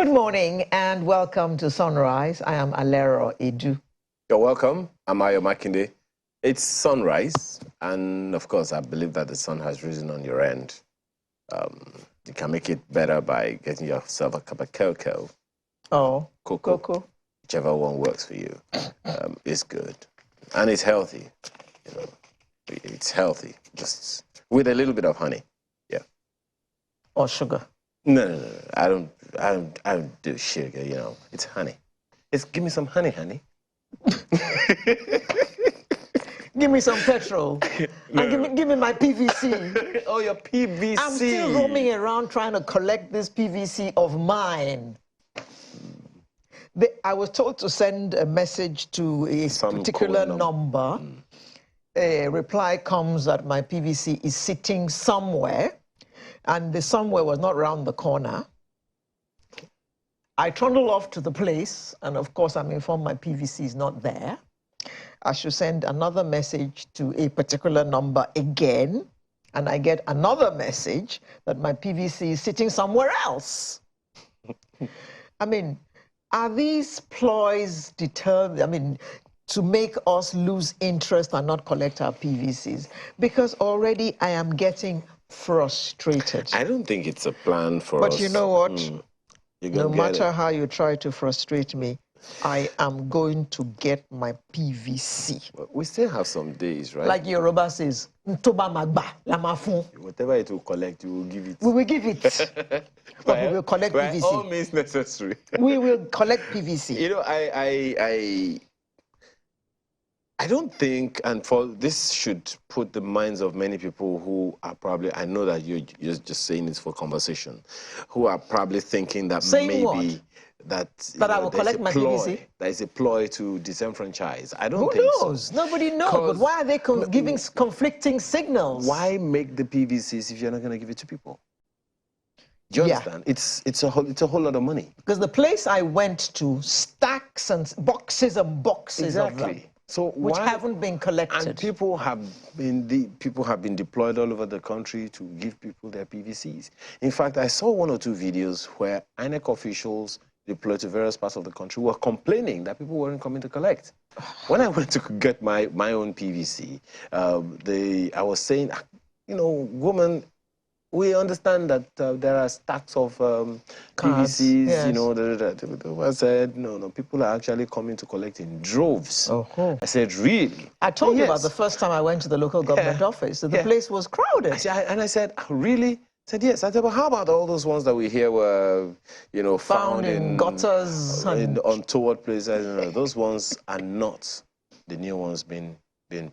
morning and welcome to Sunrise. I am Alero Edu. You're welcome. I'm Ayo Makinde. It's sunrise, and of course, I believe that the sun has risen on your end. You can make it better by getting yourself a cup of cocoa. Cocoa. Whichever one works for you. It's good. And it's healthy. You know, it's healthy, just with a little bit of honey. Yeah. Or sugar. No. I don't do sugar, you know. It's honey. Give me some honey. Give me some petrol. No. And give me my PVC. Oh, your PVC. I'm still roaming around trying to collect this PVC of mine. I was told to send a message to a particular number. A reply comes that my PVC is sitting somewhere, and the somewhere was not round the corner. I trundle off to the place, and of course I'm informed my PVC is not there. I should send another message to a particular number again, and I get another message that my PVC is sitting somewhere else. I mean, are these ploys determined, to make us lose interest and not collect our PVCs? Because already I am getting frustrated. I don't think it's a plan for us. But you know what? No matter how you try to frustrate me, I am going to get my PVC. We still have some days, right? Like Yoruba says, Ntoba magba, lamafun. Whatever it will collect, you will give it. We will give it. But we will collect PVC. By all means necessary. We will collect PVC. You know, I don't think, and for this should put the minds of many people who are probably, I know that you're just saying this for conversation, who are probably thinking that maybe that I will collect my PVC. That is a ploy to disenfranchise. I don't think so. Who knows? Nobody knows. But why are they giving conflicting signals? Why make the PVCs if you're not going to give it to people? Do you understand? It's a whole lot of money. Because the place I went to, stacks and boxes of them. So which haven't been collected. And people have been deployed all over the country to give people their PVCs. In fact, I saw 1 or 2 videos where INEC officials deployed to various parts of the country were complaining that people weren't coming to collect. When I went to get my own PVC, I was saying, you know, woman, we understand that there are stacks of PVCs, yes. You know, I said, no, people are actually coming to collect in droves. I said, really? I told you about the first time I went to the local government office, that the place was crowded. And I said, really? I said, yes. I said, well, how about all those ones that we hear were, you know, found in gutters? On untoward places? Those ones are not the new ones being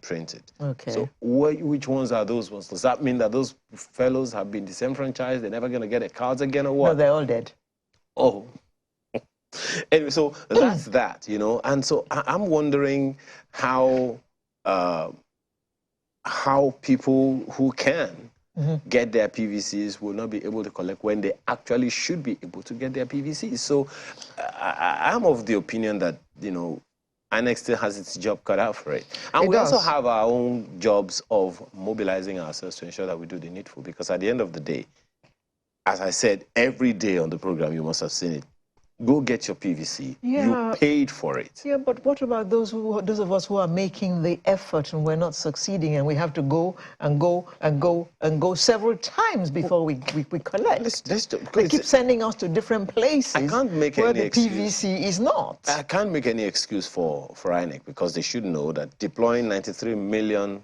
printed. Okay. So which ones are those ones? Does that mean that those fellows have been disenfranchised? They're never going to get their cards again or what? No, they're all dead. Oh. Anyway, so that's that, you know. And so I'm wondering how people who can get their PVCs will not be able to collect when they actually should be able to get their PVCs. So I'm of the opinion that, you know, INEC still has its job cut out for it. And we also have our own jobs of mobilizing ourselves to ensure that we do the needful. Because at the end of the day, as I said, every day on the program, you must have seen it. Go get your PVC. Yeah. You paid for it. Yeah, but what about those of us who are making the effort and we're not succeeding, and we have to go and go several times before we collect? They keep sending us to different places. I can't make where any the excuse. PVC is not. I can't make any excuse for INEC, because they should know that deploying 93 million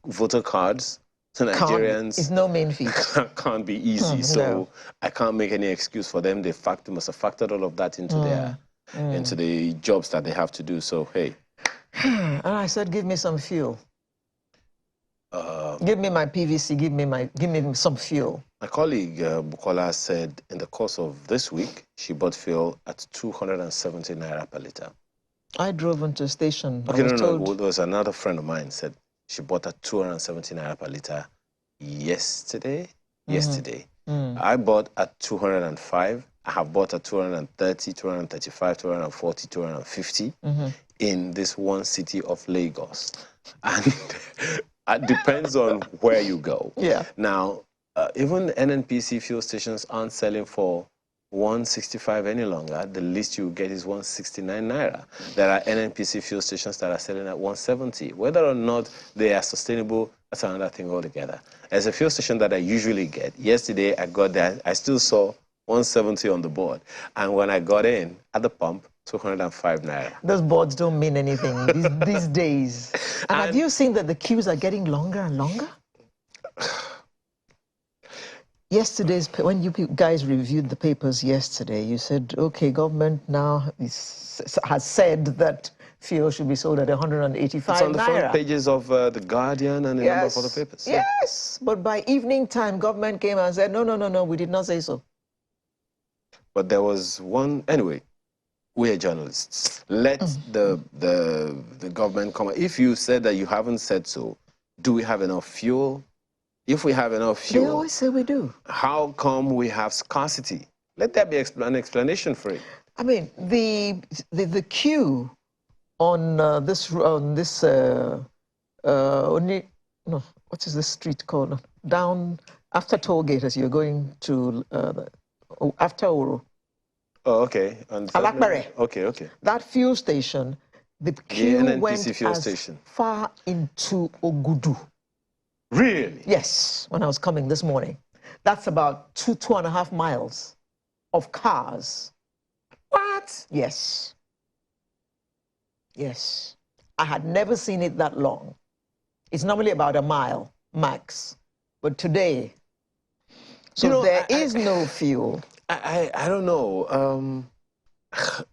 voter cards to Nigerians is no mean feat. Can't be easy. So I can't make any excuse for them. They must have factored all of that into into the jobs that they have to do. So hey. And I said, give me some fuel. Give me my PVC. Give me some fuel. My colleague Bukola said in the course of this week she bought fuel at 270 naira per liter. I drove into a station. Okay, no. There was another friend of mine said she bought at 270 naira per liter yesterday. I bought at 205. I have bought at 230, 235, 240, 250 in this one city of Lagos. And it depends on where you go. Yeah. Now, even NNPC fuel stations aren't selling for 165 any longer. The least you get is 169 naira. There are NNPC fuel stations that are selling at 170. Whether or not they are sustainable, that's another thing altogether. As a fuel station that I usually get, yesterday I got there, I still saw 170 on the board. And when I got in at the pump, 205 naira. Those boards don't mean anything these days. And have you seen that the queues are getting longer and longer? Yesterday's, when you guys reviewed the papers yesterday, you said, okay, government now has said that fuel should be sold at 185 It's on the naira. front pages of The Guardian and a number of other papers. Yes, but by evening time, government came and said, no, no, no, no, we did not say so. But there was one, anyway, we are journalists. Let the government come. If you said that you haven't said so, do we have enough fuel? If we have enough fuel, they always say we do. How come we have scarcity? Let there be an explanation for it. I mean, the queue on what is this street called? Down after toll gate as you're going to after Oro. Oh, okay. Alakbare. Okay, okay. That fuel station, the queue went as far into Ogudu. Really? Yes, when I was coming this morning. That's about 2.5 miles of cars. What? Yes. Yes. I had never seen it that long. It's normally about a mile max. But today, so there is no fuel. I don't know.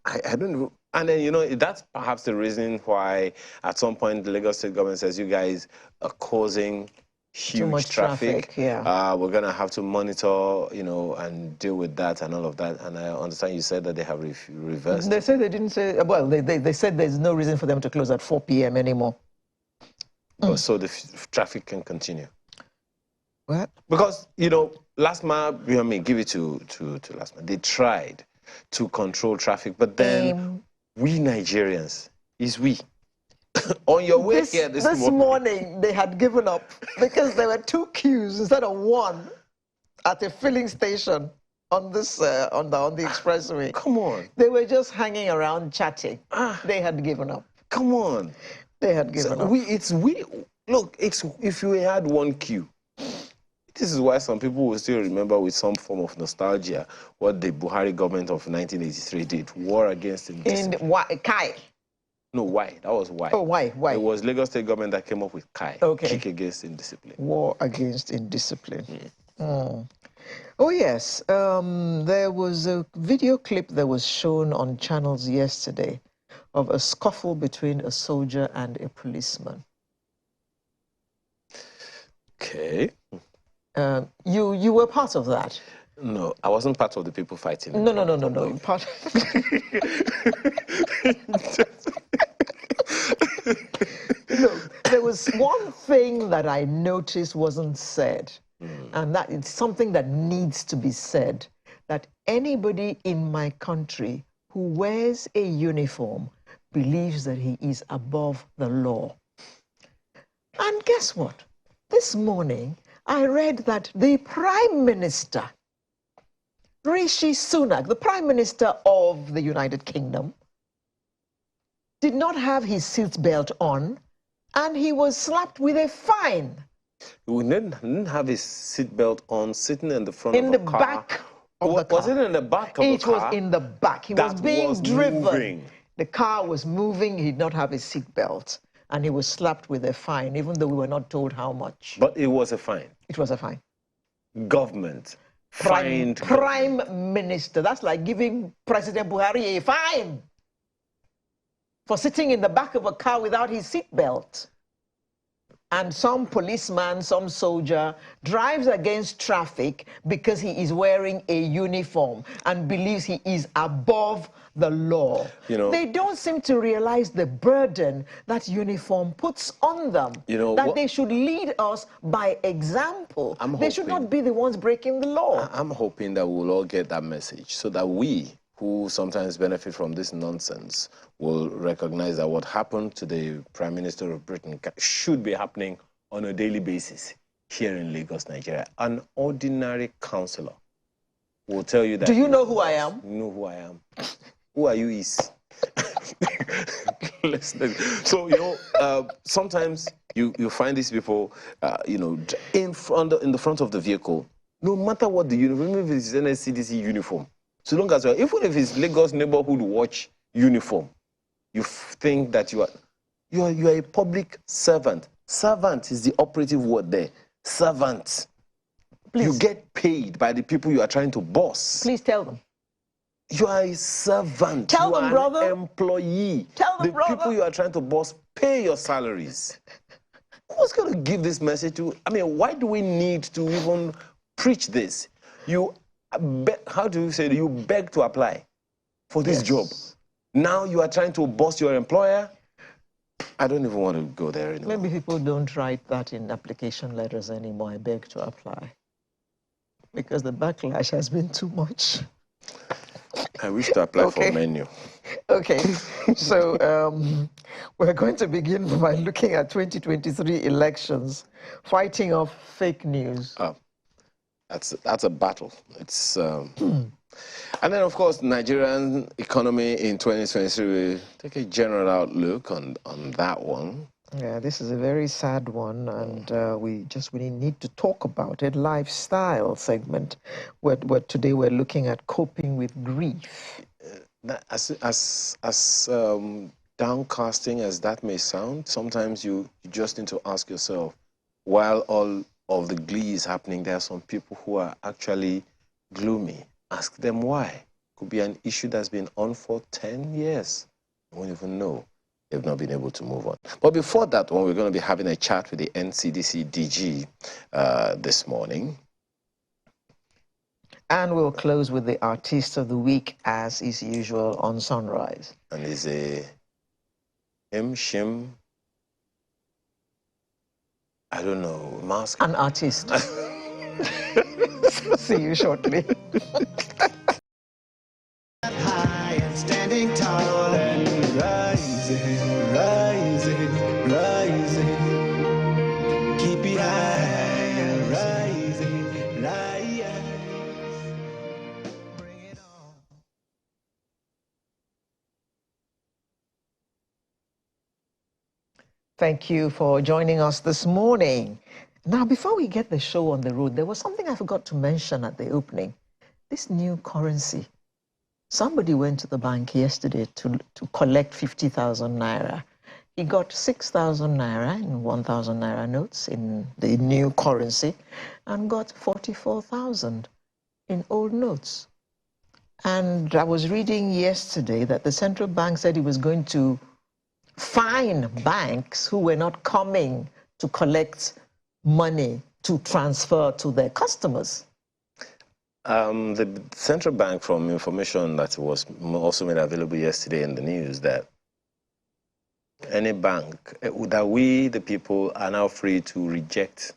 I don't know. And then, that's perhaps the reason why at some point the Lagos State government says you guys are causing huge too much traffic. Yeah. We're going to have to monitor, and deal with that and all of that. And I understand you said that they have reversed. They said they didn't say, well, they said there's no reason for them to close at 4 p.m. anymore. So the traffic can continue. What? Because, last month, give it to last month. They tried to control traffic, but then we Nigerians, we. On your way here this morning, they had given up because there were 2 queues instead of 1 at a filling station on this on the expressway. Come on. They were just hanging around chatting. They had given up. Come on. They had given up. Look, if you had 1 queue, this is why some people will still remember with some form of nostalgia what the Buhari government of 1983 did. War against indiscipline. Kai. No, why? That was why. Oh, why? It was Lagos State government that came up with Kai. Okay. Kick against indiscipline. War against indiscipline. Oh, yes. There was a video clip that was shown on channels yesterday of a scuffle between a soldier and a policeman. Okay. You were part of that. No, I wasn't part of the people fighting. No. Part. There was one thing that I noticed wasn't said, and that it's something that needs to be said, that anybody in my country who wears a uniform believes that he is above the law. And guess what? This morning, I read that the Prime Minister, Rishi Sunak, the Prime Minister of the United Kingdom, did not have his seatbelt on, and he was slapped with a fine. He didn't have his seatbelt on, sitting in the front of the car. Back of the car. Was it in the back of the car? It was in the back. He was being driven. Moving. The car was moving. He did not have his seatbelt, and he was slapped with a fine, even though we were not told how much. But it was a fine. It was a fine. Government. Prime Minister. That's like giving President Buhari a fine for sitting in the back of a car without his seatbelt. And some policeman, some soldier, drives against traffic because he is wearing a uniform and believes he is above the law. They don't seem to realize the burden that uniform puts on them. They should lead us by example. They should not be the ones breaking the law. I'm hoping that we'll all get that message so that we, who sometimes benefit from this nonsense, will recognize that what happened to the Prime Minister of Britain should be happening on a daily basis here in Lagos, Nigeria. An ordinary councillor will tell you that. Do you know who I am? You know who I am. Who are you is? So, you know, sometimes you find these people, you know, in the front of the vehicle, no matter what the uniform, even if it's NSCDC uniform, so long as even if it's Lagos Neighborhood Watch uniform, you think that you are a public servant. Servant is the operative word there. Servant. Please. You get paid by the people you are trying to boss. Please tell them. You are a servant. Tell them, brother. An employee. Tell them, brother. The people you are trying to boss pay your salaries. Who's going to give this message to? I mean, why do we need to even preach this? You, how do you say it? You beg to apply for this job. Now you are trying to boss your employer. I don't even want to go there anymore. Maybe people don't write that in application letters anymore. I beg to apply. Because the backlash has been too much. I wish to apply for a menu. Okay, so we're going to begin by looking at 2023 elections, fighting off fake news. That's a battle. It's and then, of course, Nigerian economy in 2023. We take a general outlook on that one. Yeah, this is a very sad one, and we need to talk about it. Lifestyle segment, where today we're looking at coping with grief. As downcasting as that may sound, sometimes you just need to ask yourself, while all of the glee is happening, there are some people who are actually gloomy. Ask them why. Could be an issue that's been on for 10 years. You won't even know. They've not been able to move on. But before that one, we're going to be having a chat with the NCDC DG this morning. And we'll close with the Artiste of the Week, as is usual on Sunrise. And it's a Shim, I don't know, mask. An artist. See you shortly. High and standing tall and rising, rising, rising. Keep it high and rising, rise. Bring it on. Thank you for joining us this morning. Now, before we get the show on the road, there was something I forgot to mention at the opening. This new currency. Somebody went to the bank yesterday to collect 50,000 naira. He got 6,000 naira in 1,000 naira notes in the new currency and got 44,000 in old notes. And I was reading yesterday that the central bank said it was going to fine banks who were not coming to collect money to transfer to their customers. The central bank, from information that was also made available yesterday in the news, that any bank, that we, the people, are now free to reject.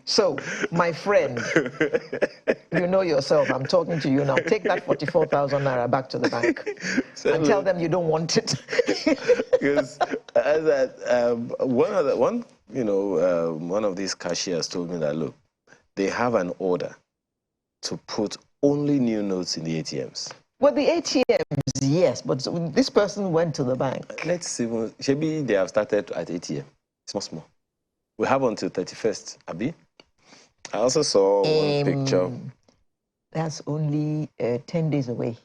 So, my friend, you know yourself, I'm talking to you now. Take that 44,000 naira back to the bank and tell them you don't want it. Because one of these cashiers told me that, look, they have an order to put only new notes in the ATMs. Well, the ATMs, yes, but this person went to the bank. Let's see. Maybe they have started at ATM. Small. We have until 31st, Abi. I also saw one picture. That's only 10 days away.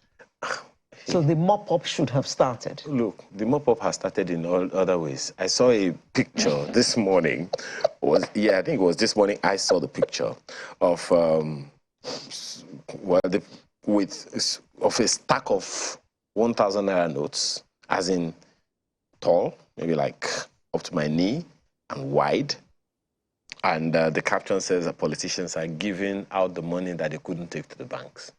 So the mop-up should have started. Look, the mop-up has started in all other ways. I saw a picture this morning. I think it was this morning I saw the picture of of a stack of 1,000 naira notes, as in tall, maybe like up to my knee, and wide. And the caption says that politicians are giving out the money that they couldn't take to the banks.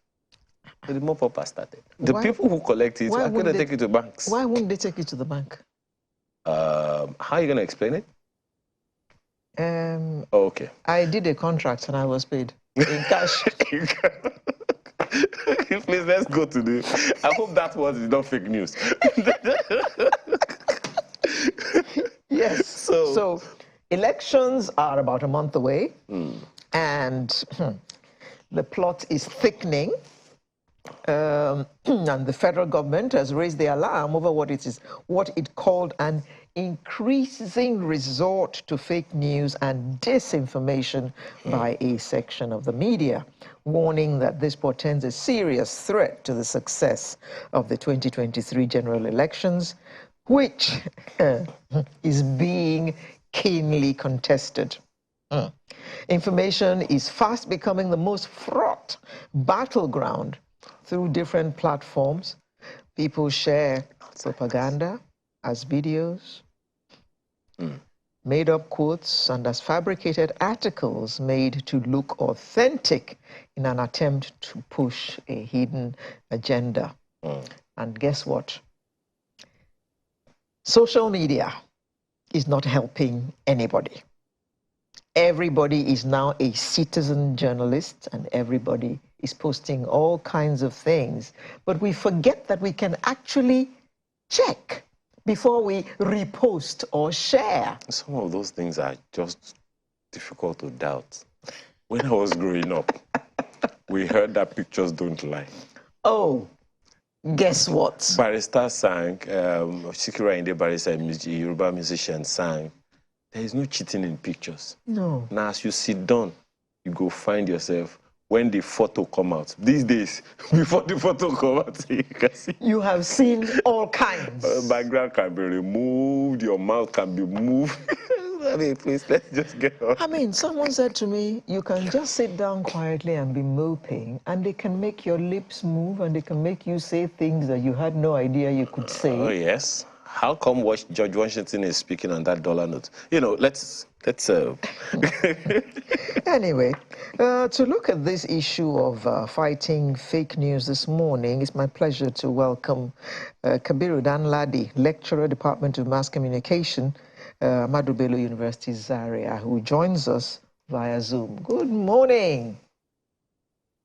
So the mop-up has started. The people who collect it are going to take it to banks. Why wouldn't they take it to the bank? How are you going to explain it? Okay. I did a contract and I was paid in cash. Please, let's go to the... I hope that was not fake news. Yes. So elections are about a month away. And the plot is thickening. And the federal government has raised the alarm over what it called an increasing resort to fake news and disinformation by a section of the media, warning that this portends a serious threat to the success of the 2023 general elections, which is being keenly contested. Information is fast becoming the most fraught battleground through different platforms. People share propaganda as videos, made-up quotes, and as fabricated articles made to look authentic in an attempt to push a hidden agenda. And guess what? Social media is not helping anybody. Everybody is now a citizen journalist, and everybody is posting all kinds of things. But we forget that we can actually check before we repost or share. Some of those things are just difficult to doubt. When I was growing up, we heard that pictures don't lie. Oh, guess what? Barrister sang, Sikira Inde Barrister, a Yoruba musician, sang, there is no cheating in pictures. No. Now, as you sit down, you go find yourself when the photo come out. These days, before the photo come out, you can see. You have seen all kinds. Background can be removed, your mouth can be moved. I mean, please, let's just get on. I mean, someone said to me, you can just sit down quietly and be moping, and they can make your lips move, and they can make you say things that you had no idea you could say. Oh, yes. How come George Washington is speaking on that dollar note? You know, let's Anyway, to look at this issue of fighting fake news this morning, it's my pleasure to welcome Kabiru Danladi, lecturer, Department of Mass Communication, Ahmadu Bello University, Zaria, who joins us via Zoom. Good morning.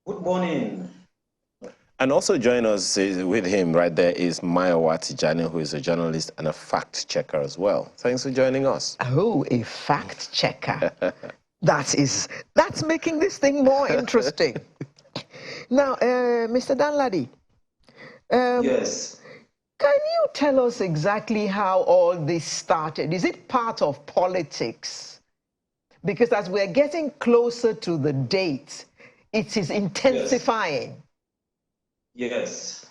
Good morning. And also join us with him right there is Mayowa Tijani, who is a journalist and a fact checker as well. Thanks for joining us. Oh, a fact checker. That's making this thing more interesting. Now, Mr. Danladi. Yes. Can you tell us exactly how all this started? Is it part of politics? Because as we're getting closer to the date, it is intensifying. Yes.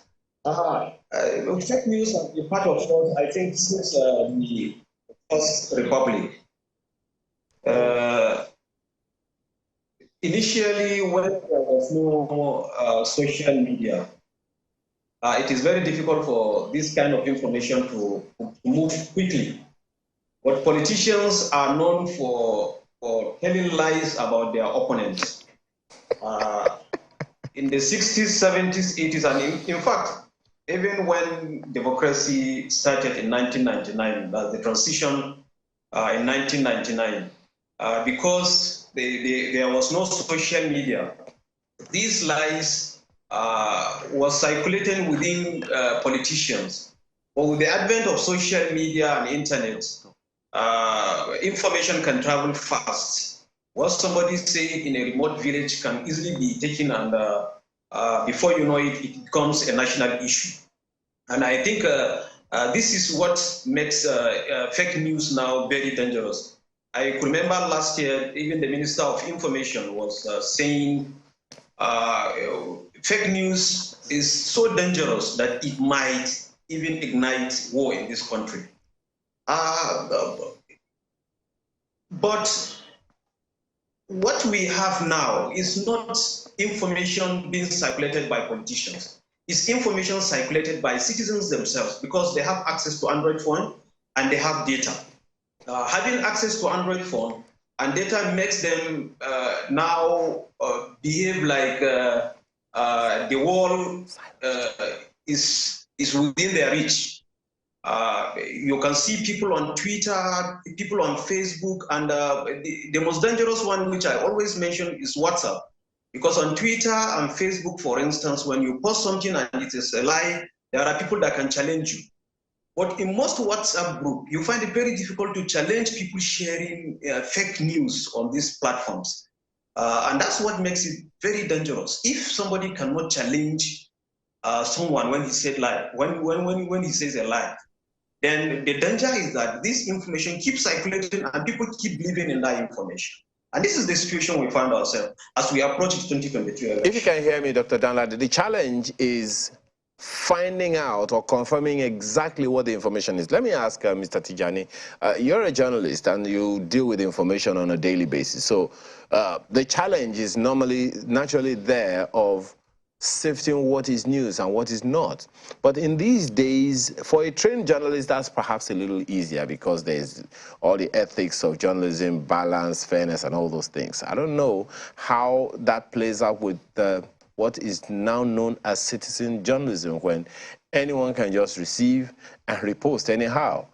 Fake news has been part of us, I think, since the First Republic. Initially, when there was no social media, it is very difficult for this kind of information to move quickly. But politicians are known for telling lies about their opponents. In the 60s, 70s, 80s, and in fact, even when democracy started in 1999, the transition in 1999, because there was no social media, these lies was circulating within politicians. But with the advent of social media and internet, information can travel fast. What somebody say in a remote village can easily be taken, and before you know it, it becomes a national issue. And I think this is what makes fake news now very dangerous. I could remember last year, even the Minister of Information was saying fake news is so dangerous that it might even ignite war in this country. But what we have now is not information being circulated by politicians. It's information circulated by citizens themselves because they have access to Android phone and they have data. Having access to Android phone and data makes them now behave like the world is within their reach. You can see people on Twitter, people on Facebook, and the most dangerous one, which I always mention, is WhatsApp. Because on Twitter and Facebook, for instance, when you post something and it is a lie, there are people that can challenge you. But in most WhatsApp group, you find it very difficult to challenge people sharing fake news on these platforms. And that's what makes it very dangerous. If somebody cannot challenge someone when he said lie, when he says a lie, then the danger is that this information keeps circulating and people keep believing in that information. And this is the situation we find ourselves as we approach the 2023 election. If you can hear me, Dr. Danladi, the challenge is finding out or confirming exactly what the information is. Let me ask Mr. Tijani, you're a journalist and you deal with information on a daily basis. So the challenge is naturally there of sifting what is news and what is not. But in these days, for a trained journalist, that's perhaps a little easier because there's all the ethics of journalism, balance, fairness, and all those things. I don't know how that plays out with what is now known as citizen journalism, when anyone can just receive and repost anyhow.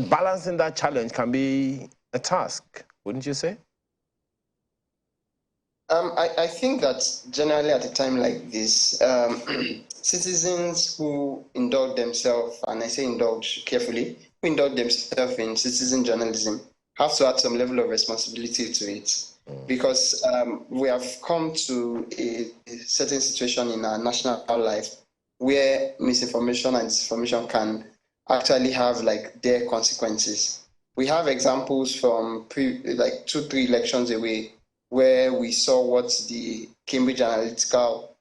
Balancing that challenge can be a task, wouldn't you say? I think that generally at a time like this, citizens who indulge themselves, and I say indulge carefully, who indulge themselves in citizen journalism have to add some level of responsibility to it. Because we have come to a certain situation in our national life where misinformation and disinformation can actually have like their consequences. We have examples from like 2-3 elections away where we saw what the Cambridge Analytical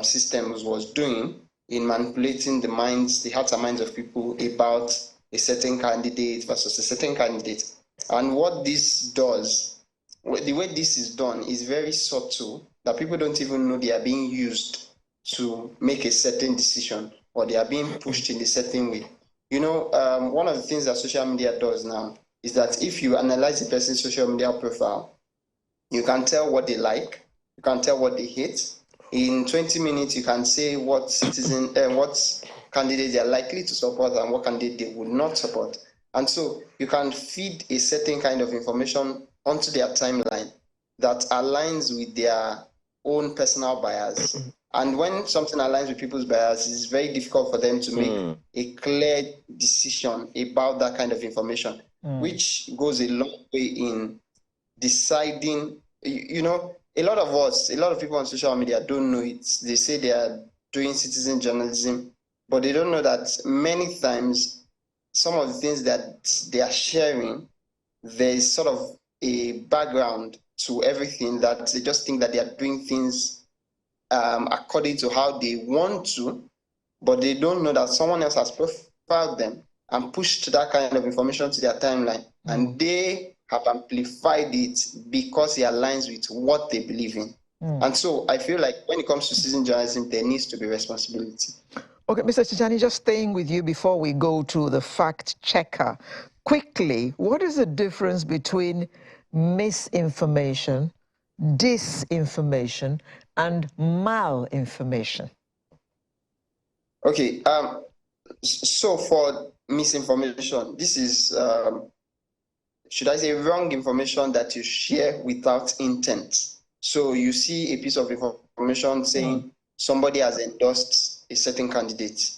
systems was doing in manipulating the hearts and minds of people about a certain candidate versus a certain candidate. And what this does, the way this is done is very subtle, that people don't even know they are being used to make a certain decision, or they are being pushed in a certain way. You know, one of the things that social media does now is that if you analyze a person's social media profile, you can tell what they like, you can tell what they hate. In 20 minutes, you can say what candidate they are likely to support and what candidate they would not support. And so you can feed a certain kind of information onto their timeline that aligns with their own personal bias. And when something aligns with people's bias, it's very difficult for them to make a clear decision about that kind of information, which goes a long way in deciding. You know, a lot of people on social media don't know it. They say they are doing citizen journalism, but they don't know that many times some of the things that they are sharing, there's sort of a background to everything, that they just think that they are doing things according to how they want to, but they don't know that someone else has profiled them and pushed that kind of information to their timeline, and they have amplified it because it aligns with what they believe in. And so I feel like when it comes to citizen journalism, there needs to be responsibility. Okay, Mr. Tijani, just staying with you before we go to the fact checker. Quickly, what is the difference between misinformation, disinformation, and malinformation? Okay, so for misinformation, this is, should I say, wrong information that you share without intent. So you see a piece of information saying somebody has endorsed a certain candidate.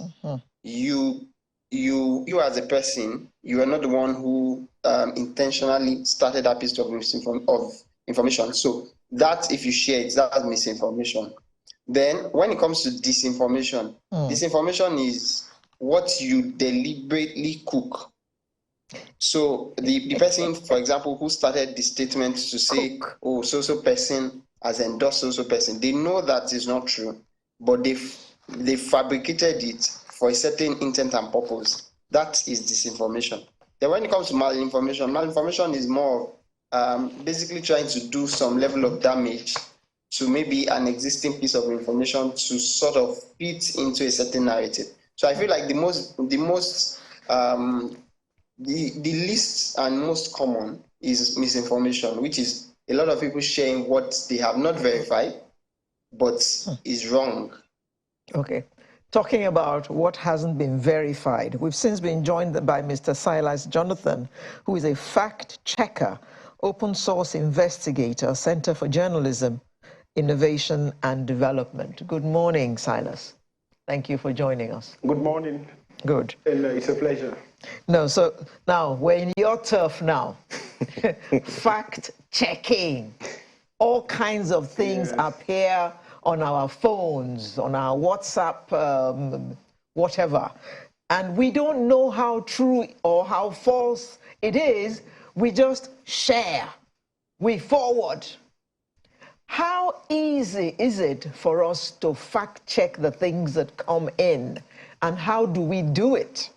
You as a person, you are not the one who intentionally started that piece of information. So that, if you share it, that's misinformation. Then when it comes to disinformation, disinformation is what you deliberately cook. So the person, for example, who started the statement to say, oh, so person has endorsed so person, they know that is not true, but they fabricated it for a certain intent and purpose. That is disinformation. Then when it comes to malinformation is more basically trying to do some level of damage to maybe an existing piece of information to sort of fit into a certain narrative. So I feel like the least and most common is misinformation, which is a lot of people sharing what they have not verified, but is wrong. Okay. Talking about what hasn't been verified, we've since been joined by Mr. Silas Jonathan, who is a fact checker, open source investigator, Center for Journalism, Innovation and Development. Good morning, Silas. Thank you for joining us. Good morning. Good. And it's a pleasure. No, so now we're in your turf now. fact-checking. All kinds of things appear on our phones, on our WhatsApp, whatever. And we don't know how true or how false it is. We just share. We forward. How easy is it for us to fact-check the things that come in? And how do we do it?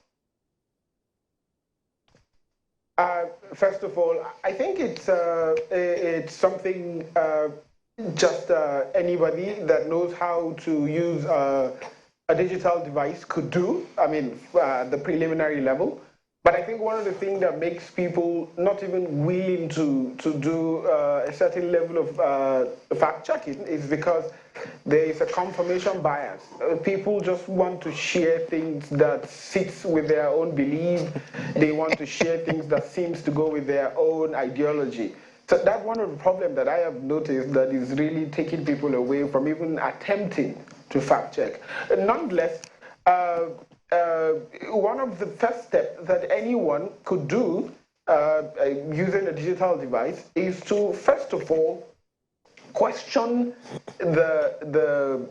First of all, I think it's something just anybody that knows how to use a digital device could do. I mean, the preliminary level. But I think one of the things that makes people not even willing to do a certain level of fact-checking is because there is a confirmation bias. People just want to share things that sits with their own belief. They want to share things that seems to go with their own ideology. So that's one of the problems that I have noticed that is really taking people away from even attempting to fact-check. Nonetheless, one of the first steps that anyone could do using a digital device is to, first of all, question the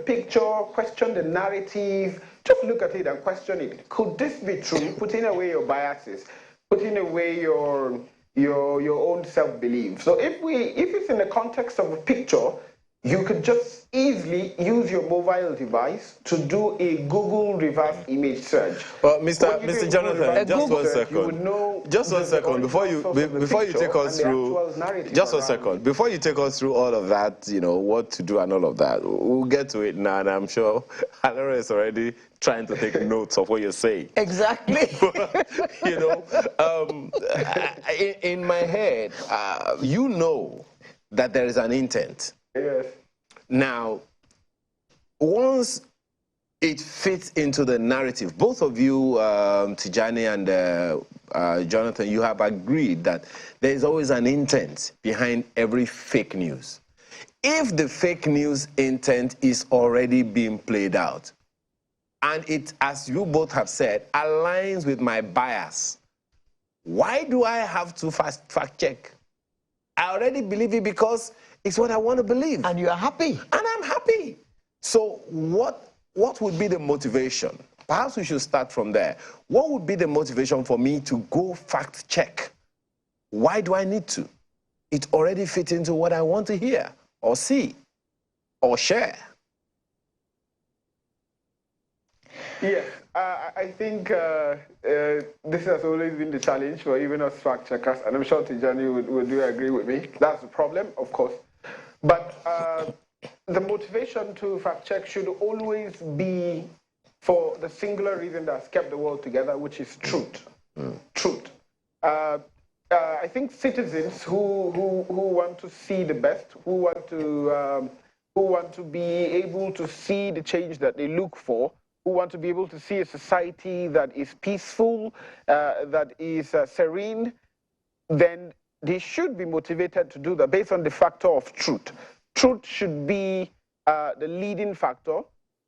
picture, question the narrative. Just look at it and question it. Could this be true? Putting away your biases, putting away your own self-belief. So if it's in the context of a picture, you could just easily use your mobile device to do a Google reverse image search. Well, Mr. Jonathan, just 1 second. Just 1 second before you take us through. Just 1 second before you take us through all of that. You know what to do and all of that. We'll get to it now, and I'm sure Alora is already trying to take notes of what you're saying. Exactly. You know, in my head, you know that there is an intent. Yes. Now, once it fits into the narrative, both of you, Tijani and Jonathan, you have agreed that there is always an intent behind every fake news. If the fake news intent is already being played out, and it, as you both have said, aligns with my bias, why do I have to fact check? I already believe it because it's what I want to believe. And you are happy. And I'm happy. So what would be the motivation? Perhaps we should start from there. What would be the motivation for me to go fact check? Why do I need to? It already fits into what I want to hear or see or share. Yes, I think this has always been the challenge for even us fact checkers, and I'm sure Tijani would agree with me. That's the problem, of course. But the motivation to fact check should always be for the singular reason that's kept the world together, which is truth. Truth. I think citizens who want to see the best, who want to be able to see the change that they look for, who want to be able to see a society that is peaceful, that is serene, then they should be motivated to do that based on the factor of truth. Truth should be the leading factor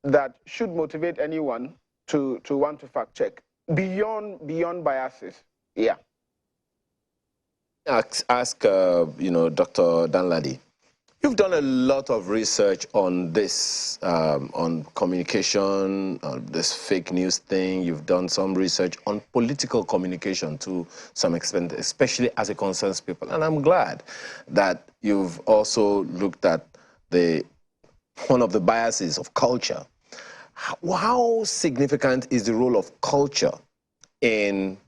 that should motivate anyone to want to fact check beyond biases. Yeah. Ask you know, Dr. Danladi. You've done a lot of research on this, on communication, on this fake news thing. You've done some research on political communication to some extent, especially as it concerns people. And I'm glad that you've also looked at one of the biases of culture. How significant is the role of culture in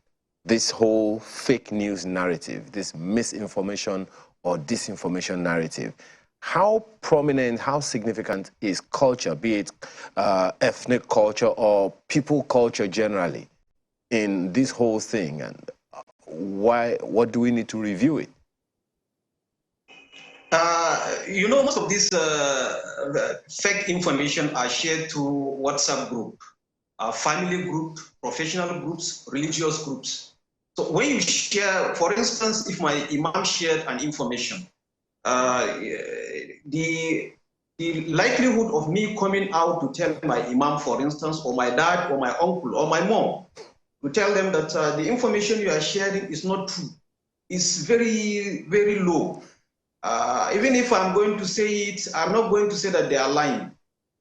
this whole fake news narrative, this misinformation or disinformation narrative? How prominent, how significant is culture, be it ethnic culture or people culture generally, in this whole thing? And what do we need to review it? You know, most of this fake information are shared to WhatsApp group, family group, professional groups, religious groups. So when you share, for instance, if my imam shared an information, the likelihood of me coming out to tell my imam, for instance, or my dad, or my uncle, or my mom, to tell them that the information you are sharing is not true, is very, very low. Even if I'm going to say it, I'm not going to say that they are lying.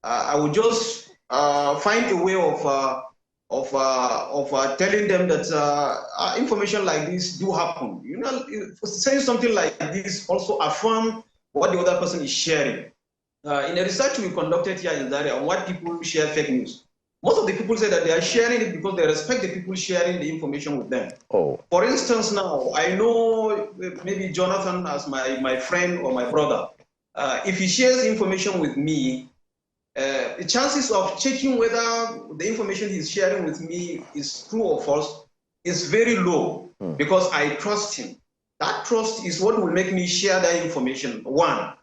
I will just find a way of telling them that information like this do happen. You know, saying something like this also affirm what the other person is sharing. In a research we conducted here in Zaria on what people share fake news, most of the people say that they are sharing it because they respect the people sharing the information with them. Oh. For instance, now, I know maybe Jonathan as my friend or my brother. If he shares information with me, the chances of checking whether the information he's sharing with me is true or false is very low because I trust him. That trust is what will make me share that information, one.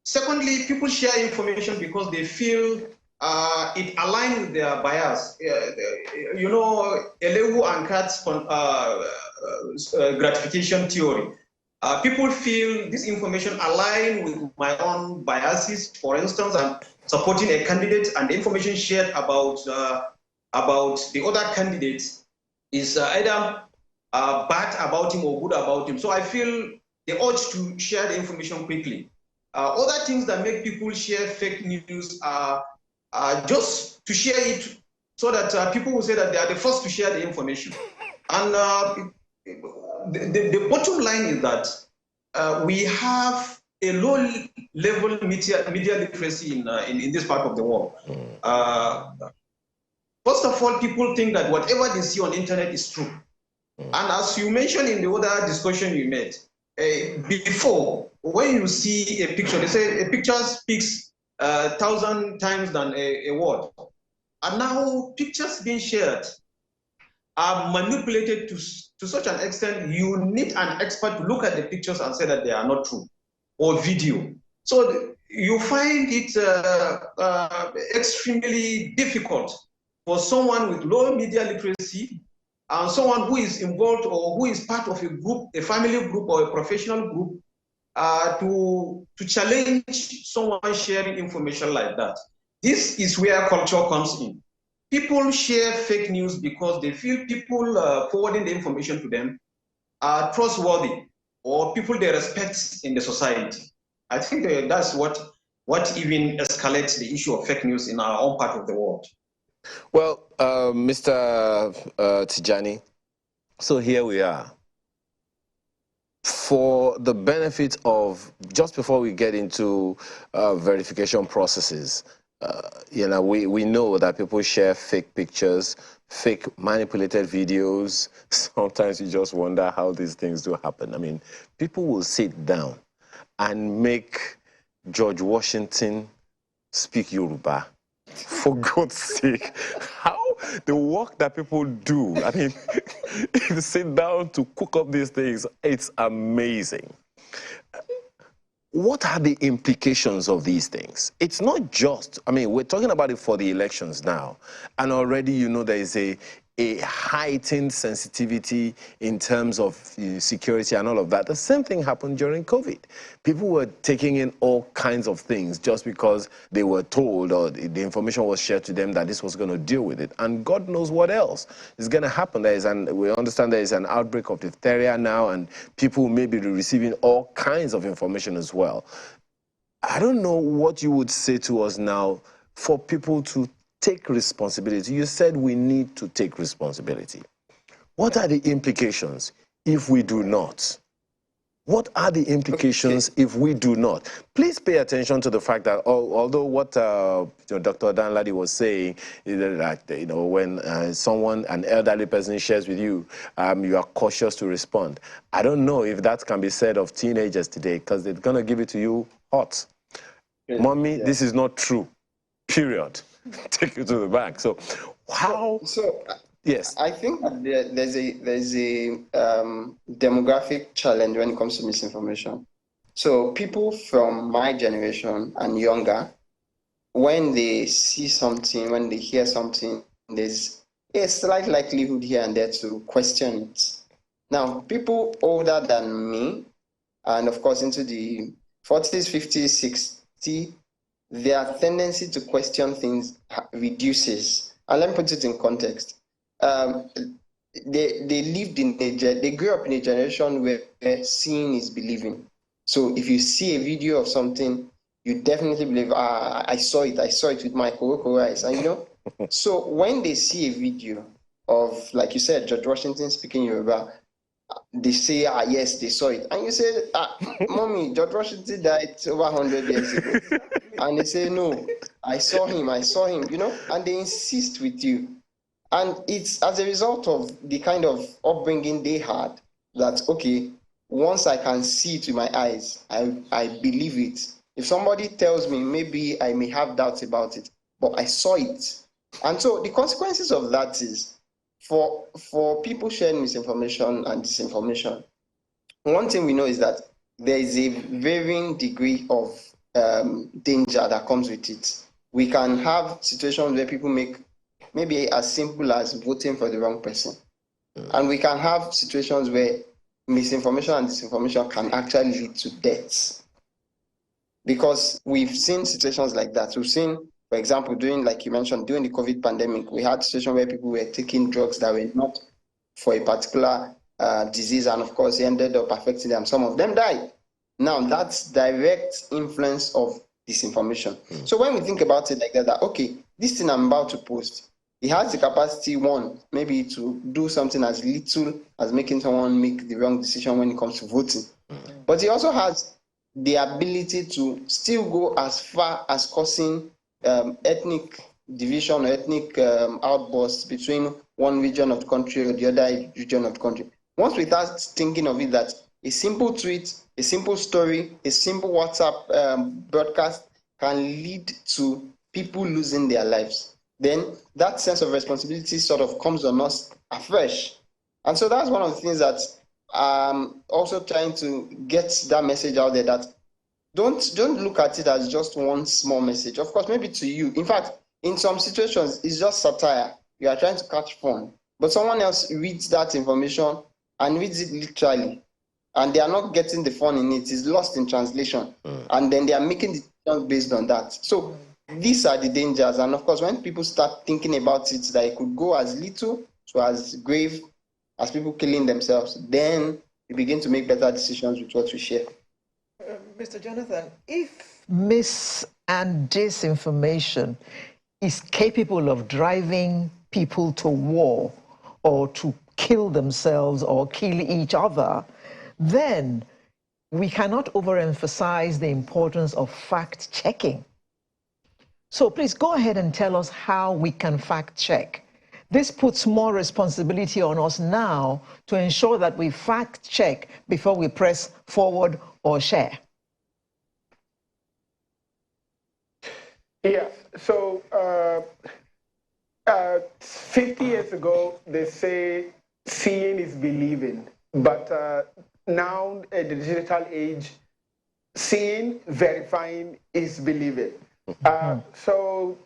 Secondly, people share information because they feel it aligns with their bias. You know, Elewu and Katz gratification theory. People feel this information aligns with my own biases. For instance, I'm supporting a candidate, and the information shared about the other candidates is either bad about him or good about him. So I feel the urge to share the information quickly. Other things that make people share fake news are just to share it so that people will say that they are the first to share the information. And the bottom line is that we have a low-level media literacy in this part of the world. First of all, people think that whatever they see on the internet is true. And as you mentioned in the other discussion you made, before, when you see a picture, they say a picture speaks 1,000 times than a word. And now pictures being shared are manipulated to such an extent, you need an expert to look at the pictures and say that they are not true, or video. So you find it extremely difficult for someone with low media literacy and someone who is involved or who is part of a group, a family group or a professional group, to challenge someone sharing information like that. This is where culture comes in. People share fake news because they feel people forwarding the information to them are trustworthy or people they respect in the society. I think that's what even escalates the issue of fake news in our own part of the world. Well, Mr. Tijani, so here we are. For the benefit of, just before we get into verification processes, you know, we know that people share fake pictures, fake manipulated videos. Sometimes you just wonder how these things do happen. I mean, people will sit down and make George Washington speak Yoruba. For God's sake, how the work that people do, I mean, to sit down to cook up these things, it's amazing. What are the implications of these things? It's not just, I mean, we're talking about it for the elections now, and already, you know, there is a heightened sensitivity in terms of security and all of that. The same thing happened during COVID. People were taking in all kinds of things just because they were told or the information was shared to them that this was going to deal with it. And God knows what else is going to happen. We understand there is an outbreak of diphtheria now, and people may be receiving all kinds of information as well. I don't know what you would say to us now for people to take responsibility. You said we need to take responsibility. What are the implications if we do not? What are the implications if we do not? Please pay attention to the fact that although what Dr. Danladi was saying is that, you know, when an elderly person shares with you, you are cautious to respond. I don't know if that can be said of teenagers today, because they're going to give it to you hot. Yeah. Mommy, this is not true, period. Take you to the bank. So how? So yes, I think there's a demographic challenge when it comes to misinformation. So people from my generation and younger, when they see something, when they hear something, there's a slight likelihood here and there to question it. Now, people older than me, and of course into the 40s, 50s, 60s, their tendency to question things reduces. And let me put it in context. they lived in they grew up in a generation where seeing is believing. So if you see a video of something, you definitely believe, I saw it with my Koroko eyes. And you know, so when they see a video of, like you said, George Washington speaking Yoruba, they say, yes, they saw it. And you say, Mommy, George Washington died over 100 years ago. And they say, no, I saw him, you know, and they insist with you. And it's as a result of the kind of upbringing they had that, okay, once I can see it with my eyes, I believe it. If somebody tells me, maybe I may have doubts about it, but I saw it. And so the consequences of that is, for people sharing misinformation and disinformation, one thing we know is that there is a varying degree of danger that comes with it. We can have situations where people make maybe as simple as voting for the wrong person. And we can have situations where misinformation and disinformation can actually lead to deaths. Because we've seen situations like that. We've seen, for example, like you mentioned, during the COVID pandemic, we had situations where people were taking drugs that were not for a particular disease, and of course, it ended up affecting them. Some of them died. Now, that's direct influence of disinformation. So when we think about it like that, okay, this thing I'm about to post, it has the capacity, one, maybe to do something as little as making someone make the wrong decision when it comes to voting. But it also has the ability to still go as far as causing ethnic division or ethnic outbursts between one region of the country or the other region of the country. Once we start thinking of it that a simple tweet, a simple story, a simple WhatsApp broadcast can lead to people losing their lives, then that sense of responsibility sort of comes on us afresh. And so that's one of the things that I'm also trying to get that message out there, that don't look at it as just one small message. Of course, maybe to you. In fact, in some situations, it's just satire. You are trying to catch fun. But someone else reads that information and reads it literally, and they are not getting the fun in it. It's lost in translation. And then they are making decisions based on that. So these are the dangers. And of course, when people start thinking about it, that it could go as little to as grave as people killing themselves, then we begin to make better decisions with what we share. Mr. Jonathan, if mis and disinformation is capable of driving people to war or to kill themselves or kill each other, then we cannot overemphasize the importance of fact-checking. So please go ahead and tell us how we can fact-check. This puts more responsibility on us now to ensure that we fact-check before we press forward or share. Yes, so 50 years ago, they say seeing is believing. But now, at the digital age, seeing, verifying is believing. So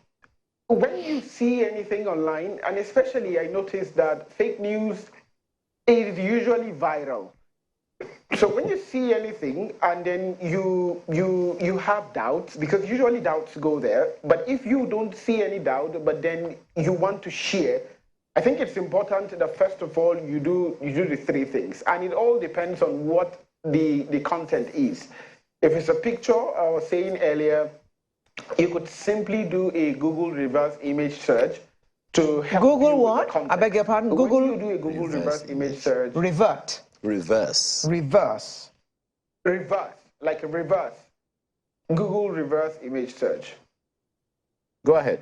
when you see anything online, and especially I noticed that fake news is usually viral. So when you see anything and then you have doubts, because usually doubts go there, but if you don't see any doubt, but then you want to share, I think it's important that first of all you do the three things, and it all depends on what the content is. If it's a picture, I was saying earlier, you could simply do a Google reverse image search to help Google you what? with the context. I beg your pardon? When Google? you do a Google reverse image search. Revert. Reverse. Reverse. Reverse, like a reverse. Google reverse image search. Go ahead.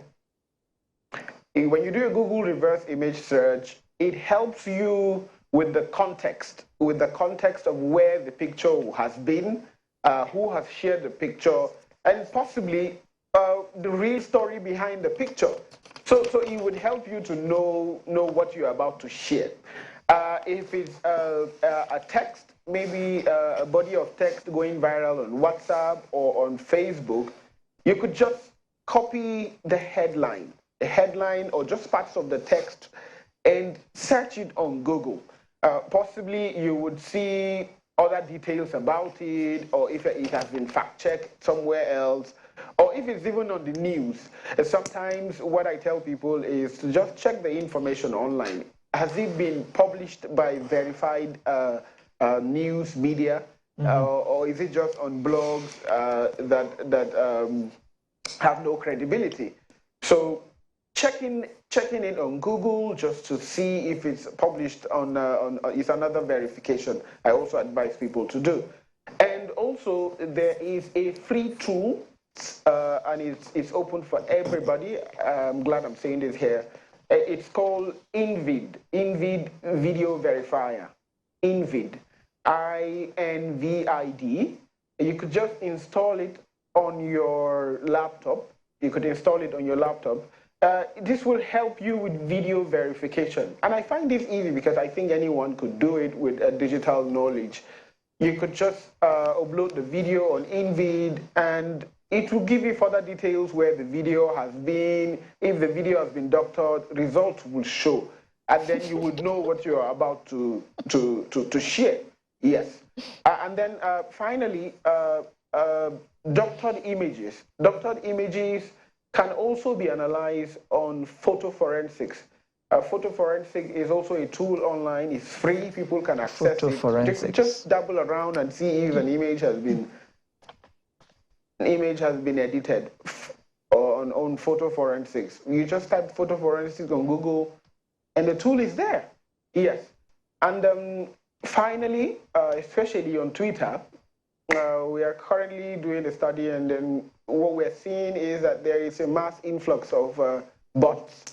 When you do a Google reverse image search, it helps you with the context of where the picture has been, who has shared the picture, and possibly the real story behind the picture. So it would help you to know what you're about to share. If it's a text, maybe a body of text going viral on WhatsApp or on Facebook, you could just copy the headline or just parts of the text and search it on Google. Possibly you would see other details about it, or if it has been fact-checked somewhere else, or if it's even on the news. Sometimes what I tell people is to just check the information online. has it been published by verified news media, or is it just on blogs that have no credibility? So checking it on Google just to see if it's published on is another verification I also advise people to do. And also there is a free tool, and it's open for everybody. I'm glad I'm saying this here. It's called InVid Video Verifier. InVid, INVID. You could just install it on your laptop. You could install it on your laptop. This will help you with video verification. And I find this easy because I think anyone could do it with digital knowledge. You could just upload the video on InVid, and it will give you further details where the video has been. If the video has been doctored, results will show. And then you would know what you are about to share. Yes. And then finally, doctored images. Doctored images can also be analyzed on photo forensics. Photo forensic is also a tool online. It's free. People can access it. Just dabble around and see if an image has been edited on photo forensics. You just type photo forensics on Google, and the tool is there. Yes. And finally, especially on Twitter, we are currently doing a study, and then what we're seeing is that there is a mass influx of bots,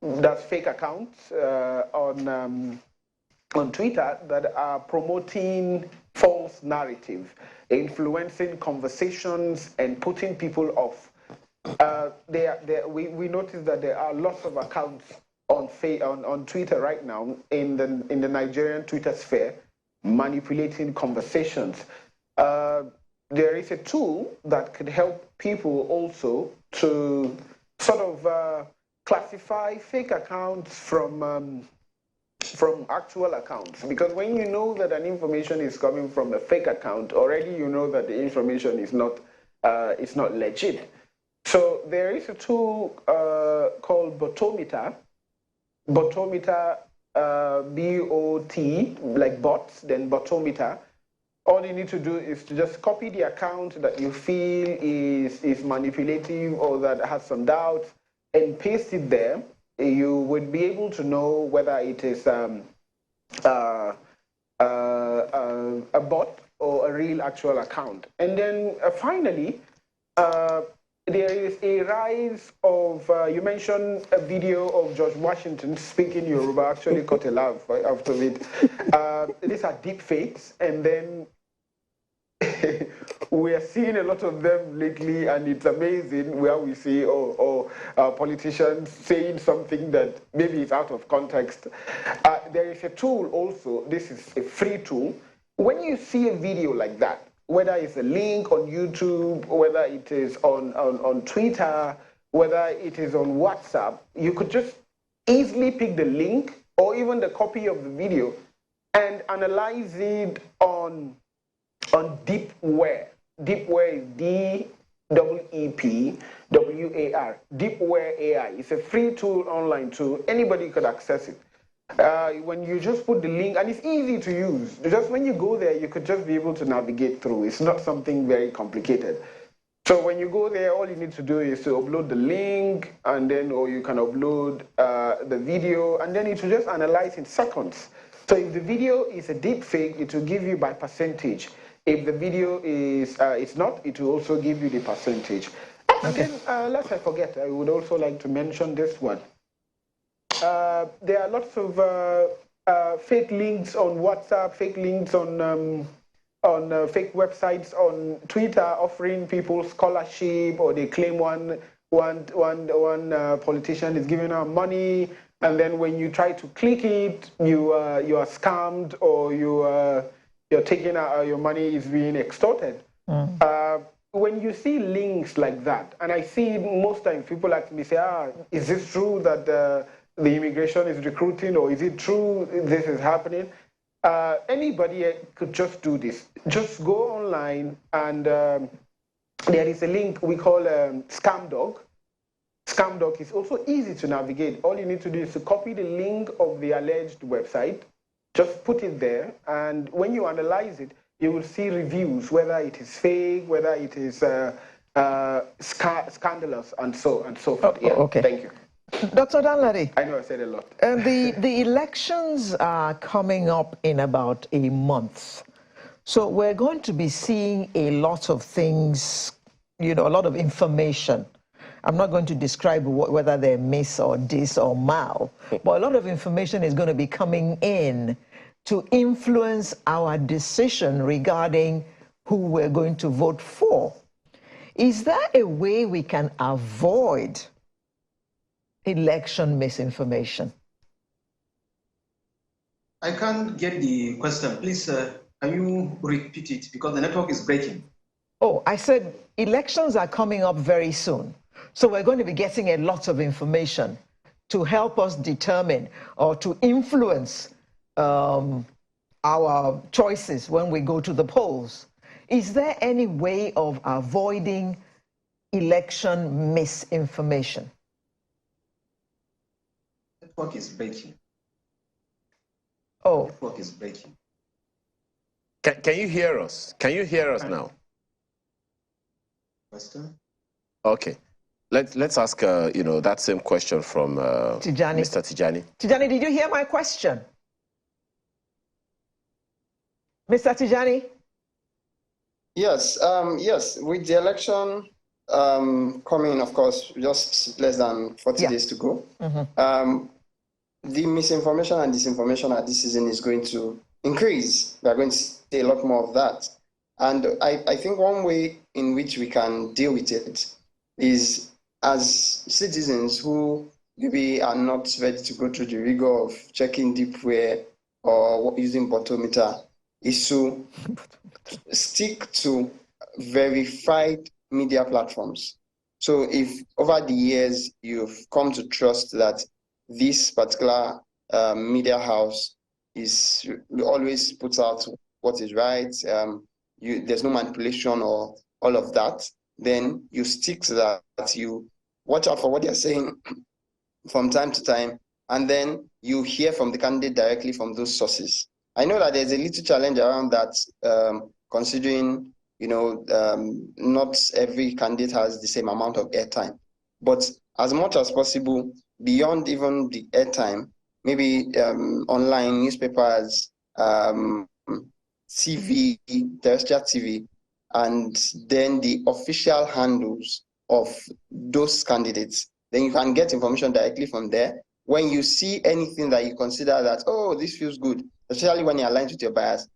that's fake accounts on Twitter that are promoting false narrative, influencing conversations and putting people off. We noticed that there are lots of accounts on Twitter right now in the Nigerian Twitter sphere manipulating conversations. There is a tool that could help people also to sort of classify fake accounts from actual accounts, because when you know that an information is coming from a fake account, already you know that the information is not legit. So there is a tool called Botometer. Botometer, B-O-T, like bots, then Botometer. All you need to do is to just copy the account that you feel is manipulative or that has some doubts, and paste it there. You would be able to know whether it is a bot or a real actual account. And then finally, there is a rise of, you mentioned a video of George Washington speaking Yoruba, actually caught a laugh after it. These are deep fakes, and then we are seeing a lot of them lately, and it's amazing where we see politicians saying something that maybe is out of context. There is a tool also, this is a free tool. When you see a video like that, whether it's a link on YouTube, whether it is on Twitter, whether it is on WhatsApp, you could just easily pick the link or even the copy of the video and analyze it on Deepware. Deepware is D-E-E-P-W-A-R. Deepware AI. It's a free tool, online tool. Anybody could access it. When you just put the link, and it's easy to use. Just when you go there, you could just be able to navigate through. It's not something very complicated. So when you go there, all you need to do is to upload the link, and then, or you can upload the video, and then it will just analyze in seconds. So if the video is a deep fake, it will give you by percentage. If the video is it's not, it will also give you the percentage. And then, lest I forget, I would also like to mention this one. There are lots of fake links on WhatsApp, fake links on fake websites on Twitter offering people scholarship, or they claim one politician is giving out money, and then when you try to click it, you are scammed, or you're taking out your money is being extorted. When you see links like that, and I see most times people ask me, say, is this true that the immigration is recruiting, or is it true this is happening? Anybody could just do this. Just go online, and there is a link we call Scam Dog. ScamDoc is also easy to navigate. All you need to do is to copy the link of the alleged website, just put it there, and when you analyze it, you will see reviews, whether it is fake, whether it is scandalous, and so forth. Yeah, okay. Thank you. Dr. Danladi. I know I said a lot. The elections are coming up in about a month. So we're going to be seeing a lot of things, a lot of information. I'm not going to describe whether they're mis or dis or mal, but a lot of information is going to be coming in to influence our decision regarding who we're going to vote for. Is there a way we can avoid election misinformation? I can't get the question. Please, can you repeat it? Because the network is breaking. Oh, I said elections are coming up very soon. So we're going to be getting a lot of information to help us determine or to influence our choices when we go to the polls. Is there any way of avoiding election misinformation? Network is breaking. Oh. Network is breaking. Can you hear us? Can you hear us now? Question? Okay. Let's ask, that same question from Tijani. Mr. Tijani. Tijani, did you hear my question? Mr. Tijani? Yes, yes. With the election coming, of course, just less than 40 days to go, the misinformation and disinformation at this season is going to increase. We are going to see a lot more of that. And I think one way in which we can deal with it is as citizens who maybe are not ready to go through the rigor of checking deepware or using bottometer, is to stick to verified media platforms. So if over the years you've come to trust that this particular media house always puts out what is right, there's no manipulation or all of that, then you stick to that. You watch out for what they're saying from time to time, and then you hear from the candidate directly from those sources. I know that there's a little challenge around that, considering, not every candidate has the same amount of airtime. But as much as possible, beyond even the airtime, maybe online newspapers, TV, terrestrial TV, and then the official handles of those candidates, then you can get information directly from there. When you see anything that you consider that, oh, this feels good, especially when you're aligned with your bias,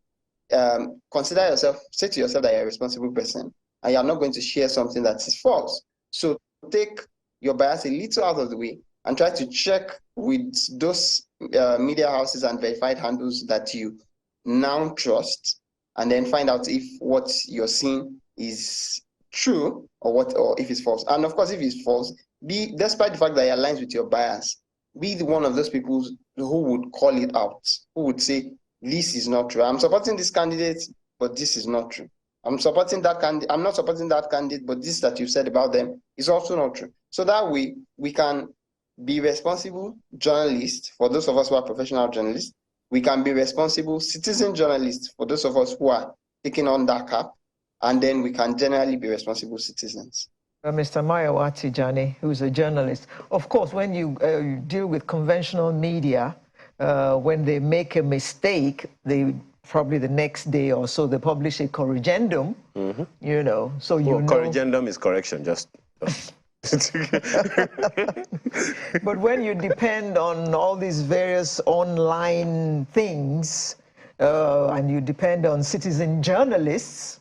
consider yourself, say to yourself that you're a responsible person and you're not going to share something that is false. So take your bias a little out of the way and try to check with those media houses and verified handles that you now trust, and then find out if what you're seeing is true or if it's false. And of course, if it's false, despite the fact that it aligns with your bias, be one of those people who would call it out, who would say, this is not true. I'm supporting this candidate, but this is not true. I'm supporting that candidate. I'm not supporting that candidate, but this that you said about them is also not true. So that way, we can be responsible journalists, for those of us who are professional journalists. We can be responsible citizen journalists, for those of us who are taking on that cap. And then we can generally be responsible citizens. Mr. Mayowa Tijani, who's a journalist. Of course, when you deal with conventional media, when they make a mistake, they probably the next day or so, they publish a corrigendum, so corrigendum is correction, just... But when you depend on all these various online things, and you depend on citizen journalists...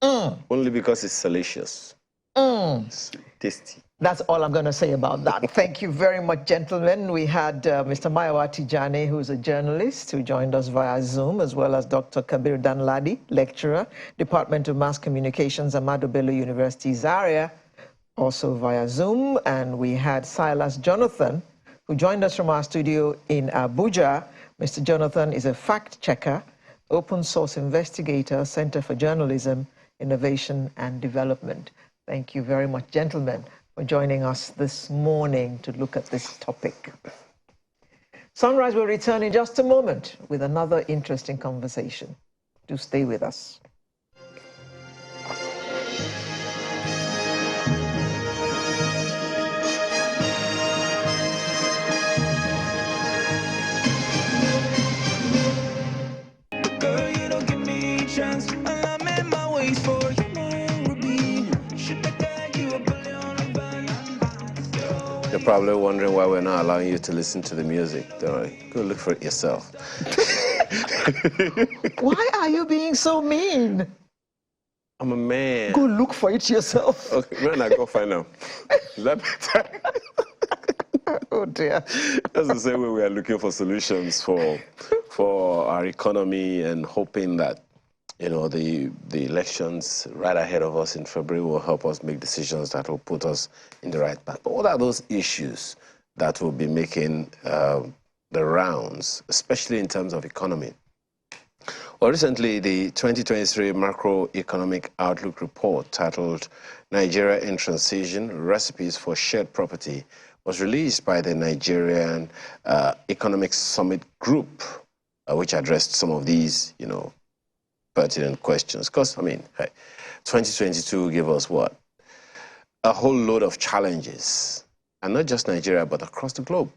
Only because it's salacious. It's tasty. That's all I'm going to say about that. Thank you very much, gentlemen. We had Mr. Mayowa Tijani, who's a journalist, who joined us via Zoom, as well as Dr. Kabir Danladi, lecturer, Department of Mass Communications, Ahmadu Bello University, Zaria, also via Zoom. And we had Silas Jonathan, who joined us from our studio in Abuja. Mr. Jonathan is a fact checker, open source investigator, Center for Journalism, Innovation and Development. Thank you very much, gentlemen, for joining us this morning to look at this topic. Sunrise will return in just a moment with another interesting conversation. Do stay with us. Girl, you don't give me a chance, and I'm in my ways for you, Ruby. Should I guide you a billion advice? You're probably wondering why we're not allowing you to listen to the music. Don't worry. Go look for it yourself. Why are you being so mean? I'm a man. Go look for it yourself. Okay, when I go find out. Is that better? Oh dear. That's the same way we are looking for solutions for our economy and hoping that, you know, the elections right ahead of us in February will help us make decisions that will put us in the right path. But what are those issues that will be making the rounds, especially in terms of economy? Well, recently, the 2023 Macroeconomic Outlook Report titled Nigeria in Transition, Recipes for Shared Property was released by the Nigerian Economic Summit Group, which addressed some of these, you know, pertinent questions. Because, I mean, 2022 gave us what? A whole load of challenges, and not just Nigeria, but across the globe.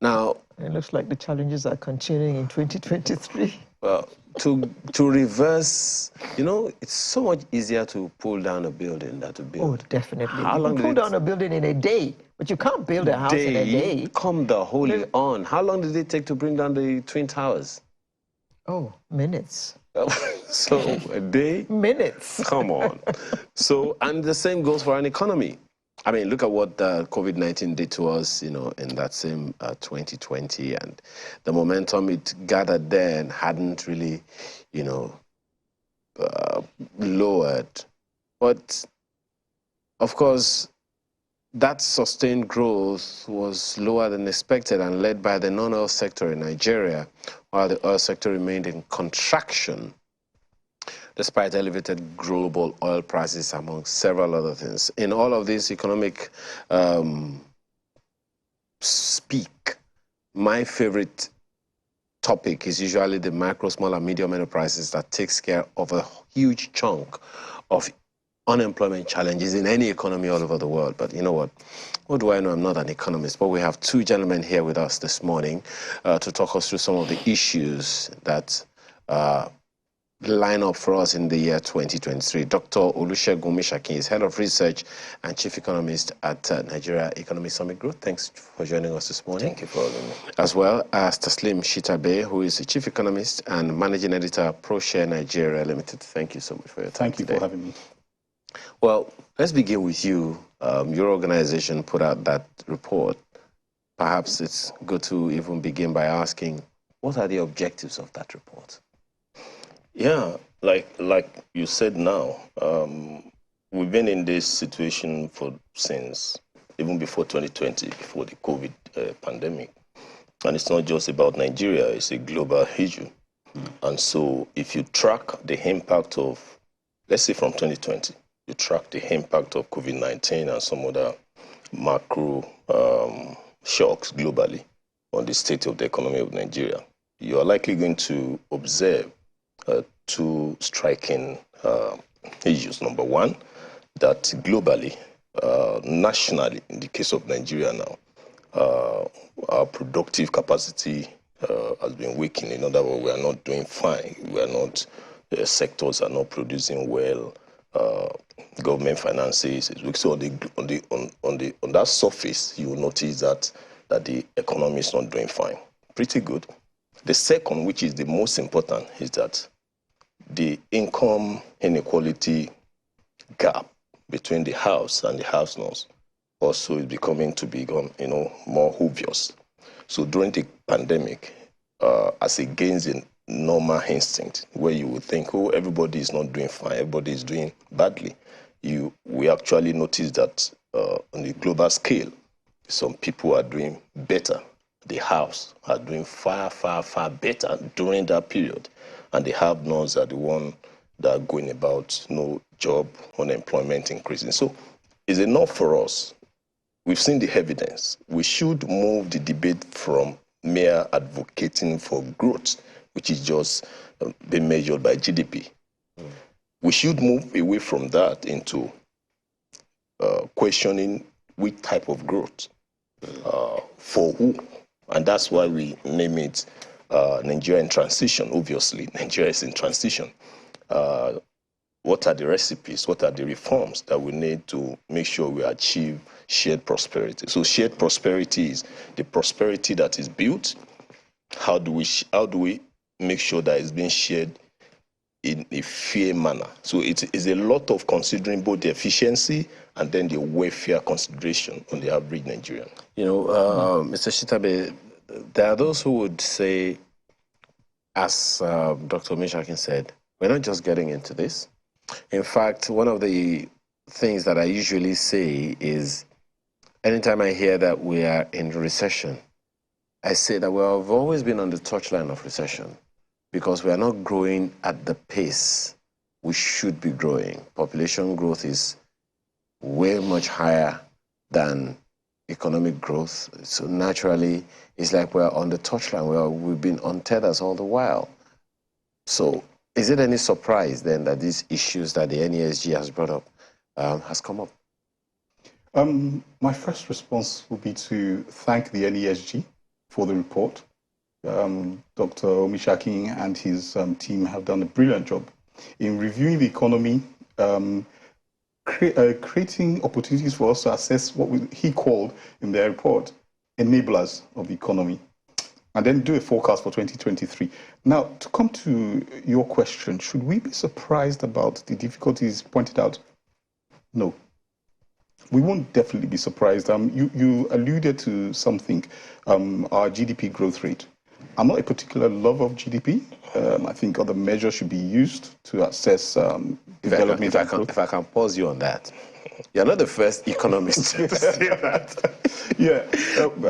Now, it looks like the challenges are continuing in 2023. Well, to reverse, you know, it's so much easier to pull down a building than to build. Oh, definitely. How long you can pull down a building in a day, but you can't build a house in a day. Come the holy on. How long did it take to bring down the Twin Towers? Oh, minutes. So a day? Minutes. Come on. So, and the same goes for an economy. I mean, look at what COVID-19 did to us, you know, in that same 2020, and the momentum it gathered then hadn't really, you know, lowered. But, of course, that sustained growth was lower than expected and led by the non-oil sector in Nigeria, while the oil sector remained in contraction, despite elevated global oil prices, among several other things. In all of this economic speak, my favorite topic is usually the micro, small, and medium enterprises that takes care of a huge chunk of unemployment challenges in any economy all over the world. But you know what do I know? I'm not an economist, but we have two gentlemen here with us this morning to talk us through some of the issues that line up for us in the year 2023. Dr. Olusegun Mishakin is Head of Research and Chief Economist at Nigeria Economic Summit Group. Thanks for joining us this morning. Thank you for having me. As well as Taslim Shitabe, who is the Chief Economist and Managing Editor at ProShare Nigeria Limited. Thank you so much for your time today. Thank you for having me. Well, let's begin with you. Your organization put out that report. Perhaps it's good to even begin by asking, what are the objectives of that report? Yeah, like you said now, we've been in this situation since even before 2020, before the COVID pandemic. And it's not just about Nigeria, it's a global issue. And so if you track the impact of, let's say from 2020, you track the impact of COVID-19 and some other macro shocks globally on the state of the economy of Nigeria, you are likely going to observe two striking issues. Number one, that globally, nationally, in the case of Nigeria now, our productive capacity has been weakening. In other words, we are not doing fine. We are not, sectors are not producing well. Government finances is weak. So on that surface, you will notice that the economy is not doing fine. Pretty good. The second, which is the most important, is that the income inequality gap between the house and the house-knows also is becoming to become, more obvious. So during the pandemic, as against the normal instinct, where you would think, oh, everybody is not doing fine, everybody is doing badly, we actually notice that on the global scale, some people are doing better. The house are doing far, far, far better during that period. And the have-nots are the one that are going about no job, unemployment increasing. So is enough for us. We've seen the evidence. We should move the debate from mere advocating for growth, which is just being measured by GDP. We should move away from that into questioning which type of growth, for who. And that's why we name it Nigeria in transition. Obviously, Nigeria is in transition. What are the recipes? What are the reforms that we need to make sure we achieve shared prosperity? So shared prosperity is the prosperity that is built. How do we make sure that it's being shared in a fair manner? So it is a lot of considering both the efficiency and then the welfare consideration on the average Nigerian. You know, Mr. Shitabe, there are those who would say, as Dr. Mishakin said, we're not just getting into this. In fact, one of the things that I usually say is, anytime I hear that we are in recession, I say that we have always been on the touchline of recession because we are not growing at the pace we should be growing. Population growth is way much higher than economic growth. So naturally, it's like we're on the touchline. We've been on tethers all the while. So is it any surprise then that these issues that the NESG has brought up has come up? My first response would be to thank the NESG for the report. Dr. Omishakin and his team have done a brilliant job in reviewing the economy, creating opportunities for us to assess what he called in their report enablers of the economy, and then do a forecast for 2023. Now, to come to your question, should we be surprised about the difficulties pointed out? No. We won't definitely be surprised. You alluded to something, our GDP growth rate. I'm not a particular lover of GDP. I think other measures should be used to assess development and growth. If I can pause you on that. You're not the first economist to say that. Yeah.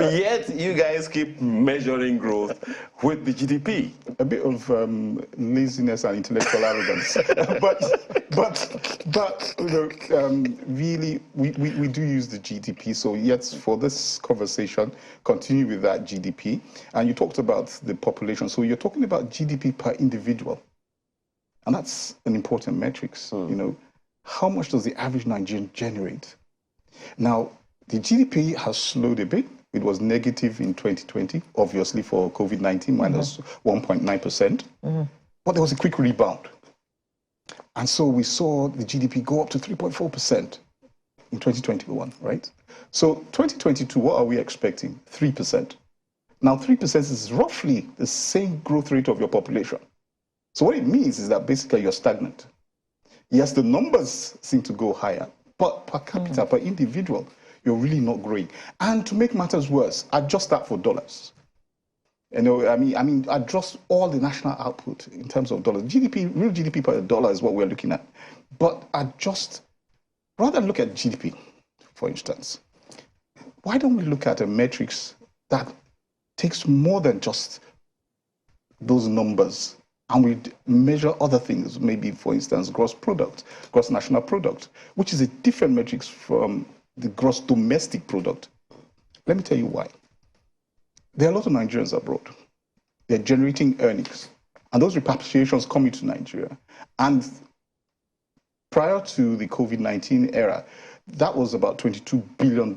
Yet you guys keep measuring growth with the GDP. A bit of laziness and intellectual arrogance. but you know, really, we do use the GDP. So yet for this conversation, continue with that GDP. And you talked about the population. So you're talking about GDP per individual. And that's an important metric. You know, how much does the average Nigerian generate? Now, the GDP has slowed a bit. It was negative in 2020, obviously for COVID-19, minus 1.9%. But there was a quick rebound. And so we saw the GDP go up to 3.4% in 2021, right? So 2022, what are we expecting? 3%. Now, 3% is roughly the same growth rate of your population. So what it means is that basically you're stagnant. Yes, the numbers seem to go higher, but per capita, per individual, you're really not growing. And to make matters worse, adjust that for dollars. You know, I mean, adjust all the national output in terms of dollars. GDP, real GDP per dollar is what we're looking at. But adjust, rather than look at GDP, for instance, why don't we look at a metrics that takes more than just those numbers, and we measure other things, maybe, for instance, gross national product, which is a different metrics from the gross domestic product. Let me tell you why. There are a lot of Nigerians abroad. They're generating earnings, and those repatriations come into Nigeria. And prior to the COVID-19 era, that was about $22 billion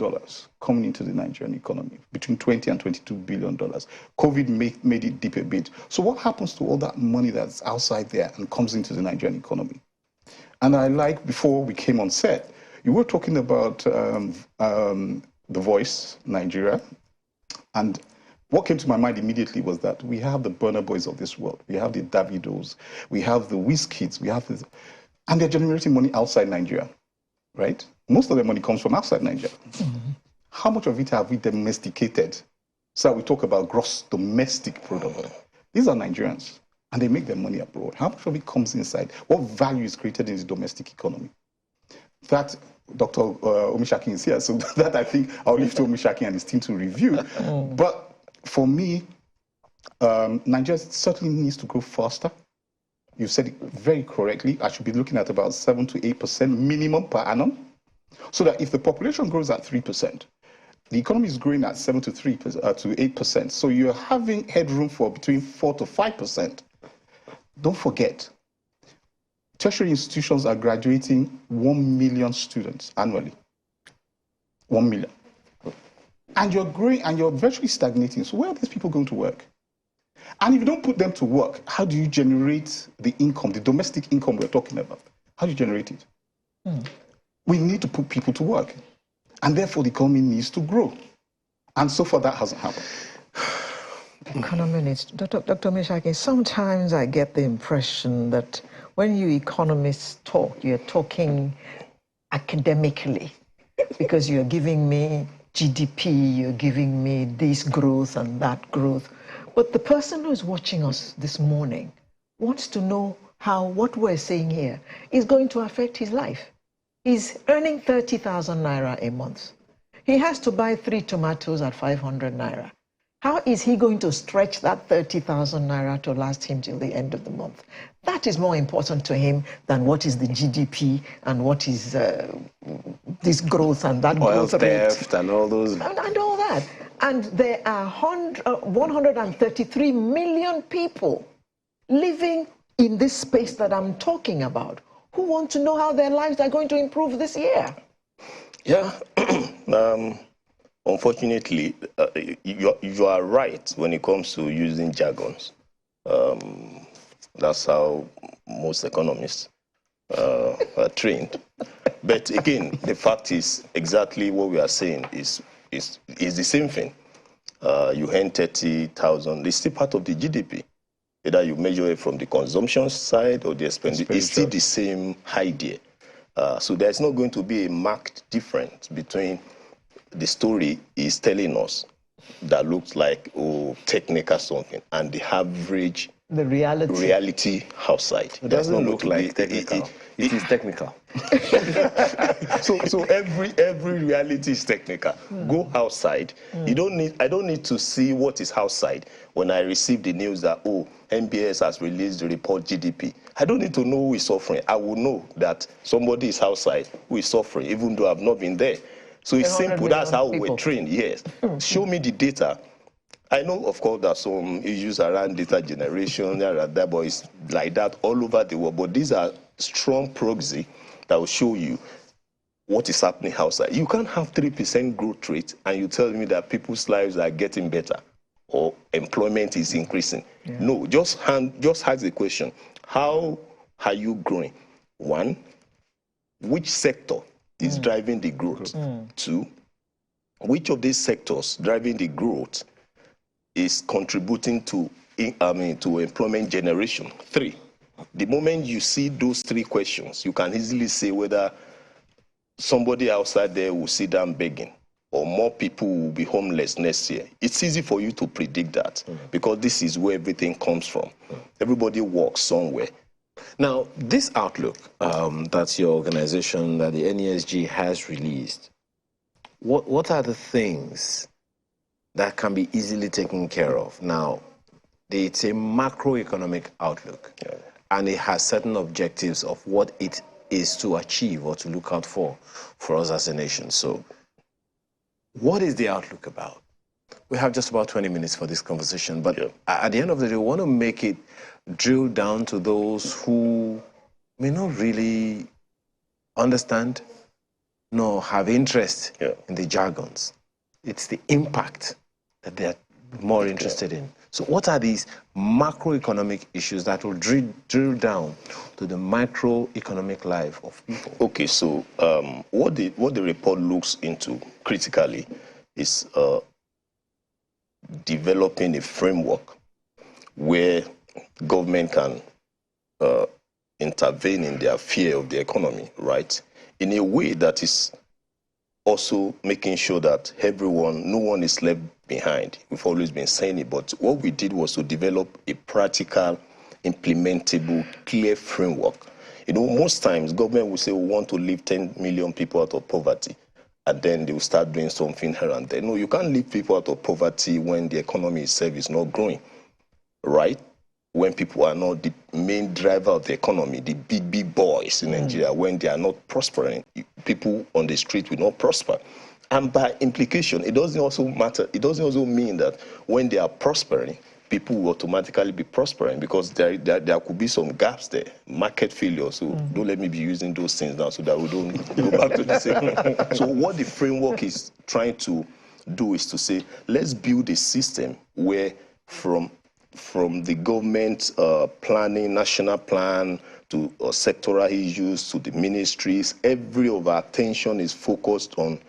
coming into the Nigerian economy, between 20 and $22 billion. COVID made it dip a bit. So what happens to all that money that's outside there and comes into the Nigerian economy? And I like, before we came on set, you were talking about The Voice, Nigeria. And what came to my mind immediately was that we have the Burna Boys of this world. We have the Davidos. We have the Wizkids. We have this, and they're generating money outside Nigeria, right? Most of the money comes from outside Nigeria. How much of it have we domesticated? So we talk about gross domestic product. These are Nigerians, and they make their money abroad. How much of it comes inside? What value is created in the domestic economy? That Dr. Omishakin is here, so that I think I'll leave to Omishakin and his team to review. But for me, Nigeria certainly needs to grow faster. You said it very correctly. I should be looking at about 7 to 8% minimum per annum. So that if the population grows at 3%, the economy is growing at 7 to 8%. So you're having headroom for between 4 to 5%. Don't forget, tertiary institutions are graduating 1 million students annually. 1 million. And you're growing and you're virtually stagnating. So where are these people going to work? And if you don't put them to work, how do you generate the income, the domestic income we're talking about? How do you generate it? We need to put people to work. And therefore, the economy needs to grow. And so far, that hasn't happened. Economy needs, Dr. Mishaki, sometimes I get the impression that when you economists talk, you're talking academically, because you're giving me GDP, you're giving me this growth and that growth. But the person who's watching us this morning wants to know how what we're saying here is going to affect his life. He's earning 30,000 naira a month. He has to buy 3 tomatoes at 500 naira. How is he going to stretch that 30,000 naira to last him till the end of the month? That is more important to him than what is the GDP and what is this growth and that Oil growth rate. theft and all those. And all that. And there are 133 million people living in this space that I'm talking about who want to know how their lives are going to improve this year. Yeah. Unfortunately, you are right when it comes to using jargons. That's how most economists are trained. But again, the fact is exactly what we are saying is the same thing. You earn 30,000, it's still part of the GDP. Either you measure it from the consumption side or the expenditure, it's still the same idea. So there's not going to be a marked difference between the story is telling us that looks like technical something and the average reality outside. It doesn't look like technical. It is technical. So every reality is technical. Go outside. I don't need to see what is outside when I receive the news that NBS has released the report GDP. I don't need to know who is suffering. I will know that somebody is outside who is suffering, even though I've not been there. So it's simple. That's how we're trained. Yes. Show me the data. I know, of course, there are some issues around data generation, but it's like that all over the world. But these are strong proxy that will show you what is happening outside. You can't have 3% growth rate and you tell me that people's lives are getting better or employment is increasing. Yeah. No, just ask the question, how are you growing? One, which sector is driving the growth? Two, which of these sectors driving the growth is contributing to employment generation? Three, the moment you see those three questions, you can easily say whether somebody outside there will sit down begging or more people will be homeless next year. It's easy for you to predict that because this is where everything comes from. Everybody works somewhere. Now, this outlook that your organization, that the NESG has released, what are the things that can be easily taken care of? Now, it's a macroeconomic outlook, and it has certain objectives of what it is to achieve or to look out for us as a nation. So, what is the outlook about? We have just about 20 minutes for this conversation, but at the end of the day, we want to make it drill down to those who may not really understand nor have interest in the jargons. It's the impact that they're more interested in. So what are these macroeconomic issues that will drill down to the microeconomic life of people? Okay, so what the report looks into critically is developing a framework where government can intervene in the affair of the economy, right? In a way that is also making sure that no one is left behind. We've always been saying it, but what we did was to develop a practical, implementable, clear framework. You know, most times government will say we want to lift 10 million people out of poverty, and then they will start doing something here and there. No, you can't lift people out of poverty when the economy itself is not growing, right? when people are not the main driver of the economy, the big boys in Nigeria, when they are not prospering, people on the street will not prosper. And by implication, it doesn't also matter, it doesn't also mean that when they are prospering, people will automatically be prospering, because there could be some gaps there, market failure. So don't let me be using those things now so that we don't go back to the same. So what the framework is trying to do is to say, let's build a system where from the government planning, national plan, to sectoral issues, to the ministries, every of our attention is focused on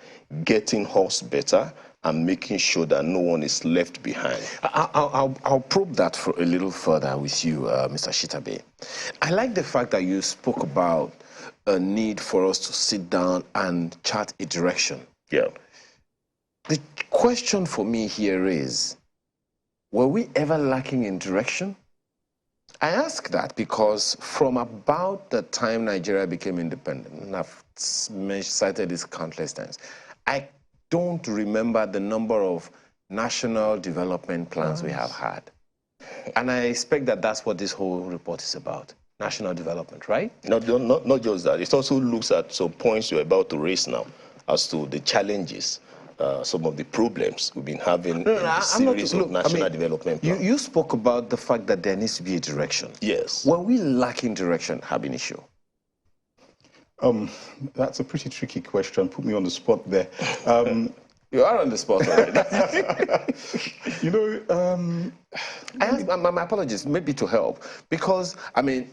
getting us better and making sure that no one is left behind. I'll probe that for a little further with you, Mr. Shitabe. I like the fact that you spoke about a need for us to sit down and chart a direction. Yeah. The question for me here is, were we ever lacking in direction? I ask that because from about the time Nigeria became independent, and I've cited this countless times, I don't remember the number of national development plans we have had. And I expect that that's what this whole report is about, national development, right? Not just that. It also looks at some points you're about to raise now as to the challenges, some of the problems we've been having in the series of national development plans. You spoke about the fact that there needs to be a direction. Yes. Were we lacking direction, ab initio? That's a pretty tricky question. Put me on the spot there. You are on the spot already. You know, I ask, my apologies, maybe to help, because, I mean,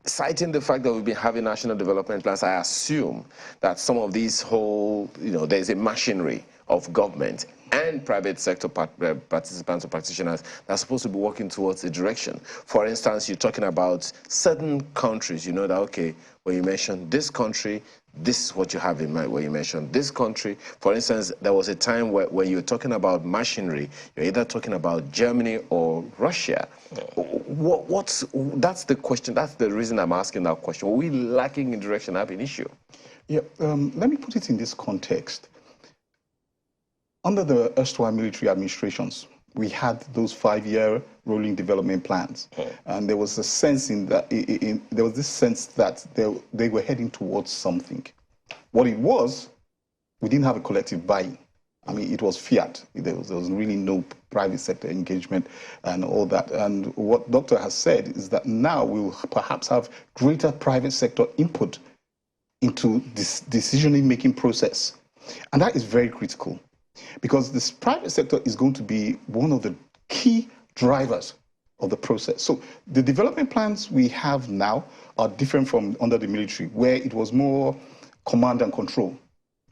citing the fact that we've been having national development plans, I assume that some of these whole, there's a machinery of government and private sector participants or practitioners that are supposed to be working towards a direction. For instance, you're talking about certain countries, that, okay, when you mention this country, this is what you have in mind. When you mention this country, for instance, there was a time where when you're talking about machinery, you're either talking about Germany or Russia. That's the question. That's the reason I'm asking that question. Are we lacking in direction ab initio? Yeah, let me put it in this context. Under the erstwhile military administrations, we had those 5-year rolling development plans, and there was a sense there was this sense that they were heading towards something. What it was, we didn't have a collective buy-in. I mean, it was fiat. There was really no private sector engagement and all that. And what Doctor has said is that now we will perhaps have greater private sector input into this decision-making process, and that is very critical. Because this private sector is going to be one of the key drivers of the process. So the development plans we have now are different from under the military, where it was more command and control.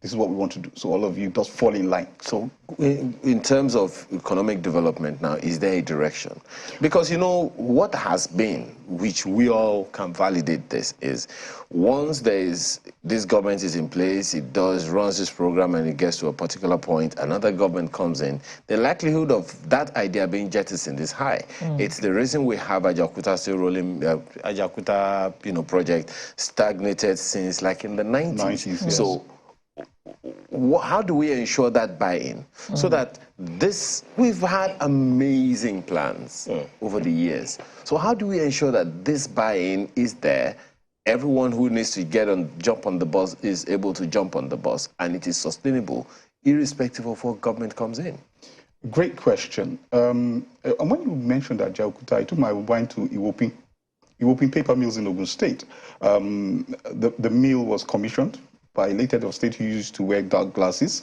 This is what we want to do. So all of you just fall in line. So in terms of economic development now, is there a direction? Because, what has been, which we all can validate this, is once this government is in place, it runs this program and it gets to a particular point, another government comes in, the likelihood of that idea being jettisoned is high. It's the reason we have Ajaokuta still rolling, Ajaokuta, project stagnated since like in the 90s. Yes. So how do we ensure that buy-in so that we've had amazing plans over the years. So how do we ensure that this buy-in is there? Everyone who needs to jump on the bus is able to jump on the bus, and it is sustainable, irrespective of what government comes in. Great question. And when you mentioned that Ajaokuta, I took my mind to Iwopin paper mills in Ogun State. The mill was commissioned by a late head of state who used to wear dark glasses.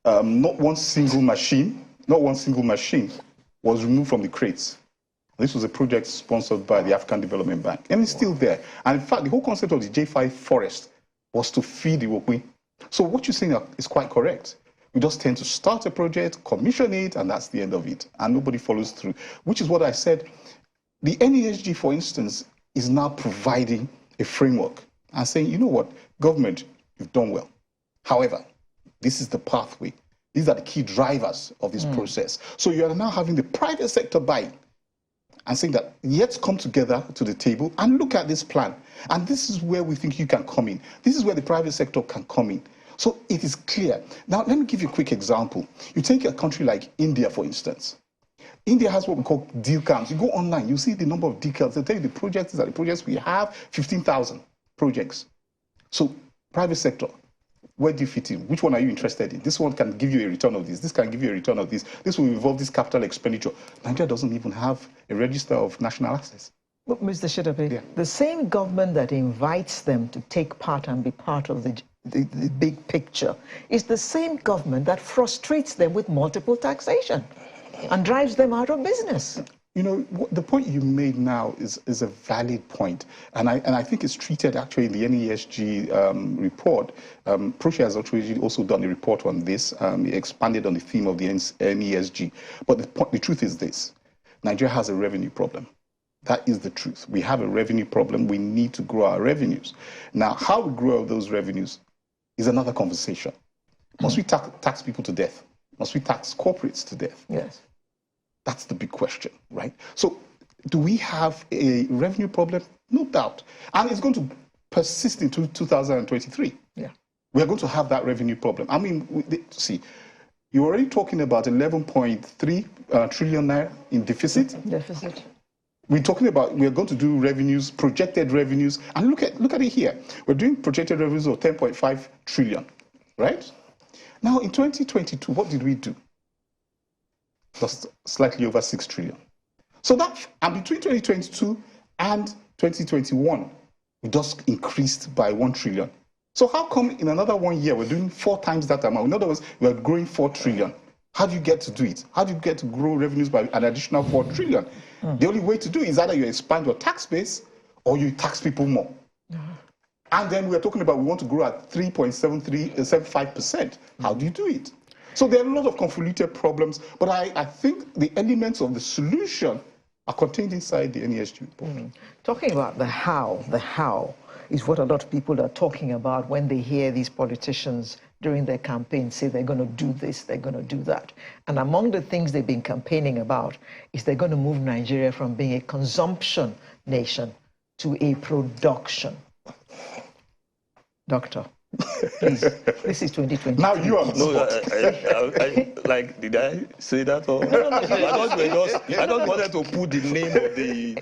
Not one single machine was removed from the crates. This was a project sponsored by the African Development Bank, and it's still there. And in fact, the whole concept of the J5 forest was to feed the Iwopin. So what you're saying is quite correct. We just tend to start a project, commission it, and that's the end of it. And nobody follows through, which is what I said. The NESG, for instance, is now providing a framework and saying, you know what, government, you've done well. However, this is the pathway. These are the key drivers of this process. So you are now having the private sector buy and saying that let's come together to the table and look at this plan. And this is where we think you can come in. This is where the private sector can come in. So it is clear. Now, let me give you a quick example. You take a country like India, for instance. India has what we call deal counts. You go online, you see the number of deal counts. They'll tell you the projects are the projects we have, 15,000 projects. So private sector, where do you fit in? Which one are you interested in? This one can give you a return of this. This can give you a return of this. This will involve this capital expenditure. Nigeria doesn't even have a register of national assets. But Mr. Shidabe, the same government that invites them to take part and be part of the big picture is the same government that frustrates them with multiple taxation and drives them out of business. You know, the point you made now is a valid point, and I think it's treated actually in the NESG report. Proche has actually also done a report on this. He expanded on the theme of the NESG. But the truth is this: Nigeria has a revenue problem. That is the truth. We have a revenue problem. We need to grow our revenues. Now, how we grow those revenues is another conversation. Must we tax people to death? Must we tax corporates to death? Yes. That's the big question, right? So do we have a revenue problem? No doubt. And it's going to persist into 2023. Yeah. We're going to have that revenue problem. I mean, see, you're already talking about 11.3 trillion naira in deficit. Deficit. We're talking about we're going to do revenues, projected revenues, and look at it here. We're doing projected revenues of 10.5 trillion, right? Now in 2022, what did we do? Just slightly over 6 trillion. So that, and between 2022 and 2021, we just increased by 1 trillion. So how come in another 1 year we're doing 4 times that amount? In other words, we're growing 4 trillion. How do you get to do it? How do you get to grow revenues by an additional 4 trillion? The only way to do it is either you expand your tax base or you tax people more. And then we're talking about we want to grow at 3.75%. How do you do it? So there are a lot of convoluted problems, but I think the elements of the solution are contained inside the NESG report. Talking about the how is what a lot of people are talking about when they hear these politicians during their campaign say they're going to do this, they're going to do that. And among the things they've been campaigning about is they're going to move Nigeria from being a consumption nation to a production. Doctor, please, this is 2020. Now you are like, did I say that? Or? No. I just wanted to put the name of the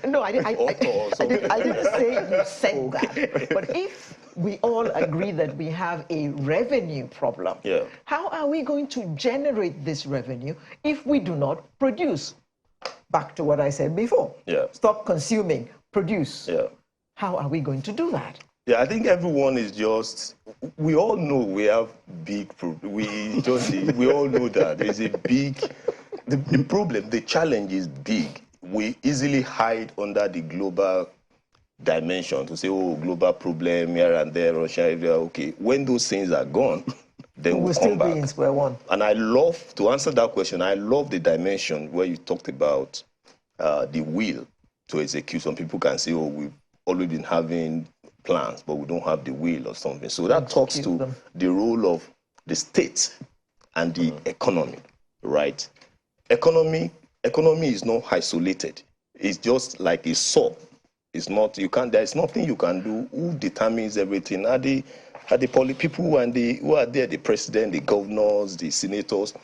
author or something. I didn't say you said that. But if we all agree that we have a revenue problem, how are we going to generate this revenue if we do not produce? Back to what I said before. Stop consuming, produce. How are we going to do that? Yeah, I think everyone is just, we all know we have big, we all know that there's a big, the problem, the challenge is big. We easily hide under the global dimension to say, oh, global problem here and there, Russia, area, okay. When those things are gone, then we'll come back. Still be in square one. And I love, to answer that question, I love the dimension where you talked about the will to execute. Some people can say, oh, we've always been having plans, but we don't have the will or something. So that talks to the role of the state and the economy, right? Economy is not isolated. It's just like a saw. It's not, there's nothing you can do. Who determines everything? Are the people who are there, the president, the governors, the senators,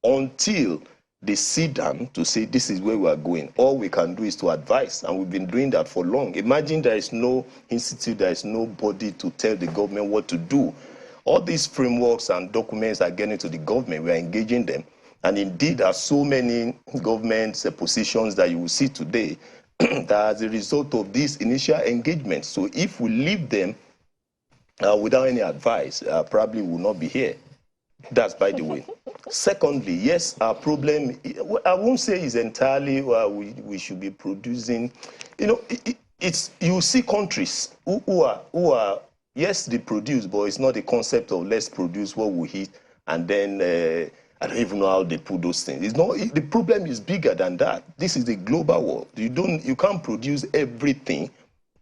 until they sit down to say this is where we are going. All we can do is to advise, and we've been doing that for long. Imagine there is no institute, there is nobody to tell the government what to do. All these frameworks and documents are getting to the government. We are engaging them. And indeed, there are so many government positions that you will see today that as a result of this initial engagement. So if we leave them without any advice, probably will not be here. That's by the way. Secondly, yes, our problem, I won't say is entirely we should be producing. You know, you see countries who are, yes, they produce, but it's not a concept of let's produce what we eat, and then I don't even know how they put those things. It's not, the problem is bigger than that. This is a global world. You can't produce everything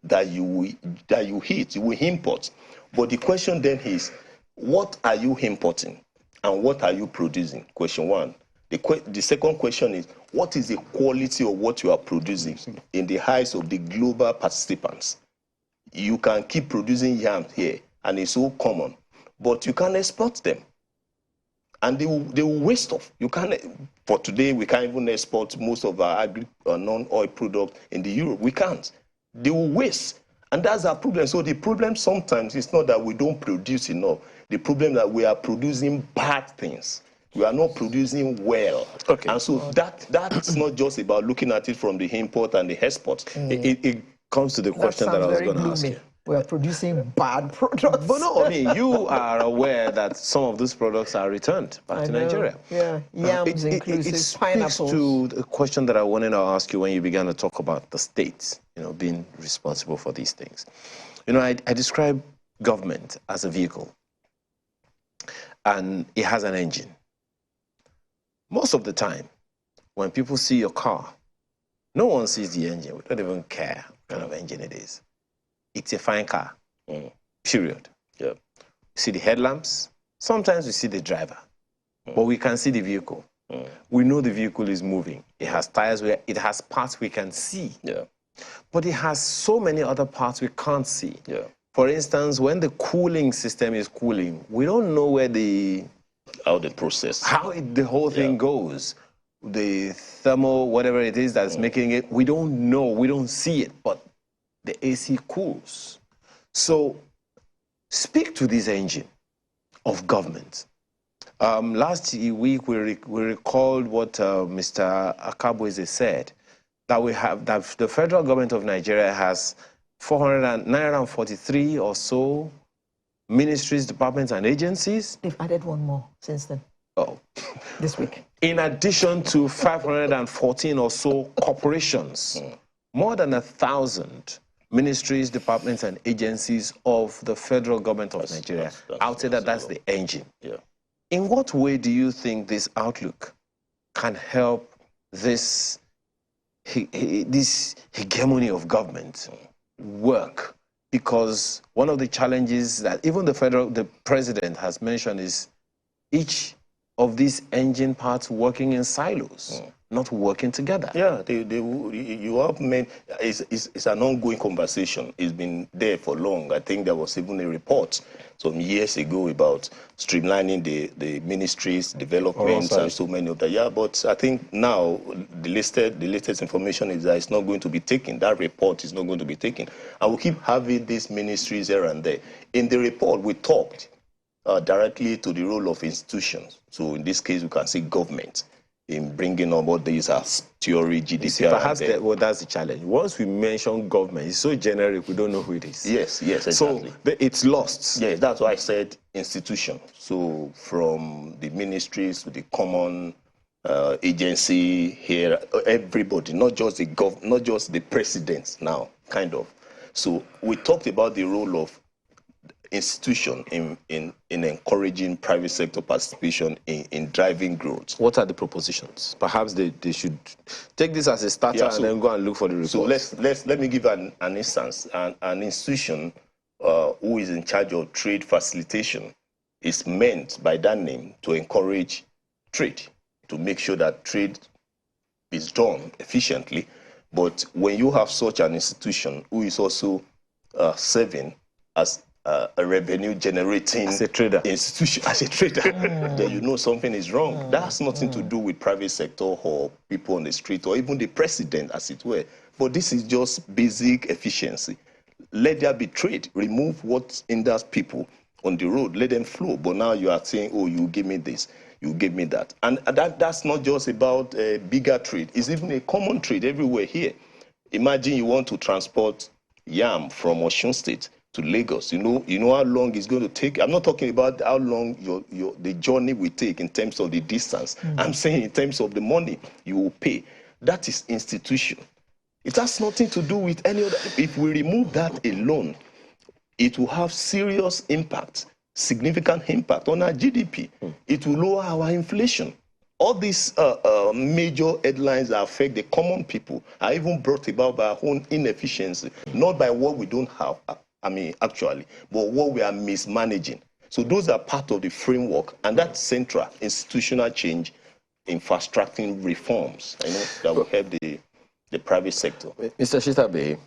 that you eat. You will import. But the question then is, what are you importing? And what are you producing? Question one. The second question is, what is the quality of what you are producing in the eyes of the global participants? You can keep producing yams here, and it's so common, but you can export them. and they will waste stuff. You can't, for today, we can't even export most of our non-oil product in the Europe. We can't. They will waste. And that's our problem. So the problem sometimes is not that we don't produce enough. The problem that we are producing bad things. We are not producing well. Okay. And so that's not just about looking at it from the import and the export. It comes to the question that I was going to ask you. We are producing bad products. But no, I mean, you are aware that some of those products are returned back to Nigeria. Yeah, yams inclusive, it speaks pineapples. to the question that I wanted to ask you when you began to talk about the states, being responsible for these things. I describe government as a vehicle, and it has an engine. Most of the time, when people see your car, no one sees the engine. We don't even care what kind of engine it is. It's a fine car, period. Yeah. See the headlamps. Sometimes we see the driver, but we can see the vehicle. We know the vehicle is moving. It has tires, it has parts we can see. Yeah. But it has so many other parts we can't see. Yeah. For instance, when the cooling system is cooling, we don't know where how the process, the whole thing goes. The thermal, whatever it is that's making it, we don't know, we don't see it, but the AC cools. So speak to this engine of government. Last week, we recalled what Mr. Akabweze said, that the federal government of Nigeria has 943 or so ministries, departments, and agencies. They've added one more since then. Oh. This week. In addition to 514 or so corporations, more than 1,000 ministries, departments, and agencies of the federal government of Nigeria. Outside that's the engine. Yeah. In what way do you think this outlook can help this hegemony of government work? Because one of the challenges that even the president has mentioned is each of these engine parts working in silos, not working together. Yeah, you have made, it's an ongoing conversation. It's been there for long. I think there was even a report some years ago about streamlining the ministries, developments, and so many of that. Yeah, but I think now the latest information is that it's not going to be taken. That report is not going to be taken. And we keep having these ministries here and there. In the report, we talked directly to the role of institutions. So in this case, we can see government in bringing on what these are theory, GDP. Perhaps that's the challenge. Once we mention government, it's so generic, we don't know who it is. Yes, exactly. So it's lost. Yes, that's why I said institution. So from the ministries to the common agency here, everybody, not just the presidents now, kind of. So we talked about the role of institution in encouraging private sector participation in driving growth. What are the propositions? Perhaps they should take this as a starter and then go and look for the results. So let me give an instance. An institution who is in charge of trade facilitation is meant by that name to encourage trade, to make sure that trade is done efficiently. But when you have such an institution who is also serving as a revenue generating institution, as a trader, then you know something is wrong. That has nothing to do with private sector or people on the street or even the president, as it were. But this is just basic efficiency. Let there be trade. Remove what hinders people on the road. Let them flow. But now you are saying, oh, you give me this, you give me that. And that's not just about bigger trade. It's even a common trade everywhere here. Imagine you want to transport yam from Osun State to Lagos. You know how long it's going to take. I'm not talking about how long the journey will take in terms of the distance. I'm saying in terms of the money you will pay. That is institution. It has nothing to do with any other. If we remove that alone, it will have serious impact, significant impact on our GDP. It will lower our inflation. All these major headlines that affect the common people are even brought about by our own inefficiency, not by what we don't have. Actually, but what we are mismanaging. So those are part of the framework, and that's central institutional change in fast-tracking reforms, that will help the private sector. Mr. Shitabe,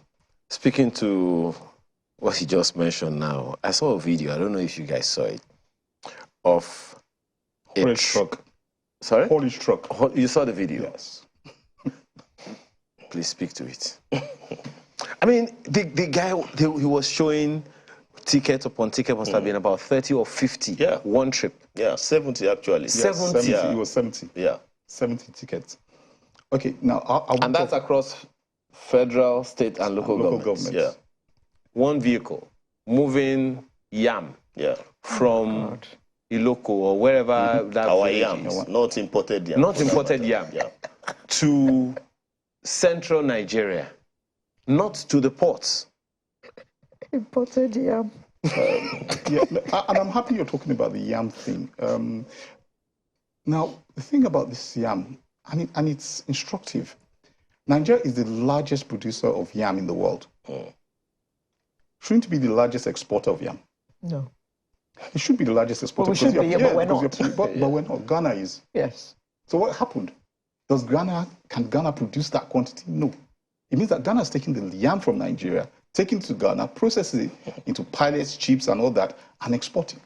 speaking to what he just mentioned now, I saw a video, I don't know if you guys saw it, of Haulage truck. Sorry? Haulage truck. You saw the video? Yes. Please speak to it. I mean, the guy, he was showing ticket upon ticket must have been about 30 or 50. Yeah. One trip. Yeah, 70 actually. Yes, 70. Yeah. It was 70. Yeah. 70 tickets. Okay, now And that's across federal, state, and local governments. Yeah. One vehicle moving yam from Iloko or wherever that Our village yams, is. not imported yam. Not imported yam. Yeah. To central Nigeria, not to the ports. Imported yam. Yeah, and I'm happy you're talking about the yam thing. Now, the thing about this yam, and it's instructive. Nigeria is the largest producer of yam in the world. Shouldn't it be the largest exporter of yam? No. It should be the largest exporter. Well, we should be, but we're not. But we're not. Ghana is. Yes. So what happened? Can Ghana produce that quantity? No. It means that Ghana is taking the yam from Nigeria, taking it to Ghana, processing it into pellets, chips, and all that, and exporting.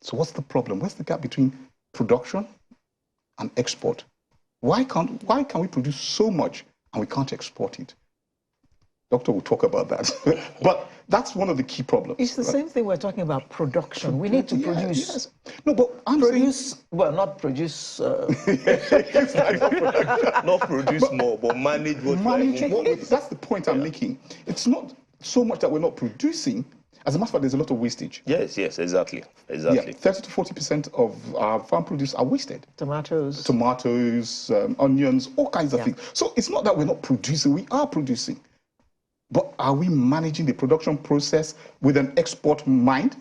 So what's the problem? What's the gap between production and export? Why can we produce so much and we can't export it? Doctor will talk about that. But that's one of the key problems. It's the same thing we're talking about production. We need to produce. Yes. No, but I'm not produce. Not produce more, but manage that's the point I'm making. It's not so much that we're not producing. As a matter of fact, there's a lot of wastage. Yes, exactly. Yeah, 30 to 40% of our farm produce are wasted. Tomatoes, onions, all kinds of things. So it's not that we're not producing, we are producing. But are we managing the production process with an export mind?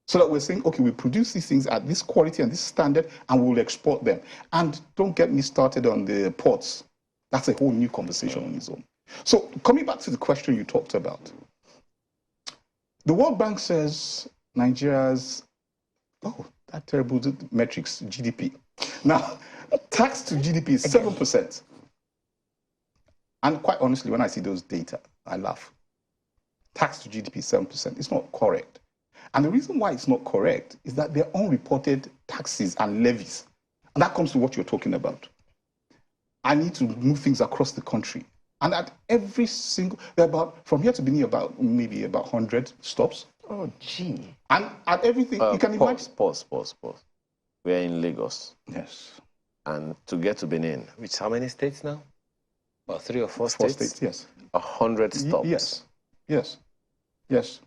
So that we're saying, okay, we produce these things at this quality and this standard, and we'll export them. And don't get me started on the ports. That's a whole new conversation on its own. So coming back to the question you talked about, the World Bank says Nigeria's, that terrible metrics, GDP. Now, tax to GDP is 7%. And quite honestly, when I see those data, I laugh. Tax to GDP is 7%. It's not correct. And the reason why it's not correct is that they're unreported taxes and levies. And that comes to what you're talking about. I need to move things across the country. And at every single, from here to Benin, maybe about 100 stops. Oh, gee. And at everything, you can imagine. Pause. We're in Lagos. Yes. And to get to Benin, which how many states now? About 3 or 4 4 states? states, yes. 100 stops. Yes.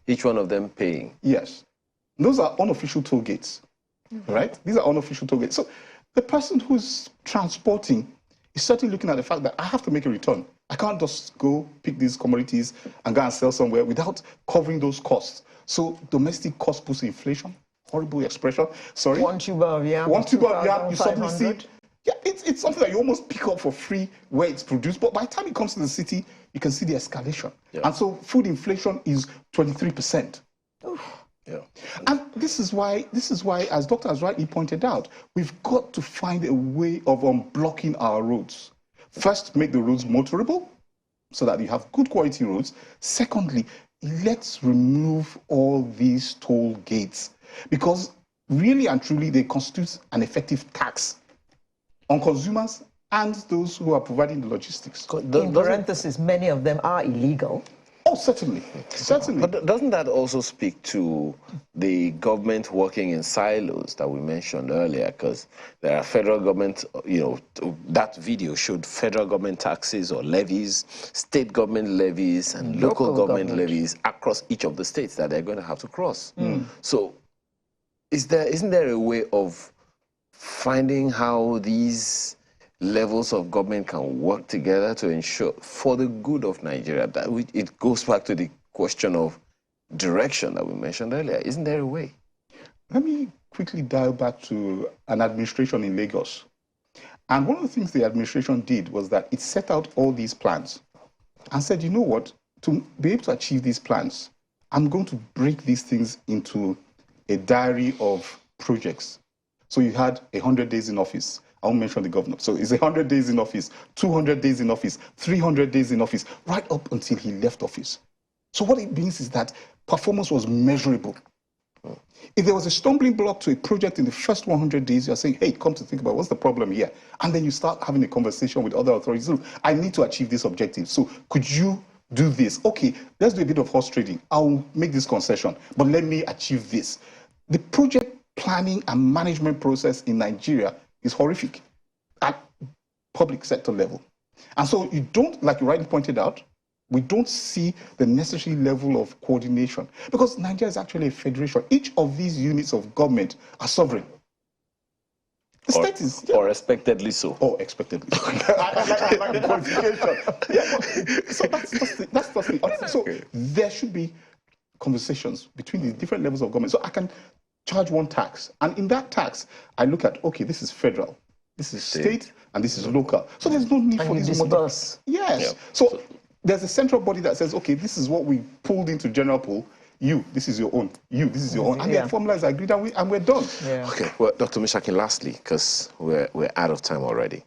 Each one of them paying. Yes. Those are unofficial toll gates, right? These are unofficial toll gates. So the person who's transporting is certainly looking at the fact that I have to make a return. I can't just go pick these commodities and go and sell somewhere without covering those costs. So domestic cost boosts inflation. Horrible expression. Sorry. One tuber of yam. You suddenly see. Yeah, it's something that you almost pick up for free where it's produced. But by the time it comes to the city, you can see the escalation. Yeah. And so food inflation is 23%. Yeah. And this is why, as Doctor has rightly pointed out, we've got to find a way of unblocking our roads. First, make the roads motorable so that you have good quality roads. Secondly, let's remove all these toll gates because really and truly they constitute an effective tax on consumers and those who are providing the logistics. In parentheses, many of them are illegal. Oh, certainly. But doesn't that also speak to the government working in silos that we mentioned earlier? Because there are federal government, that video showed federal government taxes or levies, state government levies, and local government levies across each of the states that they're going to have to cross. So isn't there a way of finding how these levels of government can work together to ensure, for the good of Nigeria, that it goes back to the question of direction that we mentioned earlier? Isn't there a way? Let me quickly dial back to an administration in Lagos. And one of the things the administration did was that it set out all these plans and said, you know what, to be able to achieve these plans, I'm going to break these things into a diary of projects. So you had 100 days in office. I won't mention the governor. So it's 100 days in office, 200 days in office, 300 days in office, right up until he left office. So what it means is that performance was measurable. If there was a stumbling block to a project in the first 100 days, you're saying, hey, come to think about what's the problem here? And then you start having a conversation with other authorities. Look, I need to achieve this objective. So could you do this? Okay, let's do a bit of horse trading. I'll make this concession, but let me achieve this. The project planning and management process in Nigeria is horrific at public sector level. And so you don't, like you rightly pointed out, we don't see the necessary level of coordination because Nigeria is actually a federation. Each of these units of government are sovereign. The state is... Or expectedly so. Oh, expectedly. I like the qualification. Yeah, so that's the so there should be conversations between the different levels of government. So I can charge one tax. And in that tax, I look at, okay, this is federal, this is state, and this is local. So there's no need for this model. Yes. Yeah. So there's a central body that says, okay, this is what we pulled into general pool. You, this is your own. You, this is your own. And the formulas are agreed and we're done. Yeah. Okay, well, Dr. Mishakin, lastly, because we're out of time already.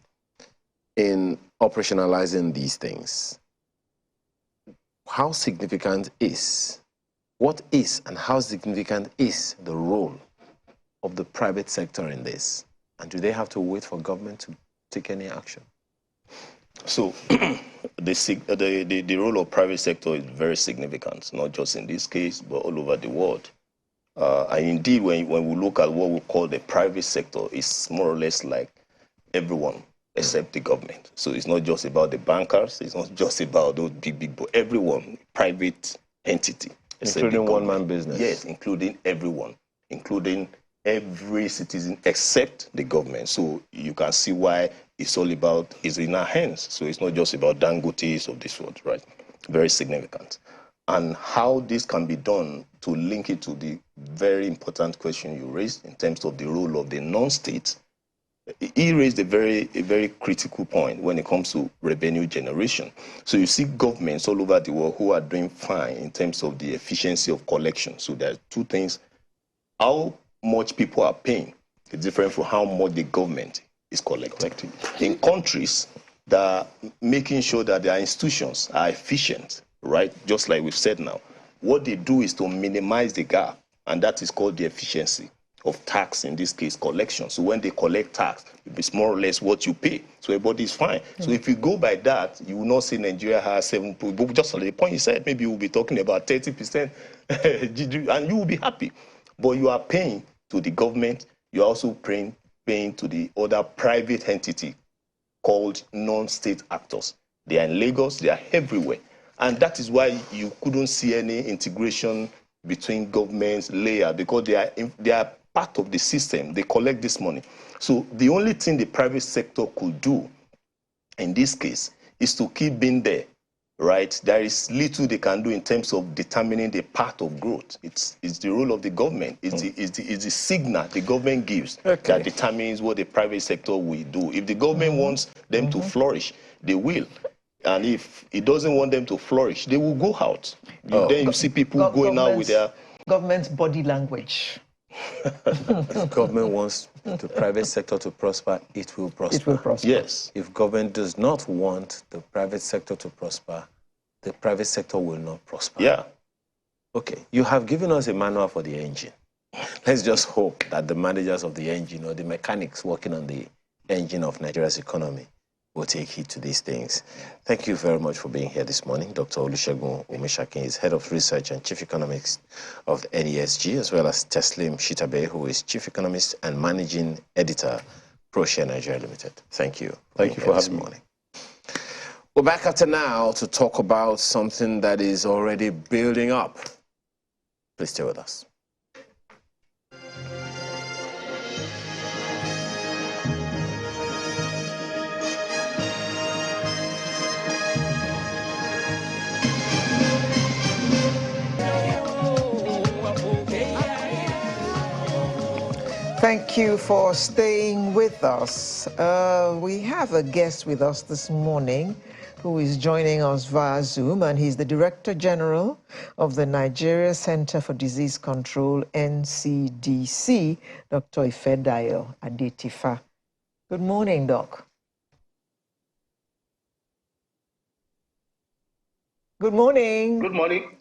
In operationalizing these things, how significant is, what is and how significant is the role of the private sector in this? And do they have to wait for government to take any action? So the role of private sector is very significant, not just in this case, but all over the world. And indeed, when we look at what we call the private sector, it's more or less like everyone except the government. So it's not just about the bankers, it's not just about those big, but everyone, private entity. Including one-man business. Yes, including everyone, including every citizen except the government. So you can see why it's all about, it's in our hands. So it's not just about Dangotes of this world, right? Very significant. And how this can be done to link it to the very important question you raised in terms of the role of the non-state. He raised a very critical point when it comes to revenue generation. So you see governments all over the world who are doing fine in terms of the efficiency of collection. So there are two things. How much people are paying is different from how much the government is collecting. In countries that are making sure that their institutions are efficient, right? Just like we've said now, what they do is to minimize the gap, and that is called the efficiency of tax, in this case, collection. So when they collect tax, it's more or less what you pay. So everybody is fine. So if you go by that, you will not say Nigeria has 7%. But just on the point you said, maybe we'll be talking about 30% and you will be happy. But you are paying to the government. You're also paying to the other private entity called non-state actors. They are in Lagos, they are everywhere. And that is why you couldn't see any integration between governments layer, because they are part of the system. They collect this money. So the only thing the private sector could do in this case is to keep being there, right? There is little they can do in terms of determining the path of growth. It's the role of the government. It's the signal the government gives that determines what the private sector will do. If the government wants them to flourish, they will. And if it doesn't want them to flourish, they will go out. Then you see people going out with their... Government's body language. If government wants the private sector to prosper, it will prosper. It will prosper. Yes. If government does not want the private sector to prosper, the private sector will not prosper. Yeah. Okay, you have given us a manual for the engine. Let's just hope that the managers of the engine or the mechanics working on the engine of Nigeria's economy will take heed to these things. Thank you very much for being here this morning. Dr. Olusegun Omishakin is Head of Research and Chief Economist of the NESG, as well as Teslim Shitabe, who is Chief Economist and Managing Editor, ProShare Nigeria Limited. Thank you. Thank you for having me. We're back after now to talk about something that is already building up. Please stay with us. Thank you for staying with us. We have a guest with us this morning who is joining us via Zoom, and he's the Director General of the Nigeria Center for Disease Control, NCDC, Dr. Ifedayo Adetifa. Good morning, Doc. Good morning. Good morning.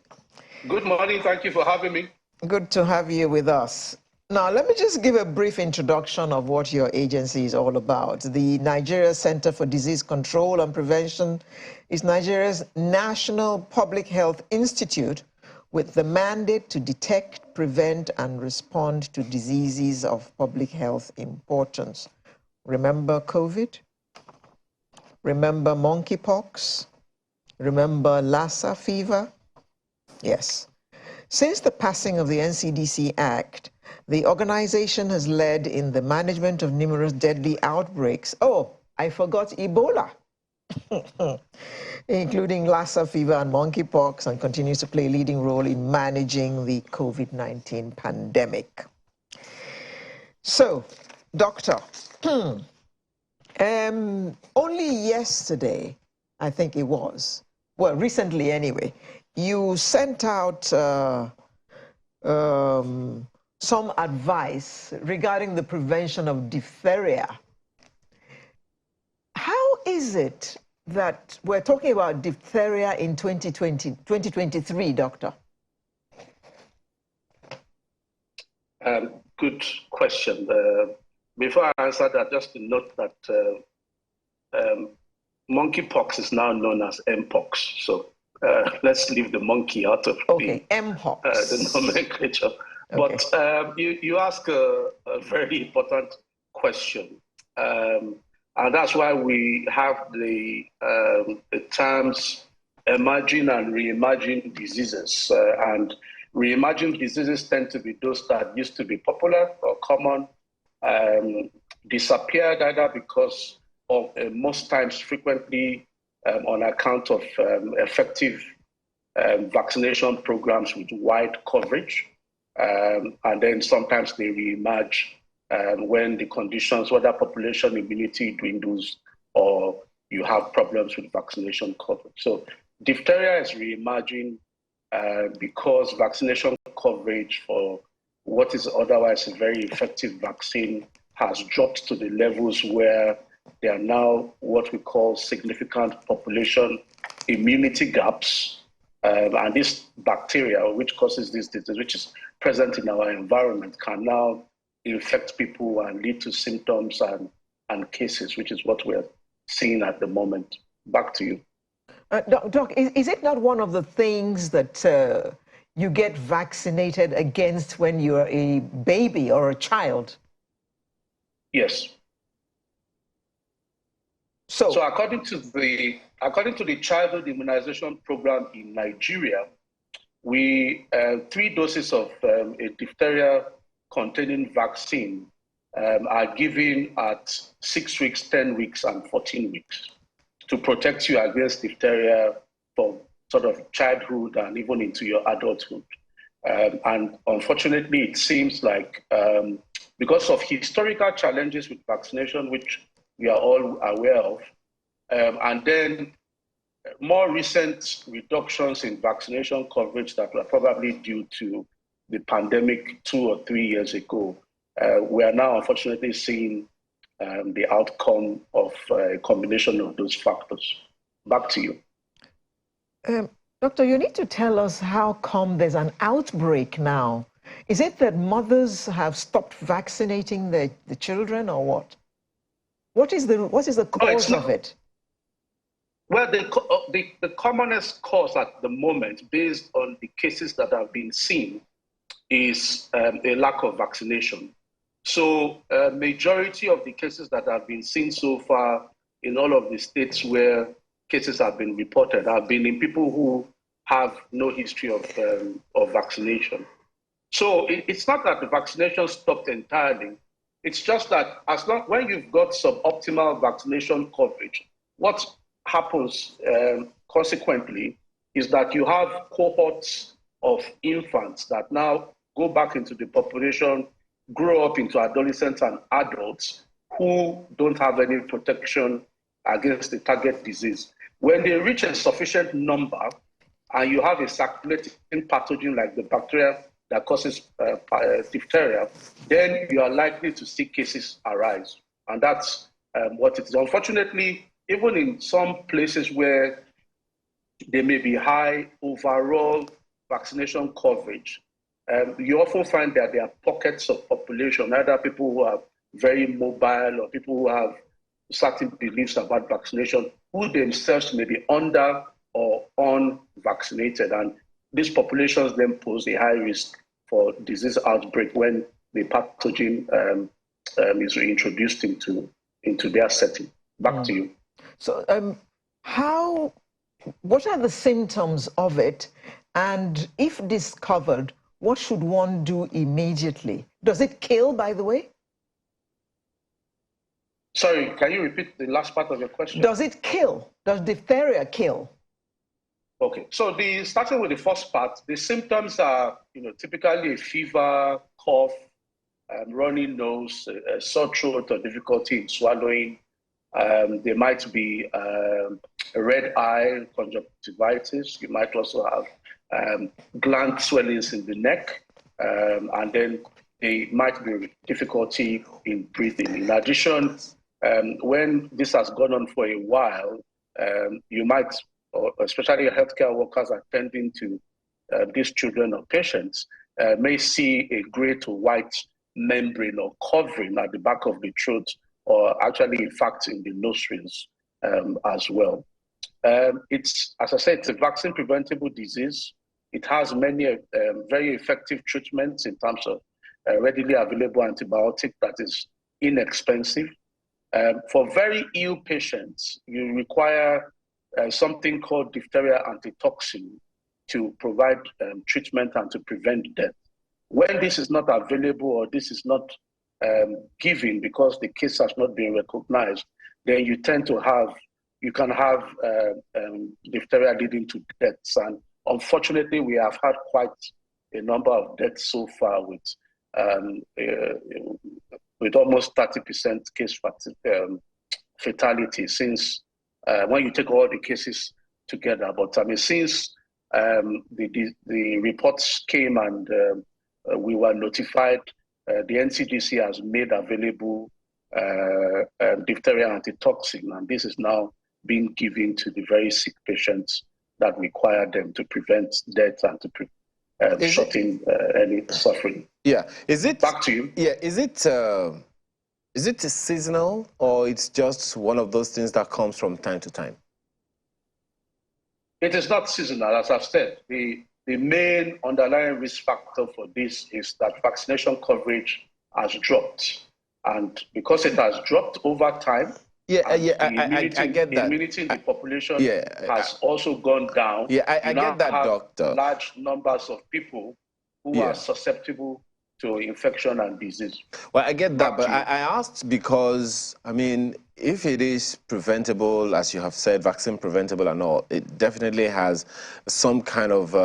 Good morning. Thank you for having me. Good to have you with us. Now, let me just give a brief introduction of what your agency is all about. The Nigeria Center for Disease Control and Prevention is Nigeria's national public health institute with the mandate to detect, prevent, and respond to diseases of public health importance. Remember COVID? Remember monkeypox? Remember Lassa fever? Yes. Since the passing of the NCDC Act, the organization has led in the management of numerous deadly outbreaks. Oh, I forgot Ebola, including Lassa fever and monkeypox, and continues to play a leading role in managing the COVID-19 pandemic. So, Doctor, only yesterday, I think it was, well, recently anyway, you sent out some advice regarding the prevention of diphtheria. How is it that we're talking about diphtheria in 2023, Doctor? Good question. Before I answer that, just to note that monkeypox is now known as Mpox. So let's leave the monkey out of Mpox. The nomenclature. Okay. But you ask a very important question. And that's why we have the terms emerging and reimagined diseases. And reimagined diseases tend to be those that used to be popular or common, disappeared either because of most times frequently on account of effective vaccination programs with wide coverage. And then sometimes they reemerge when the conditions, whether population immunity dwindles or you have problems with vaccination coverage. So diphtheria is reemerging because vaccination coverage for what is otherwise a very effective vaccine has dropped to the levels where there are now what we call significant population immunity gaps. And this bacteria, which causes this disease, which is present in our environment, can now infect people and lead to symptoms and cases, which is what we're seeing at the moment. Back to you. Doc, is it not one of the things that you get vaccinated against when you're a baby or a child? Yes. So according to the childhood immunization program in Nigeria, we 3 doses of a diphtheria-containing vaccine are given at 6 weeks, 10 weeks, and 14 weeks to protect you against diphtheria from sort of childhood and even into your adulthood. And unfortunately, it seems like because of historical challenges with vaccination, which we are all aware of, and then more recent reductions in vaccination coverage that were probably due to the pandemic 2 or 3 years ago, we are now unfortunately seeing the outcome of a combination of those factors. Back to you. Doctor, you need to tell us how come there's an outbreak now. Is it that mothers have stopped vaccinating the children, or what? What is the cause of it? Well, the commonest cause at the moment, based on the cases that have been seen, is a lack of vaccination. So majority of the cases that have been seen so far in all of the states where cases have been reported have been in people who have no history of vaccination. So it's not that the vaccination stopped entirely. It's just that when you've got suboptimal vaccination coverage, what happens consequently is that you have cohorts of infants that now go back into the population, grow up into adolescents and adults who don't have any protection against the target disease. When they reach a sufficient number and you have a circulating pathogen like the bacteria that causes diphtheria, then you are likely to see cases arise. And that's what it is. Unfortunately, even in some places where there may be high overall vaccination coverage, you often find that there are pockets of population, either people who are very mobile or people who have certain beliefs about vaccination, who themselves may be under or unvaccinated. And these populations then pose a high risk for disease outbreak when the pathogen is reintroduced into their setting. Back to you. So what are the symptoms of it? And if discovered, what should one do immediately? Does it kill, by the way? Sorry, can you repeat the last part of your question? Does it kill? Does diphtheria kill? Okay, so starting with the first part, the symptoms are, typically a fever, cough, runny nose, a sore throat, or difficulty in swallowing. There might be a red eye, conjunctivitis. You might also have gland swellings in the neck, and then there might be difficulty in breathing. In addition, when this has gone on for a while, you might, especially healthcare workers attending to these children or patients, may see a gray to white membrane or covering at the back of the throat, or actually, in fact, in the nostrils as well. It's, as I said, it's a vaccine-preventable disease. It has many very effective treatments in terms of readily available antibiotic that is inexpensive. For very ill patients, you require something called diphtheria antitoxin to provide treatment and to prevent death. When this is not available or this is not given because the case has not been recognized, then you can have diphtheria leading to deaths. And unfortunately, we have had quite a number of deaths so far with almost 30% case fatality since when you take all the cases together. But I mean, since the reports came and we were notified, the NCDC has made available diphtheria antitoxin, and this is now being given to the very sick patients that require them to prevent death and to shorten any suffering. Yeah, Back to you. Yeah, is it seasonal, or it's just one of those things that comes from time to time? It is not seasonal, as I've said. The main underlying risk factor for this is that vaccination coverage has dropped. And because it has dropped over time, I get that. Immunity in the population has also gone down. Yeah, I get that, doctor. Large numbers of people who are susceptible to infection and disease. Well, I get that, but I asked because, I mean, if it is preventable, as you have said, vaccine preventable and all, it definitely has some kind of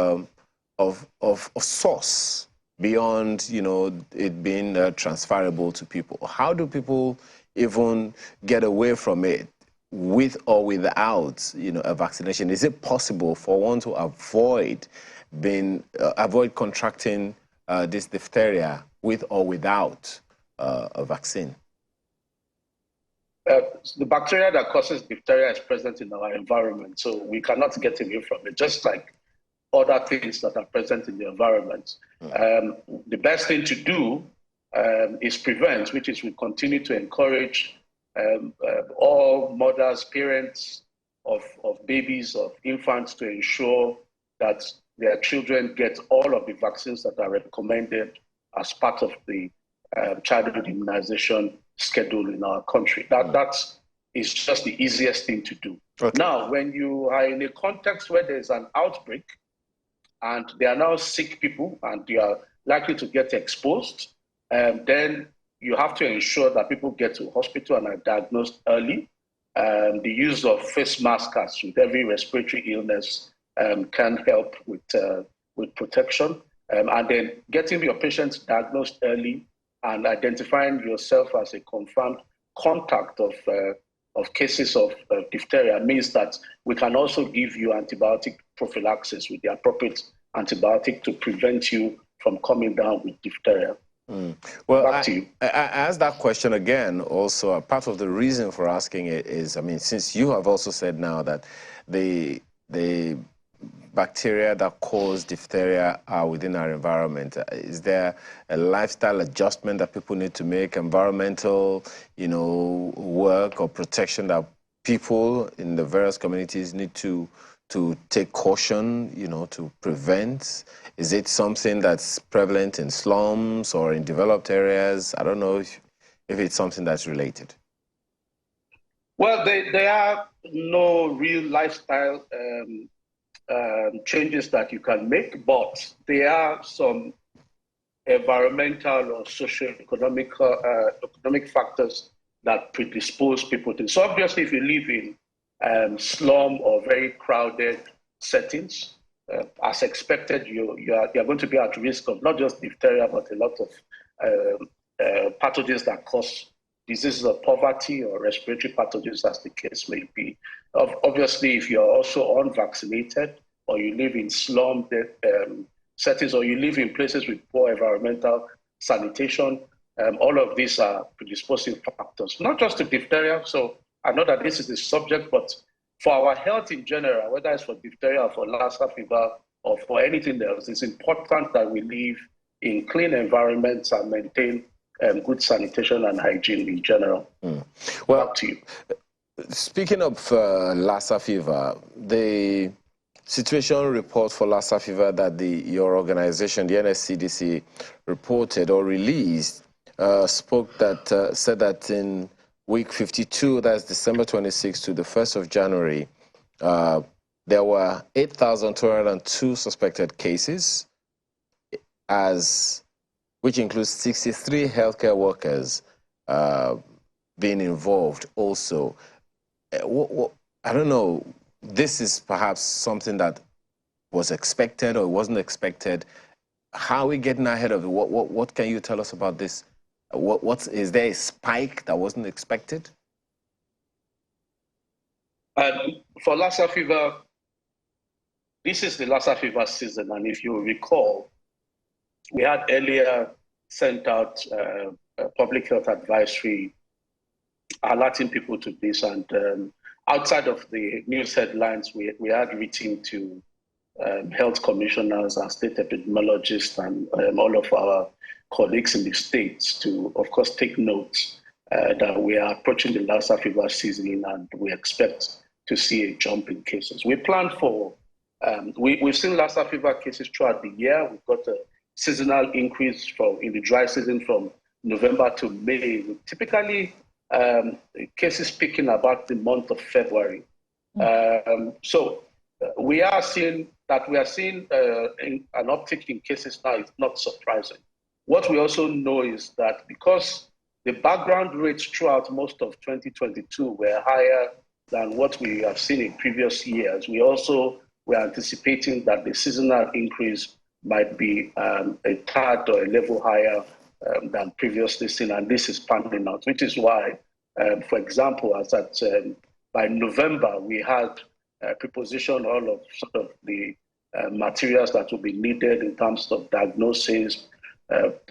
source beyond, it being transferable to people. How do people even get away from it with or without, a vaccination? Is it possible for one to avoid contracting this diphtheria with or without a vaccine? The bacteria that causes diphtheria is present in our environment, so we cannot get away from it, just like other things that are present in the environment. The best thing to do is prevent, which is we continue to encourage all mothers, parents of babies, of infants, to ensure that their children get all of the vaccines that are recommended as part of the childhood immunization schedule in our country. That is just the easiest thing to do. Okay. Now, when you are in a context where there's an outbreak and there are now sick people and you are likely to get exposed, then you have to ensure that people get to hospital and are diagnosed early. The use of face masks with every respiratory illness can help with protection. And then getting your patients diagnosed early and identifying yourself as a confirmed contact of cases of diphtheria means that we can also give you antibiotic prophylaxis with the appropriate antibiotic to prevent you from coming down with diphtheria. Well, I asked that question again. Also, part of the reason for asking it is, I mean, since you have also said now that the bacteria that cause diphtheria are within our environment? Is there a lifestyle adjustment that people need to make, environmental, work or protection that people in the various communities need to take caution, to prevent? Is it something that's prevalent in slums or in developed areas? I don't know if it's something that's related. Well, there are no real lifestyle changes that you can make, but there are some environmental or socio-economic economic factors that predispose people to. So obviously, if you live in slum or very crowded settings, as expected, you're going to be at risk of not just diphtheria, but a lot of pathogens that cause diseases of poverty or respiratory pathogens, as the case may be. Obviously, if you're also unvaccinated or you live in slum settings or you live in places with poor environmental sanitation, all of these are predisposing factors, not just to diphtheria. So I know that this is the subject, but for our health in general, whether it's for diphtheria or for Lassa fever or for anything else, it's important that we live in clean environments and maintain good sanitation and hygiene in general. Well, back to you. Speaking of Lassa fever, the situation report for Lassa fever that your organization, the NSCDC, reported or released said that in week 52, that's December 26 to the 1st of January, there were 8,202 suspected cases, which includes 63 healthcare workers being involved also. I don't know, this is perhaps something that was expected or wasn't expected. How are we getting ahead of it? What can you tell us about this? Is there a spike that wasn't expected? For Lassa fever, this is the Lassa fever season, and if you recall, we had earlier sent out a public health advisory alerting people to this, and outside of the news headlines, we had written to health commissioners and state epidemiologists and all of our colleagues in the states to, of course, take notes that we are approaching the Lassa fever season and we expect to see a jump in cases. We plan for, we've seen Lassa fever cases throughout the year. We've got a seasonal increase in the dry season from November to May. Typically, cases peaking about the month of February. So we are seeing an uptick in cases now. It's not surprising. What we also know is that because the background rates throughout most of 2022 were higher than what we have seen in previous years, we also were anticipating that the seasonal increase might be a tad or a level higher than previously seen, and this is panning out, which is why, for example, by November, we had prepositioned all of sort of the materials that will be needed in terms of diagnosis,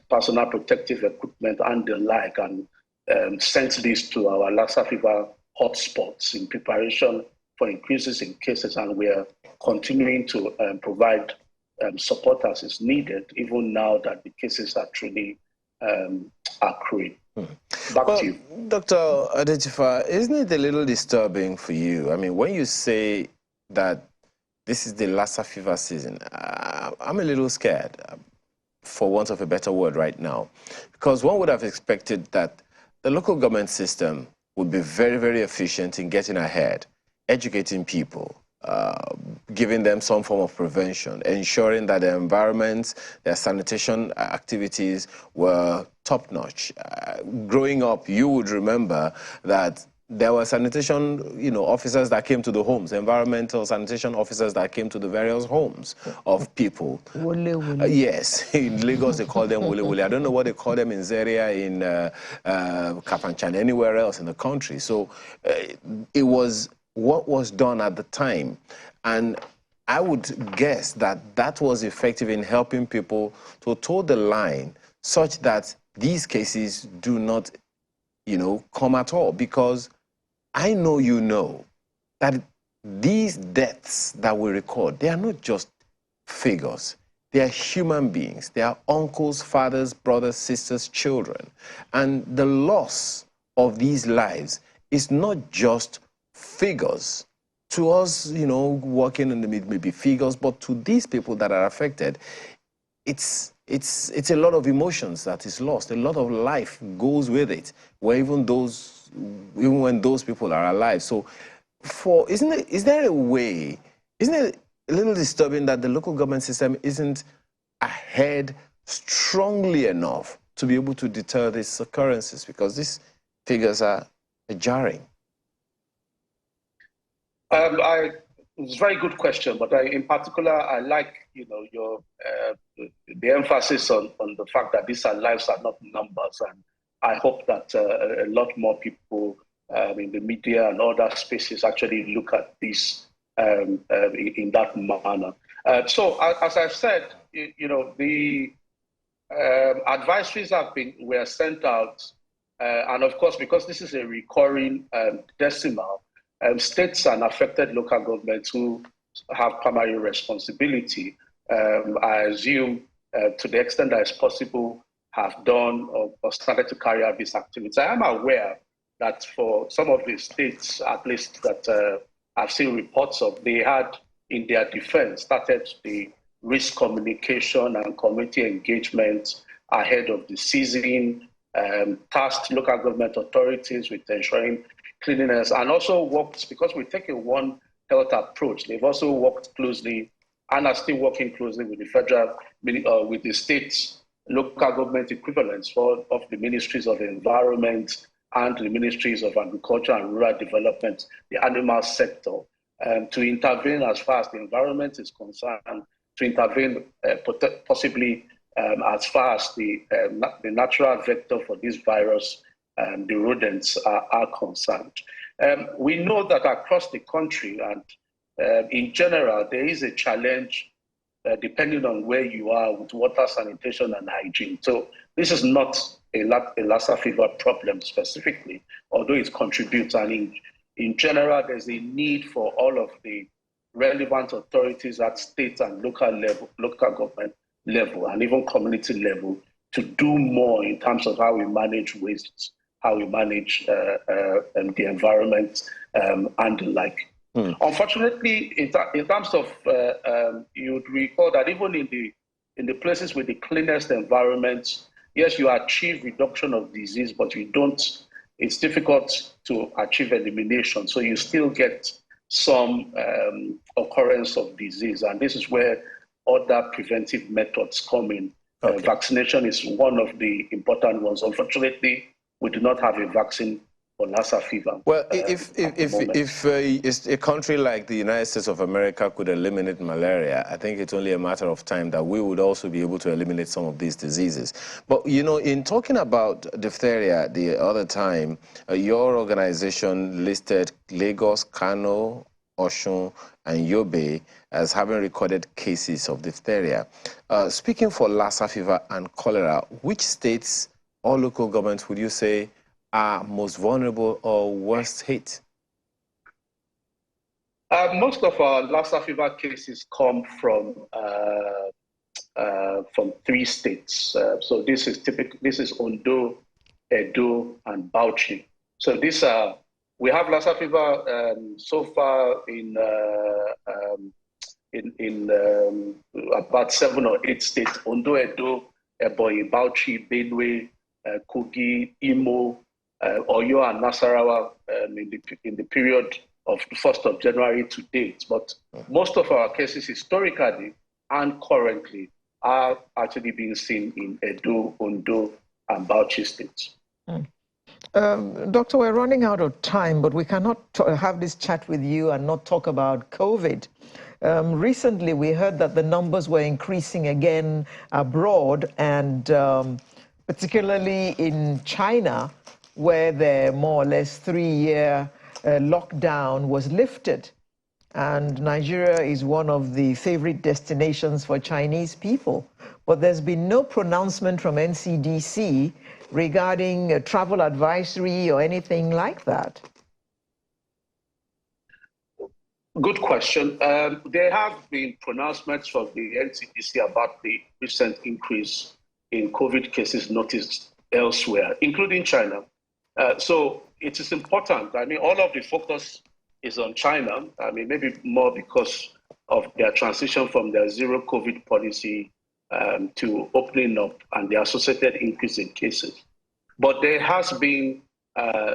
personal protective equipment, and the like, and sent this to our Lassa fever hotspots in preparation for increases in cases, and we are continuing to provide support as is needed, even now that the cases are truly accruing. Back to you. Dr. Adetifa, isn't it a little disturbing for you? I mean, when you say that this is the Lassa fever season, I'm a little scared, for want of a better word right now, because one would have expected that the local government system would be very, very efficient in getting ahead, educating people, giving them some form of prevention, ensuring that their environments, their sanitation activities were top-notch. Growing up, you would remember that there were sanitation, officers that came to the homes, environmental sanitation officers that came to the various homes of people. Wole, wole. Yes, in Lagos they call them wole wole. I don't know what they call them in Zaria, in Kafanchan, anywhere else in the country. So it was what was done at the time, and I would guess that was effective in helping people to toe the line such that these cases do not, come at all, because I know that these deaths that we record, they are not just figures. They are human beings. They are uncles, fathers, brothers, sisters, children. And the loss of these lives is not just figures. To us, you know, working in the maybe figures, but to these people that are affected, it's a lot of emotions that is lost. A lot of life goes with it, where even when those people are alive. So is there a way, isn't it a little disturbing that the local government system isn't ahead strongly enough to be able to deter these occurrences? Because these figures are jarring. It's a very good question, but in particular, I like, you know, your the emphasis on the fact that these are lives, are not numbers, and I hope that a lot more people in the media and other spaces actually look at this in that manner. So, as I've said, you know, the advisories were sent out, and of course, because this is a recurring decimal. States and affected local governments who have primary responsibility, I assume, to the extent that is possible, have done or started to carry out these activities. I am aware that for some of the states, at least that I've seen reports of, they had, in their defense, started the risk communication and community engagement ahead of the season, tasked local government authorities with ensuring cleanliness, and also worked, because we take a One Health approach, they've also worked closely and are still working closely with the federal, with the state local government equivalents of the ministries of the environment and the ministries of agriculture and rural development, the animal sector, to intervene as far as the environment is concerned, to intervene possibly as far as the natural vector for this virus, the rodents are concerned. We know that across the country and in general, there is a challenge depending on where you are with water, sanitation, and hygiene. So this is not a Lassa fever problem specifically, although it contributes. And in general, there's a need for all of the relevant authorities at state and local level, local government level, and even community level to do more in terms of how we manage waste, how we manage the environment, and the like. Unfortunately, in terms of, you'd recall that even in the places with the cleanest environments, yes, you achieve reduction of disease, but you don't. It's difficult to achieve elimination, so you still get some occurrence of disease, and this is where other preventive methods come in. Okay. Vaccination is one of the important ones. Unfortunately, we do not have a vaccine for Lassa fever. Well, if a country like the United States of America could eliminate malaria, I think it's only a matter of time that we would also be able to eliminate some of these diseases. But, you know, in talking about diphtheria the other time, your organization listed Lagos, Kano, Osun, and Yobe as having recorded cases of diphtheria. Speaking for Lassa fever and cholera, which states or local governments would you say are most vulnerable or worst hit? Most of our Lassa fever cases come from 3 states. So this is typical. This is Ondo, Edo, and Bauchi. So these are, we have Lassa fever so far in about 7 or 8 states: Ondo, Edo, Ebonyi, Bauchi, Benue, Kogi, Imo, Oyo, and Nasarawa in the period of the 1st of January to date. But most of our cases historically and currently are actually being seen in Edo, Ondo, and Bauchi states. Doctor, we're running out of time, but we cannot have this chat with you and not talk about COVID. Recently, we heard that the numbers were increasing again abroad, and particularly in China, where the more or less 3-year lockdown was lifted. And Nigeria is one of the favorite destinations for Chinese people. But there's been no pronouncement from NCDC regarding a travel advisory or anything like that. Good question. There have been pronouncements from the NCDC about the recent increase in COVID cases noticed elsewhere, including China. So it is important. I mean, all of the focus is on China. I mean, maybe more because of their transition from their zero COVID policy to opening up and the associated increase in cases. But there has been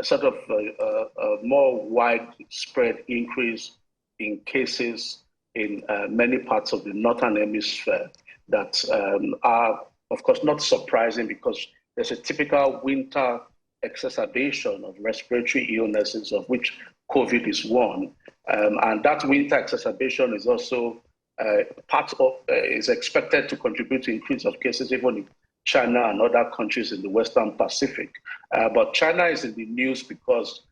sort of a more widespread increase in cases in many parts of the Northern Hemisphere that are, of course, not surprising because there's a typical winter exacerbation of respiratory illnesses, of which COVID is one. And that winter exacerbation is also is expected to contribute to increase of cases even in China and other countries in the Western Pacific. But China is in the news because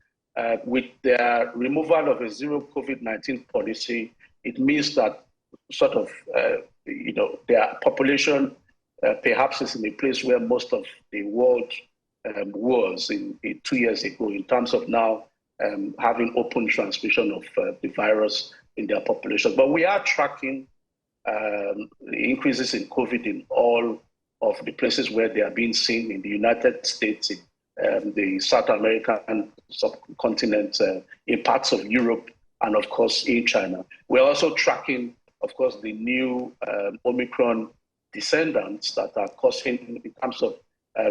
with their removal of a zero COVID-19 policy, it means that sort of, their population perhaps is in a place where most of the world was in 2 years ago in terms of now having open transmission of the virus in their population. But we are tracking the increases in COVID in all of the places where they are being seen in the United States, in the South American subcontinent, in parts of Europe, and of course in China. We're also tracking, of course, the new Omicron descendants that are causing, in terms of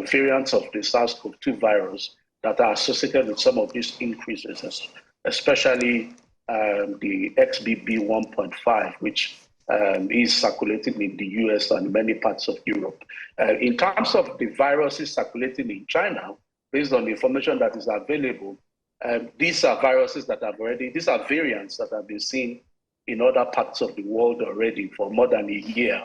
variants of the SARS-CoV-2 virus that are associated with some of these increases, especially the XBB 1.5, which is circulating in the US and many parts of Europe. In terms of the viruses circulating in China, based on the information that is available, these are viruses that have these are variants that have been seen in other parts of the world already for more than a year,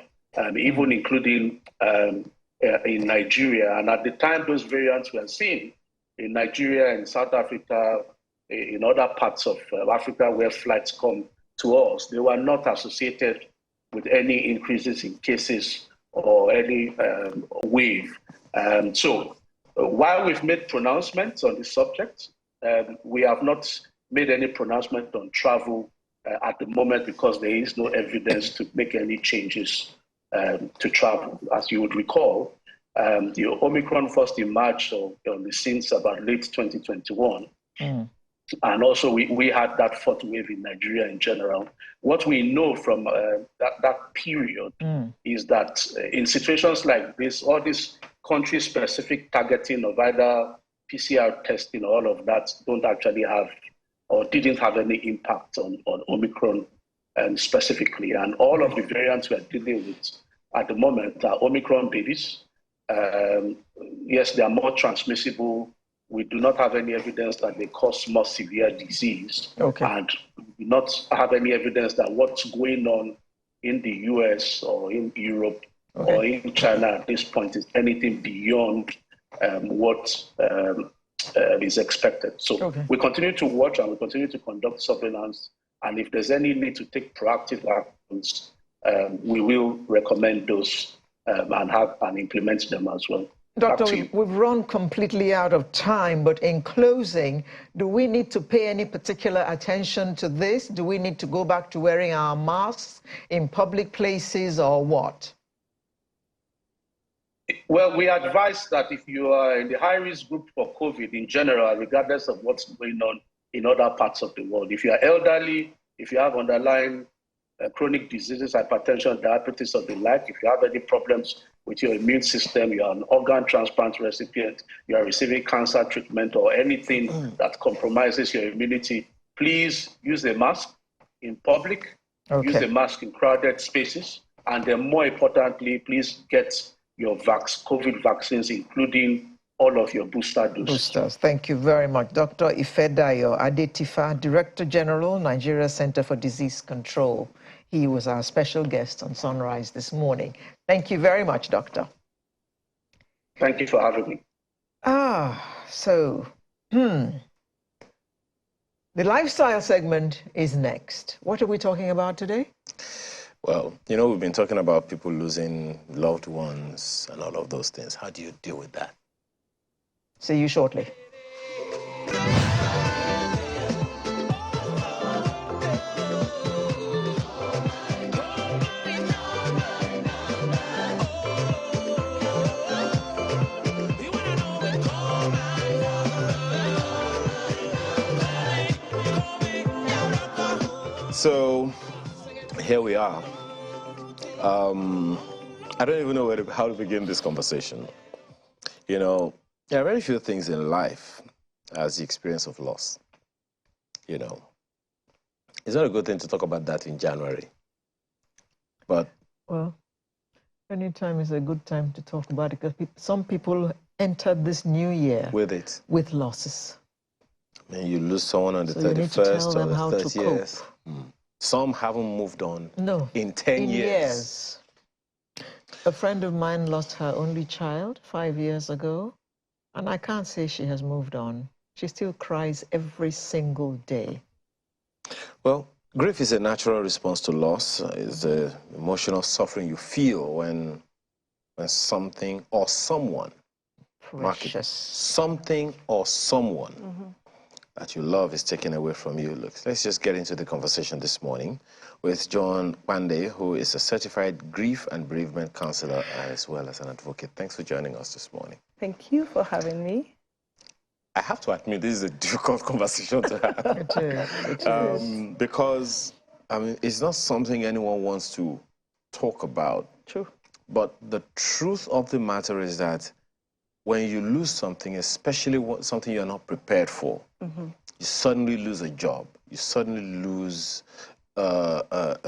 even including in Nigeria. And at the time those variants were seen in Nigeria, in South Africa, in other parts of Africa where flights come to us, they were not associated with any increases in cases or any wave. So while we've made pronouncements on the subject, we have not made any pronouncement on travel at the moment because there is no evidence to make any changes to travel. As you would recall, the Omicron first emerged on the scenes about late 2021. And also we had that fourth wave in Nigeria in general. What we know from that period is that in situations like this, all this country-specific targeting of either PCR testing or all of that don't actually have or didn't have any impact on Omicron specifically. And all of the variants we're dealing with at the moment are Omicron babies. Yes, they are more transmissible. We do not have any evidence that they cause more severe disease. And we do not have any evidence that what's going on in the US or in Europe or in China at this point is anything beyond what is expected. So we continue to watch and we continue to conduct surveillance. And if there's any need to take proactive actions, we will recommend those and implement them as well. Doctor, we've run completely out of time, but in closing, do we need to pay any particular attention to this? Do we need to go back to wearing our masks in public places or what? Well, we advise that if you are in the high-risk group for COVID in general, regardless of what's going on in other parts of the world, if you are elderly, if you have underlying chronic diseases, hypertension, diabetes, or the like, if you have any problems with your immune system, you're an organ transplant recipient, you are receiving cancer treatment or anything that compromises your immunity, please use a mask in public, use a mask in crowded spaces, and then more importantly, please get your COVID vaccines, including all of your booster doses. Boosters. Thank you very much. Dr. Ifedayo Adetifa, Director General, Nigeria Center for Disease Control. He was our special guest on Sunrise this morning. Thank you very much, Doctor. Thank you for having me. The lifestyle segment is next. What are we talking about today? Well, you know, we've been talking about people losing loved ones and all of those things. How do you deal with that? See you shortly. So here we are. I don't even know how to begin this conversation. You know, there are very few things in life as the experience of loss. You know, it's not a good thing to talk about that in January. But well, anytime is a good time to talk about it because some people entered this new year with losses. I mean, you lose someone on the So you need to tell 31st them or the how to 30th. cope. Some haven't moved on in 10 in years. A friend of mine lost her only child 5 years ago, and I can't say she has moved on. She still cries every single day. Well, grief is a natural response to loss. It's the emotional suffering you feel when something or someone, precious, something or someone that you love is taken away from you. Look, let's just get into the conversation this morning with John Pandey, who is a certified grief and bereavement counselor as well as an advocate. Thanks for joining us this morning. Thank you for having me. I have to admit, this is a difficult conversation to have. It is. Because, I mean, it's not something anyone wants to talk about. True. But the truth of the matter is that when you lose something, especially something you're not prepared for, you suddenly lose a job. You suddenly lose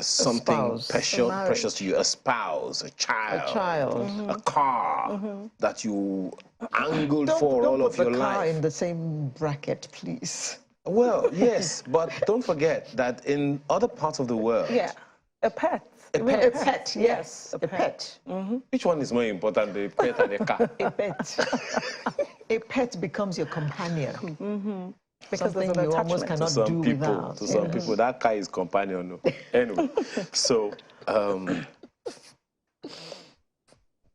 something precious to you, a spouse, a child, a car that you angled for all of your life. Don't put the car in the same bracket, please. Well, yes, but don't forget that in other parts of the world... Yeah, a pet. A pet, yes, a pet. Which one is more important, the pet and the car? A pet. A pet becomes your companion. Because something you almost cannot do without. To some people, that car is companion. Anyway, so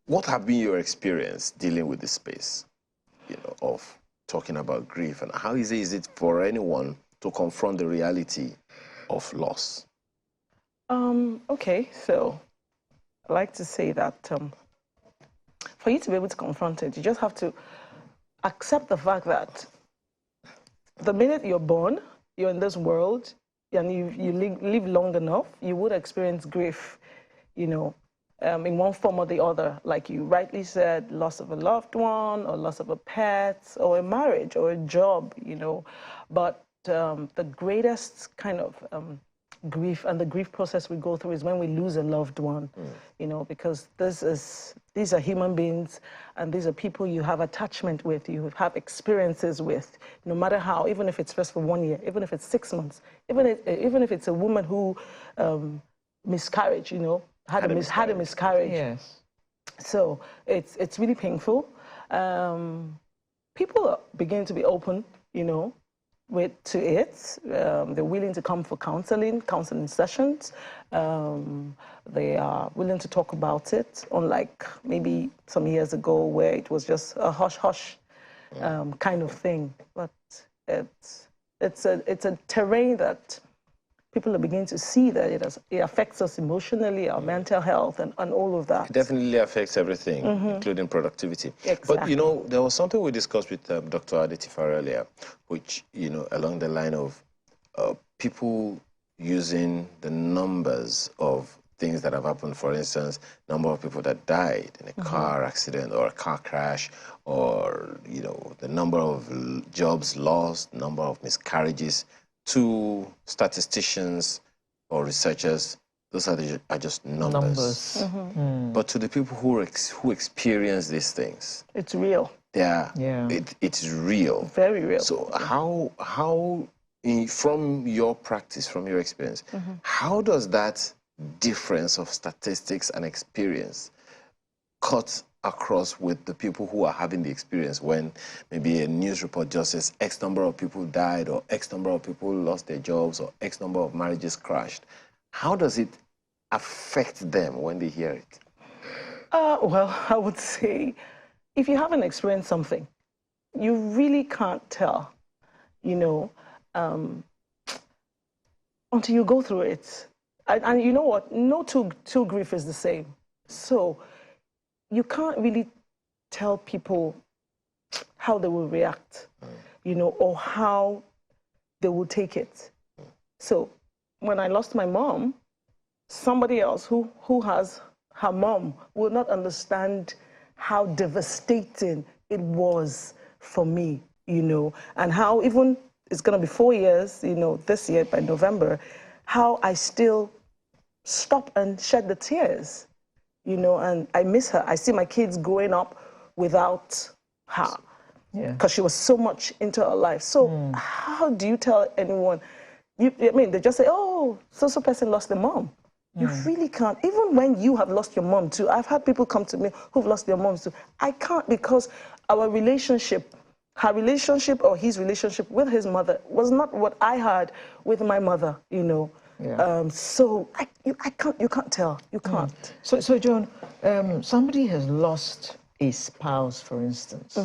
what have been your experience dealing with this space, you know, of talking about grief, and how easy is it for anyone to confront the reality of loss? Okay, so I like to say that for you to be able to confront it, you just have to accept the fact that the minute you're born, you're in this world, and you live long enough, you would experience grief, you know, in one form or the other. Like you rightly said, loss of a loved one, or loss of a pet, or a marriage, or a job, you know. But the greatest kind of grief and the grief process we go through is when we lose a loved one, you know, because these are human beings, and these are people you have attachment with, you have experiences with, no matter how, even if it's just for 1 year, even if it's 6 months, even if it's a woman who miscarried, you know, had a miscarriage. Yes. So it's really painful. People are beginning to be open, you know, to it. They're willing to come for counseling sessions. They are willing to talk about it, unlike maybe some years ago where it was just a hush-hush kind of thing. But it's a terrain that people are beginning to see that it affects us emotionally, our mental health, and all of that. It definitely affects everything, including productivity. Exactly. But, you know, there was something we discussed with Dr. Adetifar earlier, which, you know, along the line of people using the numbers of things that have happened, for instance, number of people that died in a car accident or a car crash, or, you know, the number of jobs lost, number of miscarriages, to statisticians or researchers, those are just numbers. But to the people who experience these things, it's real. It's real. Very real. So how from your practice, from your experience, how does that difference of statistics and experience cut across with the people who are having the experience, when maybe a news report just says X number of people died, or X number of people lost their jobs, or X number of marriages crashed? How does it affect them when they hear it? Well, I would say if you haven't experienced something, you really can't tell, you know, until you go through it. And you know what? No two grief is the same. So you can't really tell people how they will react, you know, or how they will take it. So when I lost my mom, somebody else who has her mom will not understand how devastating it was for me, and how even it's going to be 4 years, this year by November, how I still stop and shed the tears, and I miss her. I see my kids growing up without her because she was so much into her life. So how do you tell anyone? They just say, oh, so person lost their mom. You really can't. Even when you have lost your mom too. I've had people come to me who've lost their moms too. I can't, because our relationship, her relationship or his relationship with his mother was not what I had with my mother, so you can't tell. You can't. So John, somebody has lost a spouse, for instance,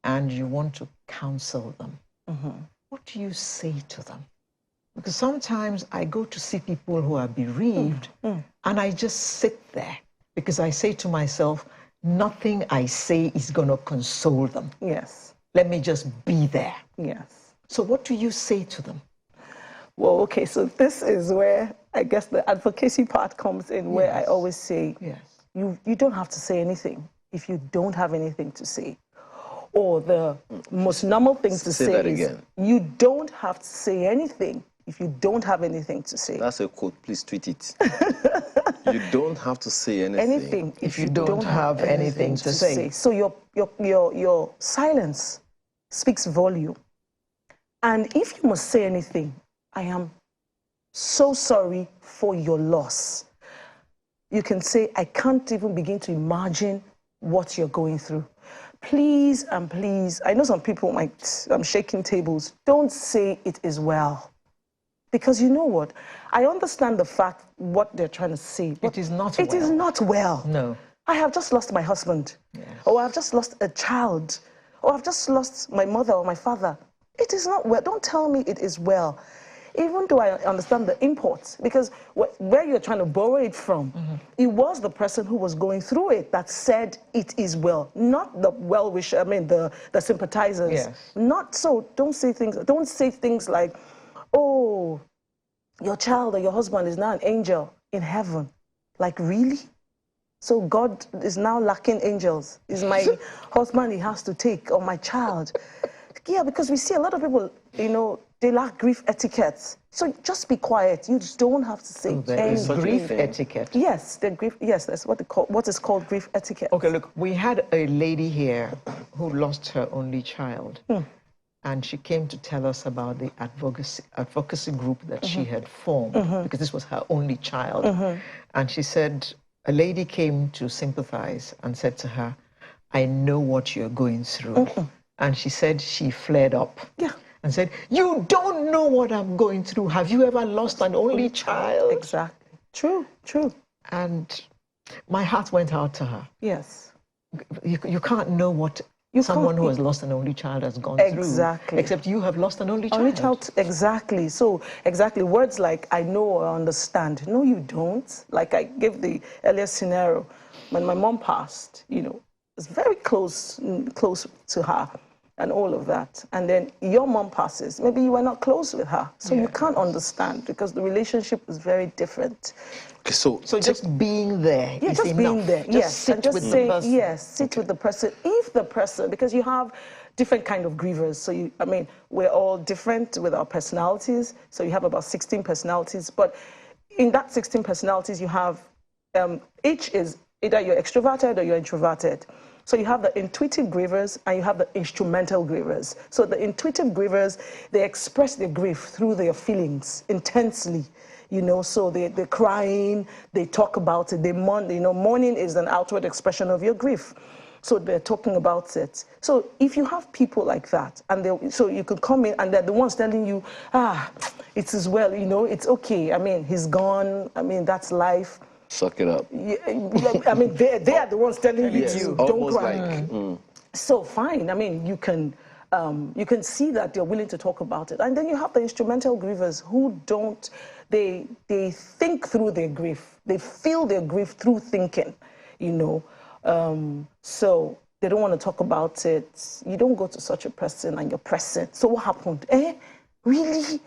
and you want to counsel them. What do you say to them? Because sometimes I go to see people who are bereaved and I just sit there because I say to myself, nothing I say is going to console them. Yes. Let me just be there. Yes. So what do you say to them? Well, okay, so this is where I guess the advocacy part comes in, where I always say, you don't have to say anything if you don't have anything to say. Or the most normal thing to say that is, again. you don't have to say anything if you don't have anything to say. That's a quote. Please tweet it. You don't have to say Anything if you don't have anything to say. So your silence speaks volume. And if you must say anything, I am so sorry for your loss. You can say, I can't even begin to imagine what you're going through. Please and please, I know some people might, I'm shaking tables, don't say it is well. Because you know what? I understand the fact, what they're trying to say. But it is not well. It is not well. No. I have just lost my husband. Yes. Or I've just lost a child. Or I've just lost my mother or my father. It is not well. Don't tell me it is well. Even though I understand the import, because where you're trying to borrow it from, it was the person who was going through it that said it is well, not the well-wisher, the sympathizers. Yes. Not so. Don't say things like, oh, your child or your husband is now an angel in heaven. Like, really? So God is now lacking angels? Is my husband he has to take, or my child? Yeah, because we see a lot of people, they lack grief etiquette. So just be quiet. You don't have to say anything. Grief etiquette. Yes, that's what is called grief etiquette. Okay, look, we had a lady here who lost her only child. And she came to tell us about the advocacy group that she had formed, because this was her only child. And she said, a lady came to sympathize and said to her, I know what you're going through. And she said she flared up and said, you don't know what I'm going through. Have you ever lost an only child? Exactly. True. And my heart went out to her. Yes. You can't know what someone who has lost an only child has gone through. Except you have lost an only child. Only child, exactly. So, exactly. Words like, I know or understand. No, you don't. Like I gave the earlier scenario. When my mom passed, it's very close to her and all of that. And then your mom passes. Maybe you were not close with her. So you can't understand, because the relationship is very different. Okay, so just being there is just enough. Being there. Just sit and just with say, the person. yes, sit with the person. If the person, because you have different kind of grievers. So we're all different with our personalities. So you have about 16 personalities. But in that 16 personalities, you have, each is either you're extroverted or you're introverted. So you have the intuitive grievers and you have the instrumental grievers. So the intuitive grievers, they express their grief through their feelings intensely. So they're crying, they talk about it, they mourn. Mourning is an outward expression of your grief. So they're talking about it. So if you have people like that, and so you could come in and they're the ones telling you, it's as well, it's okay. He's gone. That's life. Suck it up. Yeah, they are the ones telling you, don't cry. So fine. You can see that they're willing to talk about it. And then you have the instrumental grievers who don't, they think through their grief. They feel their grief through thinking, so they don't want to talk about it. You don't go to such a person and you're pressing. So what happened? Really?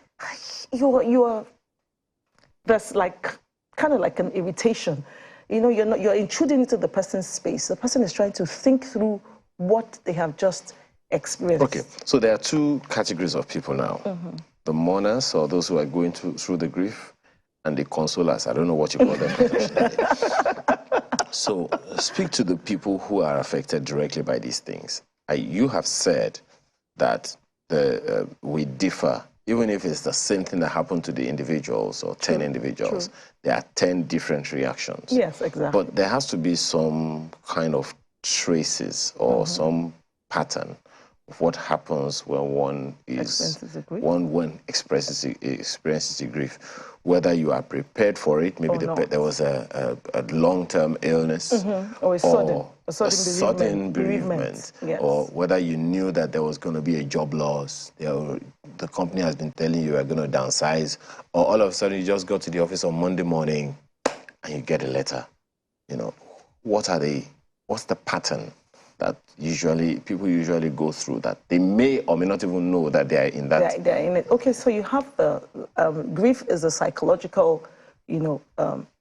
there's like kind of like an irritation. You know, you're intruding into the person's space. The person is trying to think through what they have just experienced. Okay, so there are two categories of people now. The mourners, or those who are going through the grief, and the consolers. I don't know what you call them professionally. So speak to the people who are affected directly by these things. You have said that we differ, even if it's the same thing that happened to the individuals or 10 individuals, there are 10 different reactions. Yes, exactly. But there has to be some kind of traces or some pattern of what happens when one experiences a grief. Whether you are prepared for it, maybe there was a long-term illness, or a sudden bereavement. Yes. Or whether you knew that there was going to be a job loss, the company has been telling you are going to downsize, or all of a sudden you just go to the office on Monday morning and you get a letter. You know, what's the pattern that people usually go through, that they may or may not even know that they are in that? They're in it. Okay, so you have the grief is a psychological,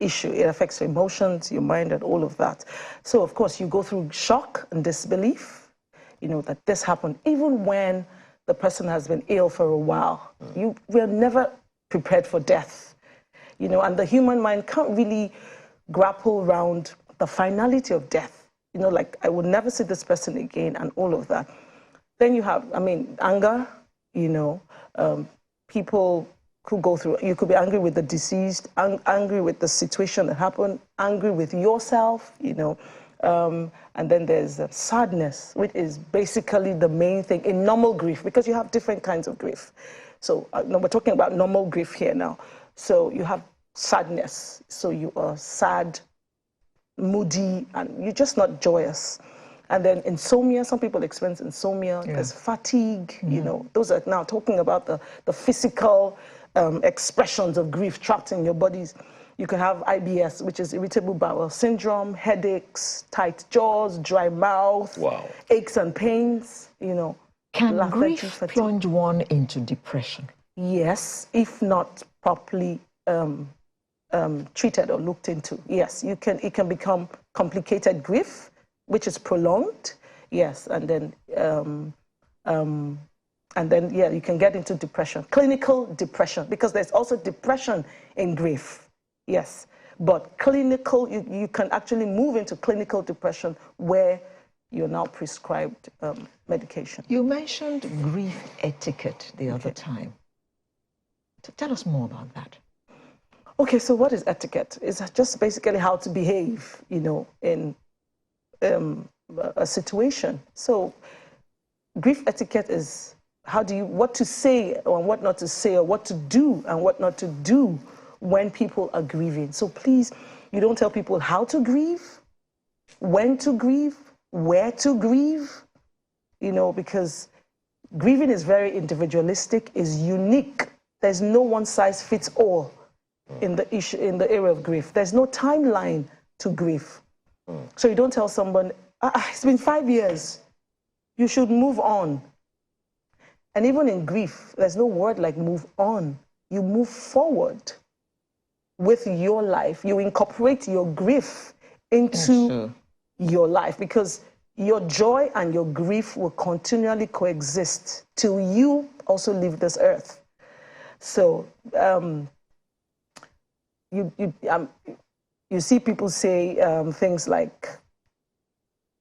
issue. It affects your emotions, your mind, and all of that. So of course you go through shock and disbelief, that this happened, even when the person has been ill for a while. We're never prepared for death, and the human mind can't really grapple around the finality of death. Like, I would never see this person again, and all of that. Then you have, anger, people who go through, you could be angry with the deceased, angry with the situation that happened, angry with yourself, and then there's sadness, which is basically the main thing in normal grief, because you have different kinds of grief. So we're talking about normal grief here now. So you have sadness, so you are sad, moody, and you're just not joyous. And then insomnia, some people experience insomnia. There's fatigue, those are now talking about the physical expressions of grief trapped in your bodies. You can have IBS, which is irritable bowel syndrome, headaches, tight jaws, dry mouth, aches and pains, Can grief plunge one into depression? Yes, if not properly treated or looked into. Yes, it can become complicated grief, which is prolonged. Yes, and then you can get into depression, clinical depression, because there's also depression in grief. Yes, but clinical, you can actually move into clinical depression where you're now prescribed medication. You mentioned grief etiquette the other time. Tell us more about that. Okay, so what is etiquette? It's just basically how to behave, in a situation. So grief etiquette is what to say or what not to say, or what to do and what not to do when people are grieving. So please, you don't tell people how to grieve, when to grieve, where to grieve, because grieving is very individualistic, is unique. There's no one size fits all in the area of grief. There's no timeline to grief. So you don't tell someone, it's been 5 years, you should move on. And even in grief, there's no word like move on. You move forward with your life. You incorporate your grief into your life, because your joy and your grief will continually coexist till you also leave this earth. So you see people say things like,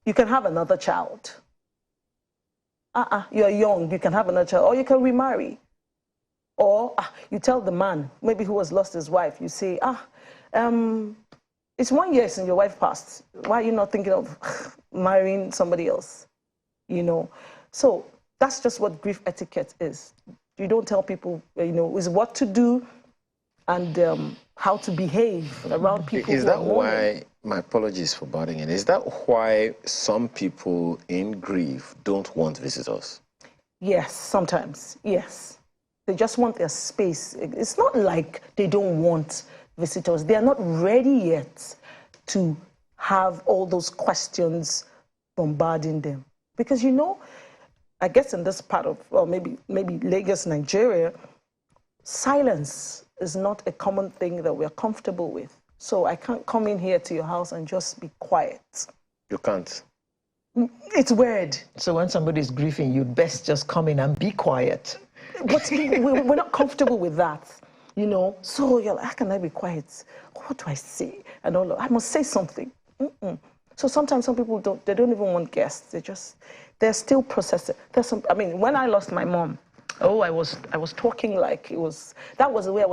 you can have another child. You're young, you can have another child, or you can remarry. Or you tell the man, maybe who has lost his wife, you say, it's 1 year since your wife passed. Why are you not thinking of marrying somebody else? So that's just what grief etiquette is. You don't tell people, is what to do and how to behave around people. Is that why, my apologies for butting in, is that why some people in grief don't want visitors? Yes, sometimes, yes. They just want their space. It's not like they don't want visitors. They are not ready yet to have all those questions bombarding them. Because, I guess in this part of, or maybe Lagos, Nigeria, silence is not a common thing that we're comfortable with. So I can't come in here to your house and just be quiet. You can't. It's weird. So when somebody's grieving, you'd best just come in and be quiet. But we're not comfortable with that, you know. So you're like, how can I be quiet? What do I say? And all I must say something. So sometimes some people don't even want guests. They're still processing. I mean, when I lost my mom, I was talking like that was the way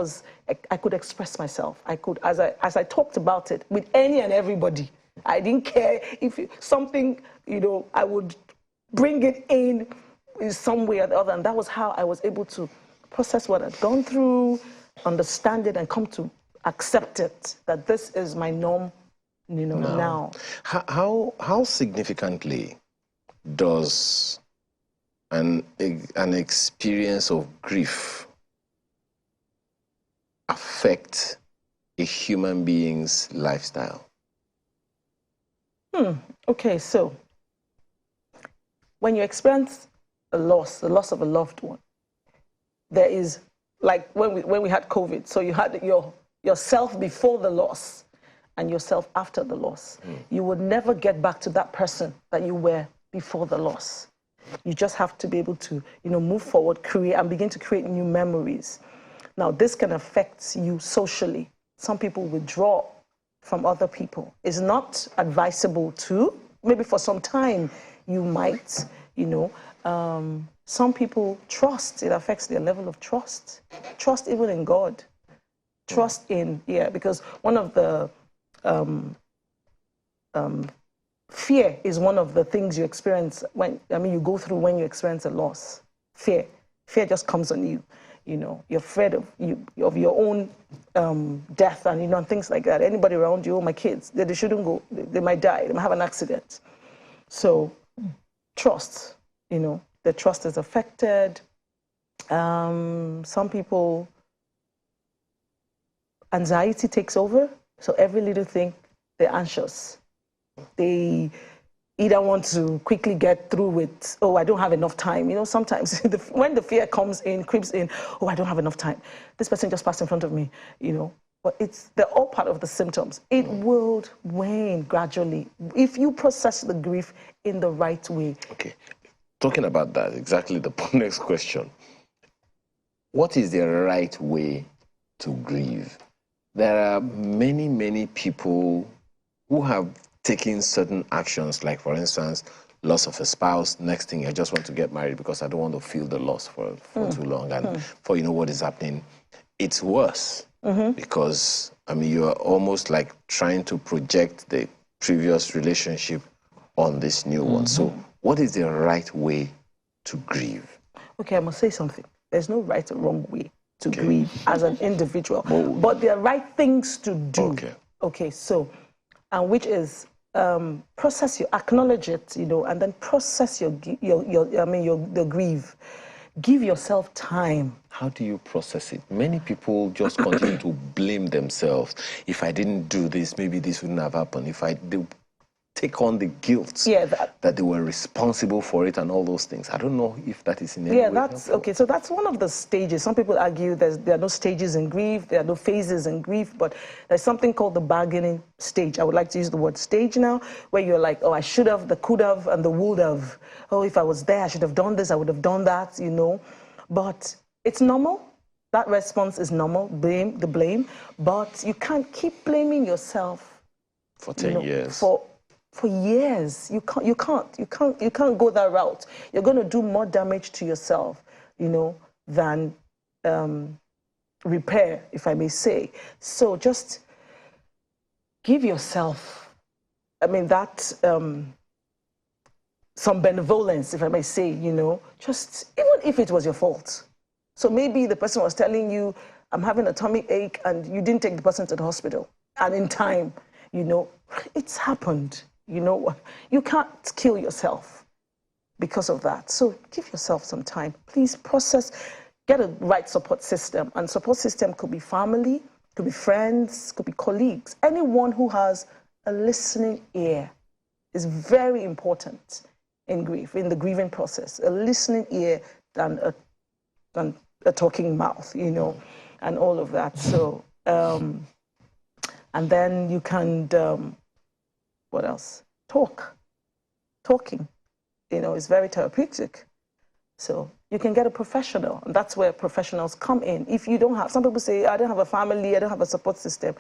I could express myself. I could, as I talked about it with any and everybody. I didn't care if something, you know, I would bring it in some way or the other. And that was how I was able to process what I'd gone through, understand it, and come to accept it, that this is my norm, you know, now. How significantly does an experience of grief affect a human being's lifestyle? Okay, so when you experience the loss of a loved one, there is, like when we had COVID, so you had yourself before the loss and yourself after the loss. You would never get back to that person that you were before the loss. You just have to be able to, you know, move forward, create, and begin to create new memories. Now, this can affect you socially. Some people withdraw from other people. It's not advisable to. Maybe for some time you might, you know. Some people trust. It affects their level of trust. Trust even in God. Trust in, because one of the fear is one of the things you experience you go through when you experience a loss. Fear just comes on you. You know, you're afraid of your own death and, you know, and things like that. Anybody around you, my kids, they shouldn't go. They might die. They might have an accident. So, trust. You know, the trust is affected. Some people, anxiety takes over. So every little thing, they're anxious. They either want to quickly get through with, oh, I don't have enough time. You know, sometimes when the fear creeps in, oh, I don't have enough time. This person just passed in front of me, you know. But they're all part of the symptoms. It will wane gradually if you process the grief in the right way. Okay. Talking about that, exactly the next question. What is the right way to grieve? There are many, many people who have taking certain actions, like, for instance, loss of a spouse. Next thing, I just want to get married because I don't want to feel the loss for too long. And for, you know, what is happening, it's worse because, I mean, you are almost like trying to project the previous relationship on this new one. So what is the right way to grieve? Okay, I must say something. There's no right or wrong way to grieve as an individual, but there are right things to do. Okay, so, and which is acknowledge it, you know, and then process the grief. Give yourself time. How do you process it? Many people just continue to blame themselves. If I didn't do this, maybe this wouldn't have happened. They take on the guilt that they were responsible for it and all those things. I don't know if that is in any way that's helpful. Okay, so that's one of the stages. Some people argue there are no stages in grief, there are no phases in grief, but there's something called the bargaining stage. I would like to use the word stage now, where you're like, oh, I should have, the could have, and the would have. Oh, if I was there, I should have done this, I would have done that, you know. But it's normal. That response is normal, the blame, but you can't keep blaming yourself for 10 years. For years. You can't go that route. You're going to do more damage to yourself, you know, than repair, if I may say. So just give yourself, I mean, that some benevolence, if I may say, you know, just even if it was your fault. So maybe the person was telling you, I'm having a tummy ache, and you didn't take the person to the hospital. And in time, you know, it's happened. You know what? You can't kill yourself because of that. So give yourself some time. Please process, get a right support system. And support system could be family, could be friends, could be colleagues. Anyone who has a listening ear is very important in grief, in the grieving process. A listening ear than a talking mouth, you know. and all of that. So, and then you can, what else? Talking, is very therapeutic. So you can get a professional, and that's where professionals come in. If you don't have, some people say, I don't have a family, I don't have a support system.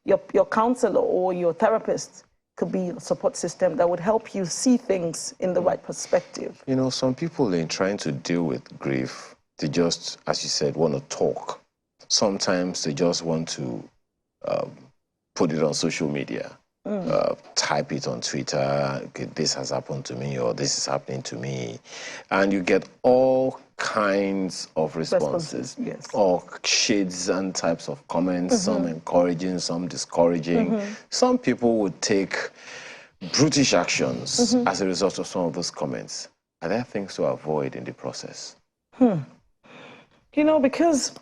Your counselor or your therapist could be a support system that would help you see things in the right perspective. Some people, in trying to deal with grief, they just, as you said, want to talk. Sometimes they just want to put it on social media. Type it on Twitter, okay, this has happened to me, or this is happening to me. And you get all kinds of responses, yes. All shades and types of comments, some encouraging, some discouraging. Some people would take brutish actions as a result of some of those comments. Are there things to avoid in the process? Because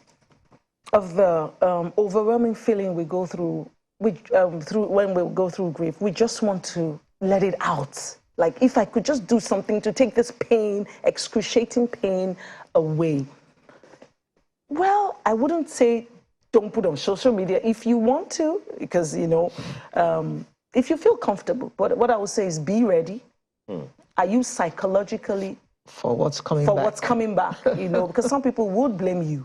of the overwhelming feeling we go through, when we go through grief, we just want to let it out. Like, if I could just do something to take this pain, excruciating pain away. Well, I wouldn't say don't put on social media if you want to, because, if you feel comfortable. But what I would say is be ready. Are you psychologically for what's coming back? Because some people would blame you.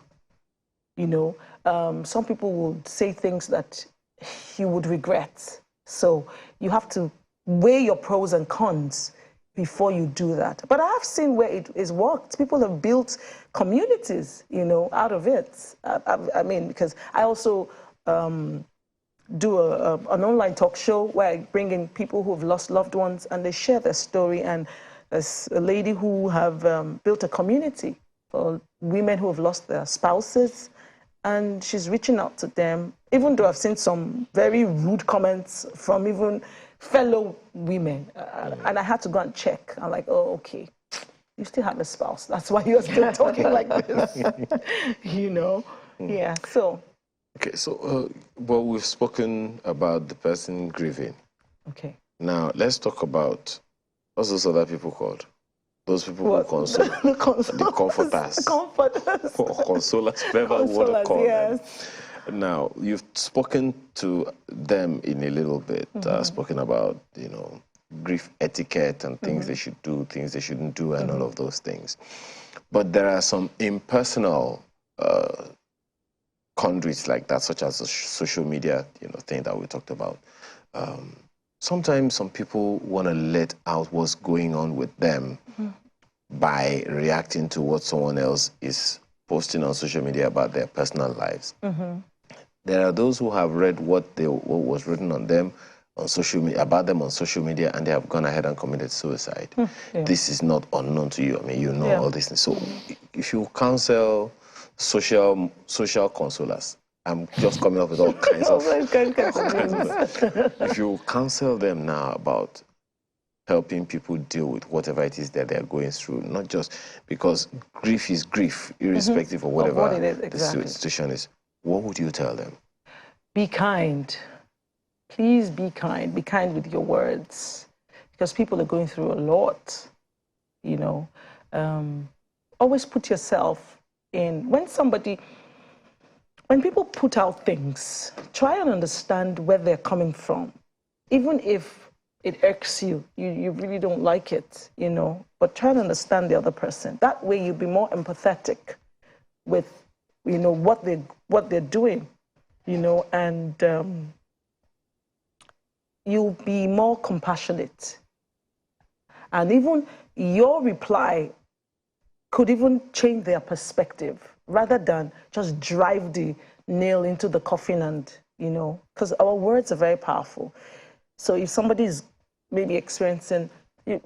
Some people would say things that you would regret. So you have to weigh your pros and cons before you do that. But I have seen where it is worked. People have built communities, out of it. Because I also do an online talk show where I bring in people who have lost loved ones, and they share their story. And there's a lady who have built a community for women who have lost their spouses, and she's reaching out to them, even though I've seen some very rude comments from even fellow women. And I had to go and check. I'm like, oh, okay, you still have a spouse. That's why you're still talking like this, Yeah, so. Okay, so, well, we've spoken about the person grieving. Okay. Now, let's talk about, what's those other people called? Those people who console, the comforters. The comforters. Or consolers, whatever you want to call them. Now, you've spoken to them in a little bit, spoken about, grief etiquette and things they should do, things they shouldn't do, and all of those things. But there are some impersonal conduits like that, such as the social media, thing that we talked about. Sometimes some people want to let out what's going on with them by reacting to what someone else is posting on social media about their personal lives. There are those who have read what was written on them on social media, about them on social media, and they have gone ahead and committed suicide. This is not unknown to you. All these things. So if you counsel social consolers, I'm just coming up with all kinds of if you counsel them now about helping people deal with whatever it is that they're going through, not just because grief is grief, irrespective of whatever what it is, exactly. The situation is, what would you tell them? Be kind. Please be kind. Be kind with your words, because people are going through a lot, Always put yourself in. When people put out things, try and understand where they're coming from. Even if it irks you, you really don't like it, but try and understand the other person. That way you'll be more empathetic with, what they're doing, and you'll be more compassionate. And even your reply could even change their perspective, rather than just drive the nail into the coffin and, because our words are very powerful. So if somebody is maybe experiencing,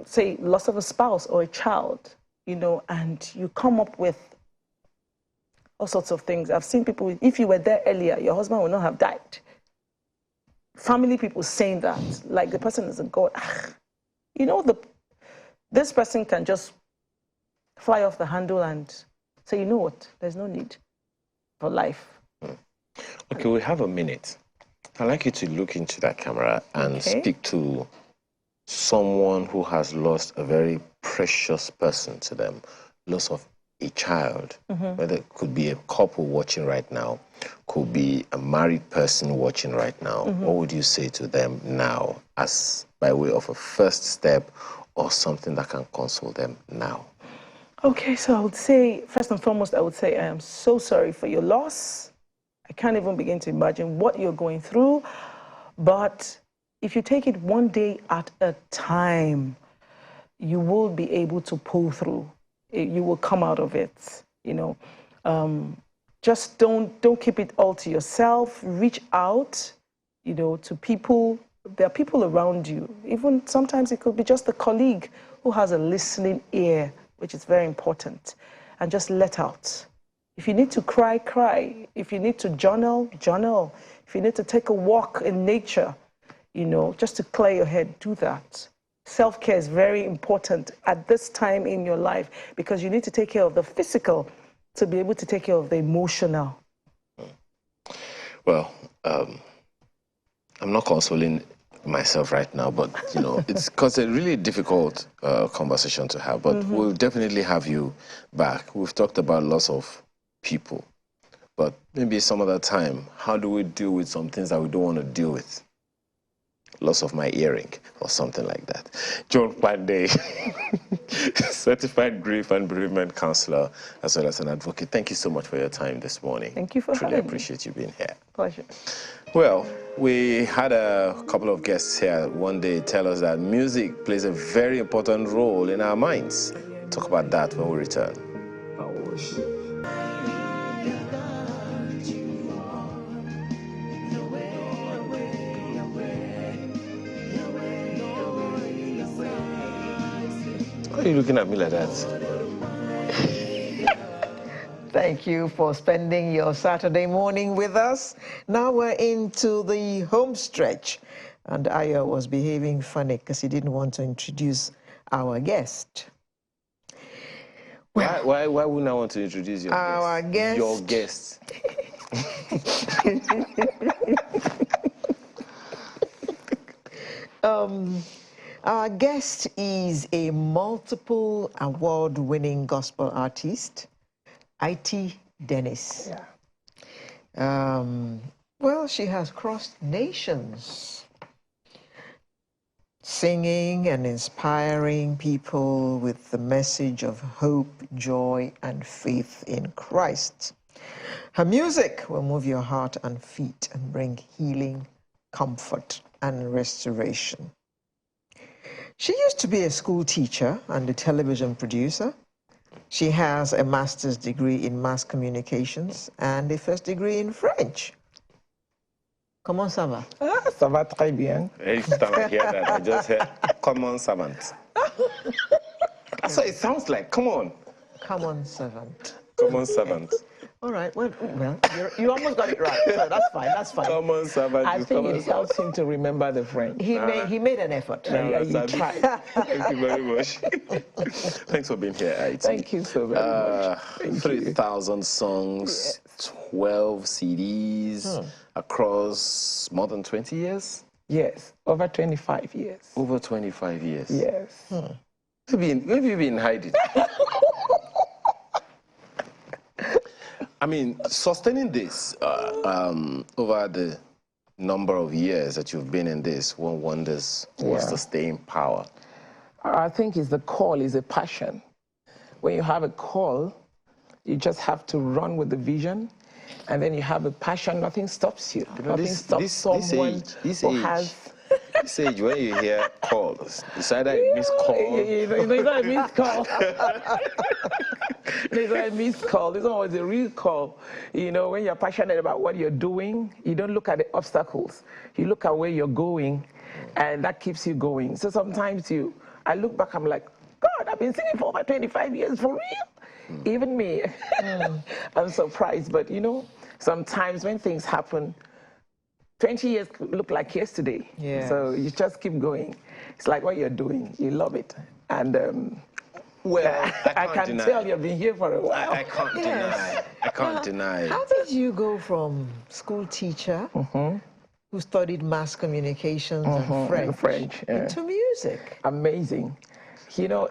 say, loss of a spouse or a child, and you come up with all sorts of things. I've seen people, if you were there earlier, your husband would not have died. Family people saying that, like the person is a god. This person can just fly off the handle and say, you know what, there's no need for life. Okay, we have a minute. I'd like you to look into that camera and speak to someone who has lost a very precious person to them, loss of a child, whether it could be a couple watching right now, could be a married person watching right now, what would you say to them now as by way of a first step or something that can console them now? Okay, so I would say, first and foremost, I would say I am so sorry for your loss. I can't even begin to imagine what you're going through. But if you take it one day at a time, you will be able to pull through. You will come out of it, you know. Just don't keep it all to yourself. Reach out, you know, to people. There are people around you. Even sometimes it could be just a colleague who has a listening ear, which is very important. And just let out. If you need to cry, cry. If you need to journal, journal. If you need to take a walk in nature, you know, just to clear your head, do that. Self-care is very important at this time in your life because you need to take care of the physical to be able to take care of the emotional. Well, I'm not consoling myself right now, but, you know, it's because a really difficult conversation to have, but we'll definitely have you back. We've talked about lots of people, but maybe some other time, how do we deal with some things that we don't want to deal with? Loss of my earring or something like that. John Pandey, certified grief and bereavement counselor, as well as an advocate. Thank you so much for your time this morning. Thank you for Truly having me. appreciate you being here. Pleasure. Well, we had a couple of guests here one day tell us that music plays a very important role in our minds. Talk about that when we return. Why are you looking at me like that? Thank you for spending your Saturday morning with us. Now we're into the home stretch. And Aya was behaving funny because he didn't want to introduce our guest. Why wouldn't I want to introduce your Our guest? Your guest. Our guest is a multiple award-winning gospel artist, IT Dennis. Yeah. Well, she has crossed nations, singing and inspiring people with the message of hope, joy, and faith in Christ. Her music will move your heart and feet and bring healing, comfort, and restoration. She used to be a school teacher and a television producer. She has a master's degree in mass communications and a first degree in French. Comment ça va? Ah, ça va très bien. Every time I hear that, I just hear common servant. That's what it sounds like. Come on. Common servant. Common servant. All right. Well, you almost got it right. So that's fine. That's fine. Common servant. I think it helps him to remember the French. He made an effort. Yeah, you tried. Thank you very much. Thanks for being here, IT. Thank you so very much. 3,000 songs, 12 CDs across more than 20 years? Yes, over 25 years. Over 25 years. Yes. Where have you been hiding? I mean, sustaining this over the number of years that you've been in this, one wonders what's the staying power? I think it's the call, is a passion. When you have a call, you just have to run with the vision, and then you have a passion, nothing stops you. Nothing stops someone who has... This age, when you hear calls, it's either a missed call. You know, it's not a missed call. It's not a missed call. It's always a real call. You know, when you're passionate about what you're doing, you don't look at the obstacles. You look at where you're going, and that keeps you going. So sometimes I look back, I'm like, God, I've been singing for over 25 years, for real? Even me. I'm surprised. But, you know, sometimes when things happen, 20 years look like yesterday. Yeah. So you just keep going. It's like what you're doing. You love it. And Well, I can tell you've been here for a while. I can't deny. I can't deny. How did you go from school teacher who studied mass communications and French yeah. into music? Amazing. You know,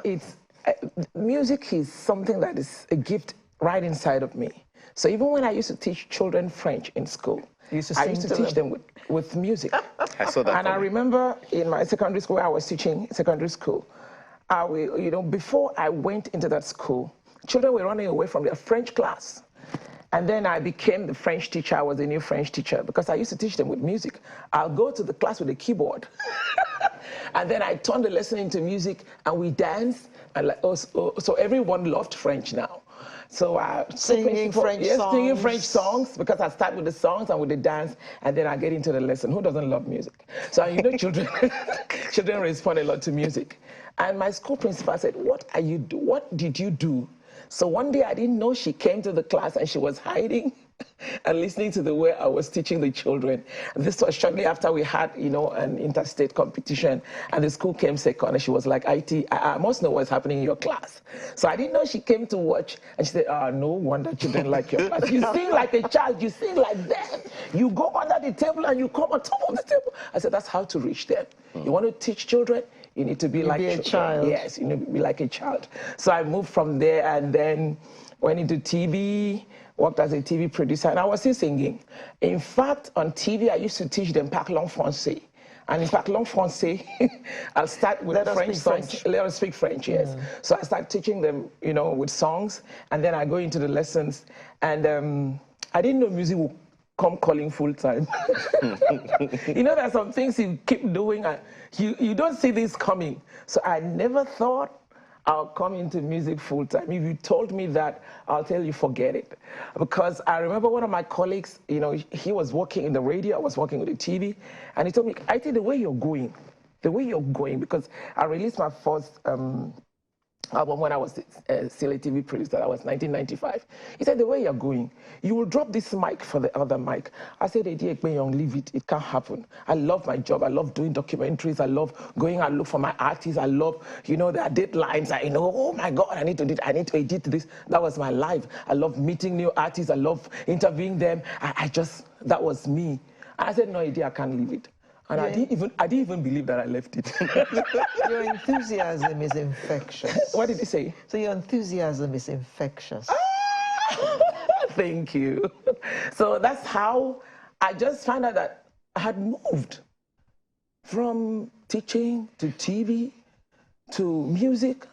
music is something that is a gift right inside of me. So even when I used to teach children French in school, I used to teach them with music. I saw that. And I remember in my secondary school, where I was teaching secondary school, before I went into that school, children were running away from their French class. And then I became the French teacher. I was the new French teacher because I used to teach them with music. I'll go to the class with a keyboard. And then I turned the lesson into music and we danced. And so everyone loved French now. So singing French songs. Singing French songs, because I start with the songs and with the dance, and then I get into the lesson. Who doesn't love music? So children respond a lot to music. And my school principal said, what did you do? So one day I didn't know she came to the class and she was hiding and listening to the way I was teaching the children. This was shortly after we had, an interstate competition, and the school came second, and she was like, I must know what's happening in your class. So I didn't know she came to watch, and she said, no wonder children like your class. You sing like a child, you sing like them. You go under the table and you come on top of the table. I said, that's how to reach them. You want to teach children? You need to be like a child. Yes, you need to be like a child. So I moved from there and then went into TV, worked as a TV producer, and I was still singing. In fact, on TV, I used to teach them Parlons Français. And in Parlons Français, I'll start with French songs. Let us speak French, yes. So I start teaching them, with songs, and then I go into the lessons. And I didn't know music would come calling full time. There are some things you keep doing, and you don't see this coming. So I never thought I'll come into music full time. If you told me that, I'll tell you, forget it. Because I remember one of my colleagues, he was working in the radio, I was working with the TV, and he told me, I think the way you're going, because I released my first album when I was still a TV producer. That was 1995. He said, the way you're going, you will drop this mic for the other mic. I said, Young, leave it. It can't happen. I love my job. I love doing documentaries. I love going and look for my artists. I love, there are deadlines. Oh my God, I need to edit this. That was my life. I love meeting new artists. I love interviewing them. That was me. And I said, no, I can't leave it. And I didn't even believe that I left it. Your enthusiasm is infectious. What did he say? So your enthusiasm is infectious. Thank you. So that's how I just found out that I had moved from teaching to TV to music.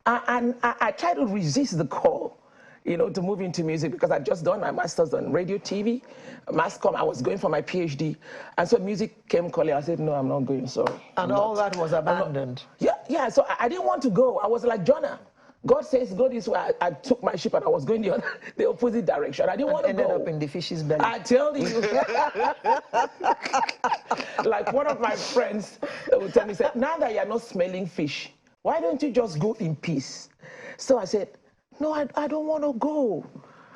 And I tried to resist the call, to move into music, because I'd just done my master's on radio, TV, mass comm. I was going for my PhD. And so music came calling. I said, no, I'm not going, sorry. And all that was abandoned. Yeah. So I didn't want to go. I was like Jonah. God says, go this way. I took my ship and I was going the opposite direction. I didn't want to go. Ended up in the fish's belly. I tell you. Like one of my friends would tell me, said, now that you're not smelling fish, why don't you just go in peace? So I said, no, I don't want to go.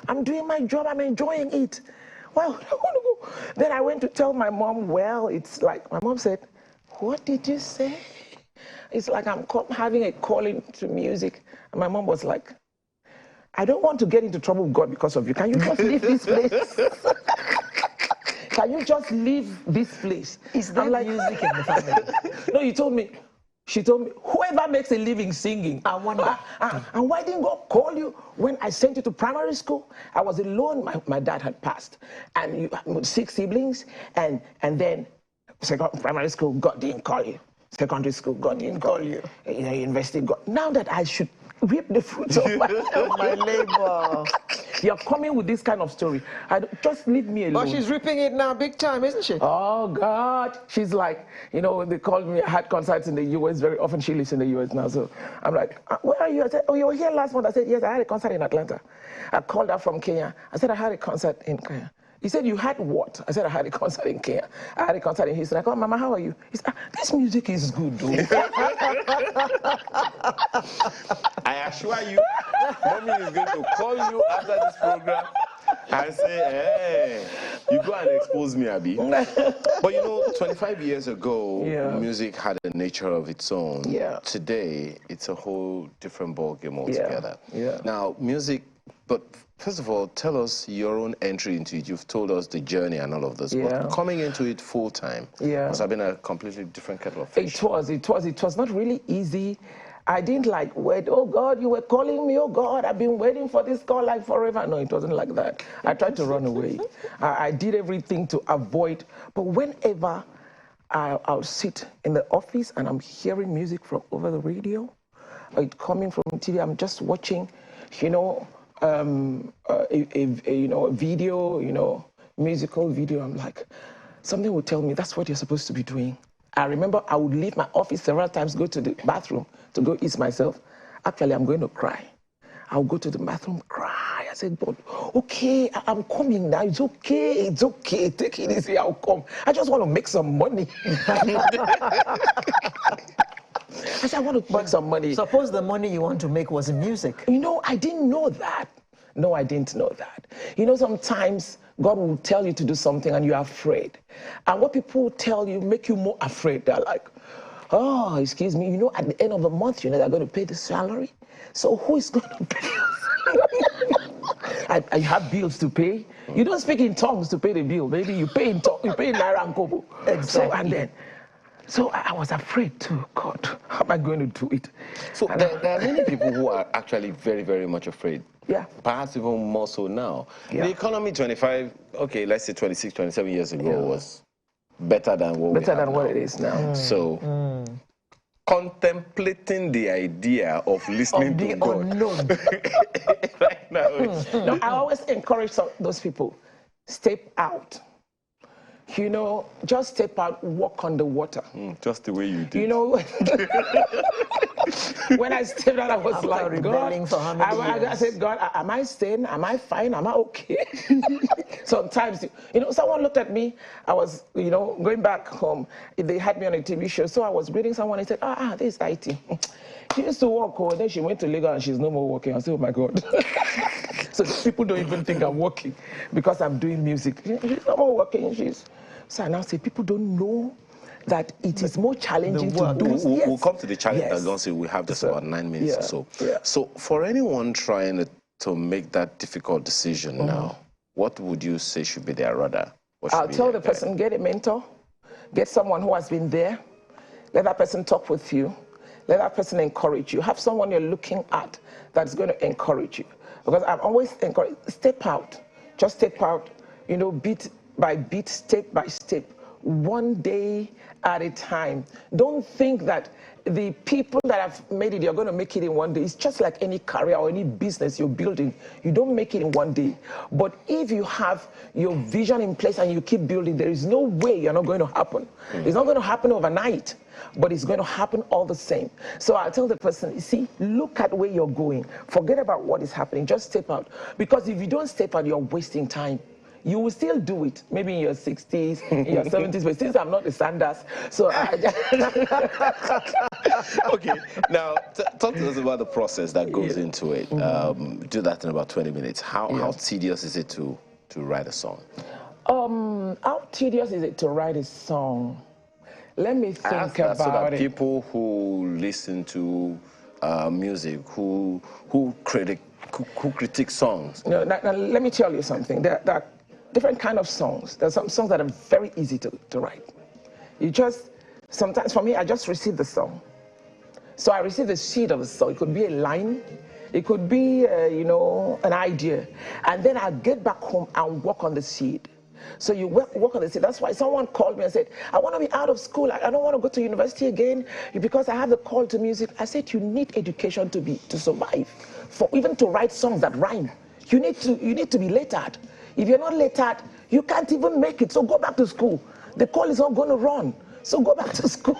I'm doing my job. I'm enjoying it. Why would I want to go? Then I went to tell my mom, well, it's like, my mom said, what did you say? It's like I'm having a calling to music. And my mom was like, I don't want to get into trouble with God because of you. Can you just leave this place? Can you just leave this place? Is there music in the family? No, she told me, whoever makes a living singing. I wonder. And why didn't God call you when I sent you to primary school? I was alone. My dad had passed. And you had 6 siblings. And then primary school, God didn't call you. Secondary school, God didn't call you. University, God. Now that I should reap the fruits of my labor. You're coming with this kind of story. Just leave me alone. But she's reaping it now big time, isn't she? Oh, God. She's like, when they called me, I had concerts in the U.S. very often. She lives in the U.S. now. So I'm like, where are you? I said, oh, you were here last month. I said, yes, I had a concert in Atlanta. I called her from Kenya. I said, I had a concert in Kenya. He said, you had what? I said, I had a concert in Kenya. I had a concert in Houston. I called, Mama, how are you? He said, this music is good, dude. I assure you, Mommy is going to call you after this program and say, hey, you go and expose me, Abi. But 25 years ago, music had a nature of its own. Yeah. Today, it's a whole different ballgame altogether. Yeah. Now, music, but first of all, tell us your own entry into it. You've told us the journey and all of this, but coming into it full time must have been a completely different kettle of fish. It was not really easy. I didn't like wait, oh God, you were calling me, oh God, I've been waiting for this call like forever. No, it wasn't like that. I tried to run away. I did everything to avoid, but whenever I'll sit in the office and I'm hearing music from over the radio, or it coming from TV, I'm just watching, you know, a video, you know, musical video. I'm like, something would tell me that's what you're supposed to be doing. I remember I would leave my office several times, go to the bathroom to go ease myself. Actually, I'm going to cry. I'll go to the bathroom, cry. I said, God, okay, I'm coming now. It's okay, take it easy, I'll come. I just want to make some money. I said, I want to make some money. Suppose the money you want to make was in music. You know, I didn't know that. No, I didn't know that. You know, sometimes God will tell you to do something and you're afraid. And what people tell you make you more afraid. They're like, oh, excuse me, you know, at the end of the month, you know, they're going to pay the salary. So who is going to pay I have bills to pay. You don't speak in tongues to pay the bill. Maybe you pay in tongues, you pay in Naira and Kobo. Exactly. So I was afraid too. God, how am I going to do it? So there are many people who are actually very, very much afraid. Yeah. Perhaps even more so now. Yeah. The economy 25, okay, let's say 26, 27 years ago was better than what we have than now. what it is now. So contemplating the idea of listening to God unknown. right now. No, I always encourage those people, step out. You know, just step out, walk on the water. Just the way you did. You know, when I stepped out, I was After like, rebelling God, for how many I years? said, God, am I staying? Am I fine? Am I okay? Sometimes, you know, someone looked at me. I was, you know, going back home. They had me on a TV show. So I was greeting someone and said, this is IT. She used to work, then she went to Lagos and she's no more working. I said, oh my God. So people don't even think I'm working because I'm doing music. She's no more working. So I now say, people don't know that it is more challenging to do. We'll come to the challenge that Gonsi. We have just about 9 minutes or so. Yeah. So for anyone trying to make that difficult decision now, what would you say should be their radar? I'll tell the person, get a mentor, get someone who has been there, let that person talk with you, let that person encourage you. Have someone you're looking at that's going to encourage you. Because I'm always encouraged, step out. Just step out, you know, bit by bit, step by step, one day at a time. Don't think that the people that have made it, you're going to make it in one day. It's just like any career or any business you're building. You don't make it in one day. But if you have your vision in place and you keep building, there is no way you're not going to happen. It's not going to happen overnight, but it's going to happen all the same. So I'll tell the person, you see, look at where you're going. Forget about what is happening. Just step out. Because if you don't step out, you're wasting time. You will still do it, maybe in your 60s, in your 70s, but since I'm not the Sanders, so Okay, now talk to us about the process that goes into it. Do that in about 20 minutes. How tedious is it to write a song? How tedious is it to write a song? Let me think about so that it. people who listen to music, who critique songs. No, now, let me tell you something. There are different kind of songs. There's some songs that are very easy to write. You just, sometimes for me, I just receive the song. So I receive the seed of the song. It could be a line. It could be, you know, an idea. And then I get back home and work on the seed. So you work on the seed. That's why someone called me and said, I want to be out of school. I don't want to go to university again because I have the call to music. I said, you need education to survive, for even to write songs that rhyme. You need to be lettered. If you're not lettered, you can't even make it. So go back to school. The call is not going to run. So go back to school.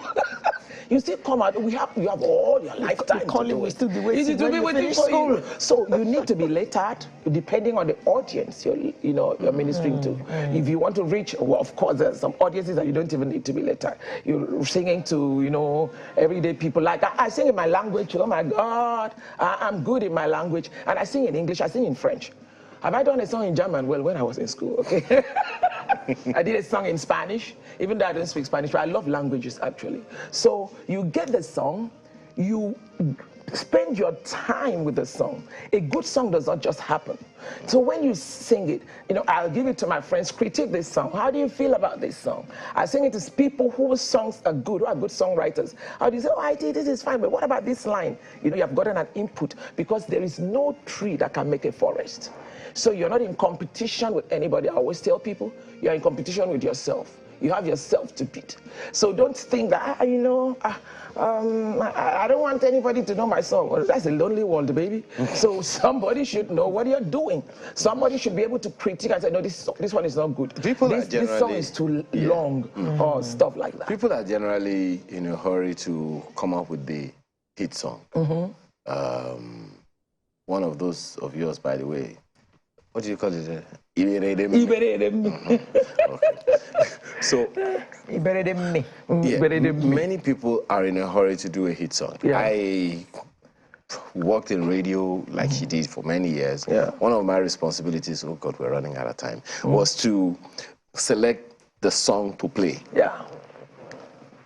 You still come out. You have all your lifetime. Calling will still be waiting to be waiting for you. So you need to be lettered, depending on the audience you're ministering to. If you want to reach, well, of course, there's some audiences that you don't even need to be lettered. You're singing to everyday people. Like I sing in my language. Oh my God, I'm good in my language, and I sing in English. I sing in French. Have I done a song in German? Well, when I was in school, okay. I did a song in Spanish, even though I don't speak Spanish, but I love languages, actually. So you get the song, you spend your time with the song. A good song does not just happen. So when you sing it, you know, I'll give it to my friends, critique this song. How do you feel about this song? I sing it to people whose songs are good, who are good songwriters. How do you say, oh, I did, this is fine, but what about this line? You know, you have gotten an input, because there is no tree that can make a forest. So you're not in competition with anybody. I always tell people, you're in competition with yourself. You have yourself to beat. So don't think that, you know, I don't want anybody to know my song. Well, that's a lonely world, baby. So somebody should know what you're doing. Somebody should be able to critique and say, no, this one is not good. This song is too long, or stuff like that. People are generally in a hurry to come up with the hit song. One of those of yours, by the way, what do you call it? So, many people are in a hurry to do a hit song. Yeah. I worked in radio like she did for many years. Yeah. One of my responsibilities, oh God, we're running out of time, was to select the song to play. Yeah.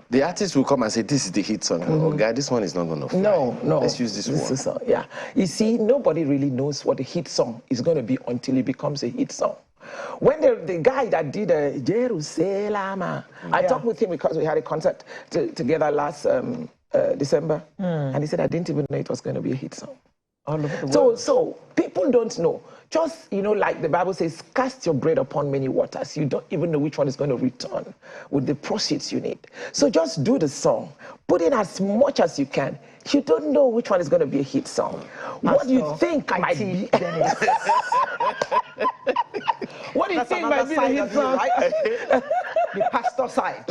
The artist will come and say, this is the hit song. Oh, guy, this one is not going to fly. No. Let's use this one. Is yeah. You see, nobody really knows what a hit song is going to be until it becomes a hit song. When the guy that did Jerusalem, I talked with him because we had a concert together last December, and he said, I didn't even know it was going to be a hit song. All over the world. So people don't know. Just, you know, like the Bible says, cast your bread upon many waters. You don't even know which one is going to return with the proceeds you need. So just do the song. Put in as much as you can. You don't know which one is going to be a hit song. What do you think might be? What do you think might be the hit song? Right? The pastor side.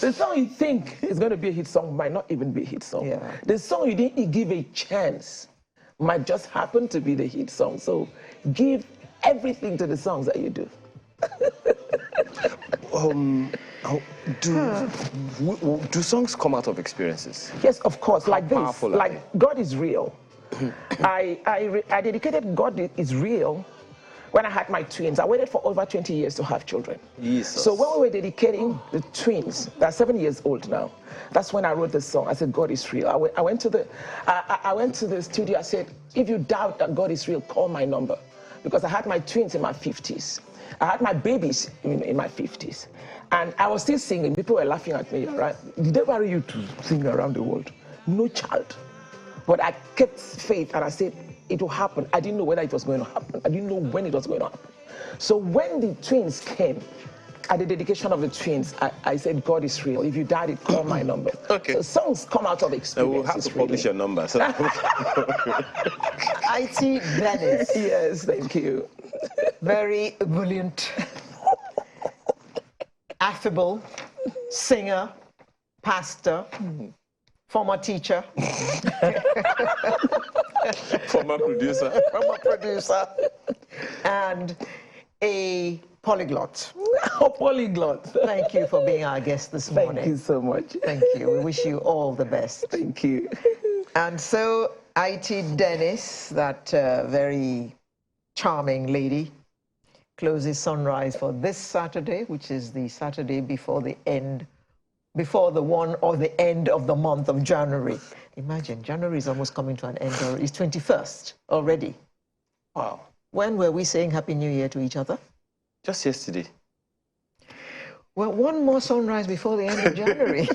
The song you think is going to be a hit song might not even be a hit song. Yeah. The song you didn't give a chance might just happen to be the hit song. So give everything to the songs that you do. Do songs come out of experiences? Yes, of course. Like this. powerful are Like God is real. I dedicated God is real when I had my twins. I waited for over 20 years to have children. Jesus. So when we were dedicating the twins, they're 7 years old now, that's when I wrote the song. I said, God is real. I went to the studio. I said, if you doubt that God is real, call my number. Because I had my twins in my 50s. I had my babies in my 50s. And I was still singing. People were laughing at me, right? Did they worry you to sing around the world? No child. But I kept faith and I said, it will happen. I didn't know whether it was going to happen. I didn't know when it was going to happen. So when the twins came, at the dedication of the twins, I said, God is real. If you doubt it, call my number. Okay. So songs come out of experience. We'll have to publish your number. So IT Dennis. Yes, thank you. Very brilliant, affable, singer, pastor, former teacher, former producer, and a polyglot. A polyglot. Thank you for being our guest this morning. Thank you so much. Thank you. We wish you all the best. Thank you. And so, IT Dennis, that very charming lady, closes Sunrise for this Saturday, which is the Saturday before the end of the month of January. Imagine, January is almost coming to an end, or it's 21st already. wow. When were we saying Happy New Year to each other? Just yesterday. Well, one more sunrise before the end of January.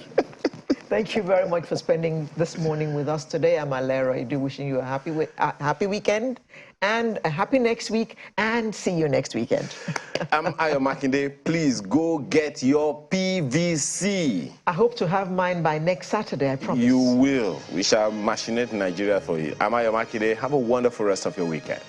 Thank you very much for spending this morning with us today. I'm Alera. I do wishing you a happy weekend and a happy next week, and see you next weekend. I'm Ayo Makinde. Please go get your PVC. I hope to have mine by next Saturday, I promise. You will. We shall machinate Nigeria for you. I'm Ayo Makinde. Have a wonderful rest of your weekend.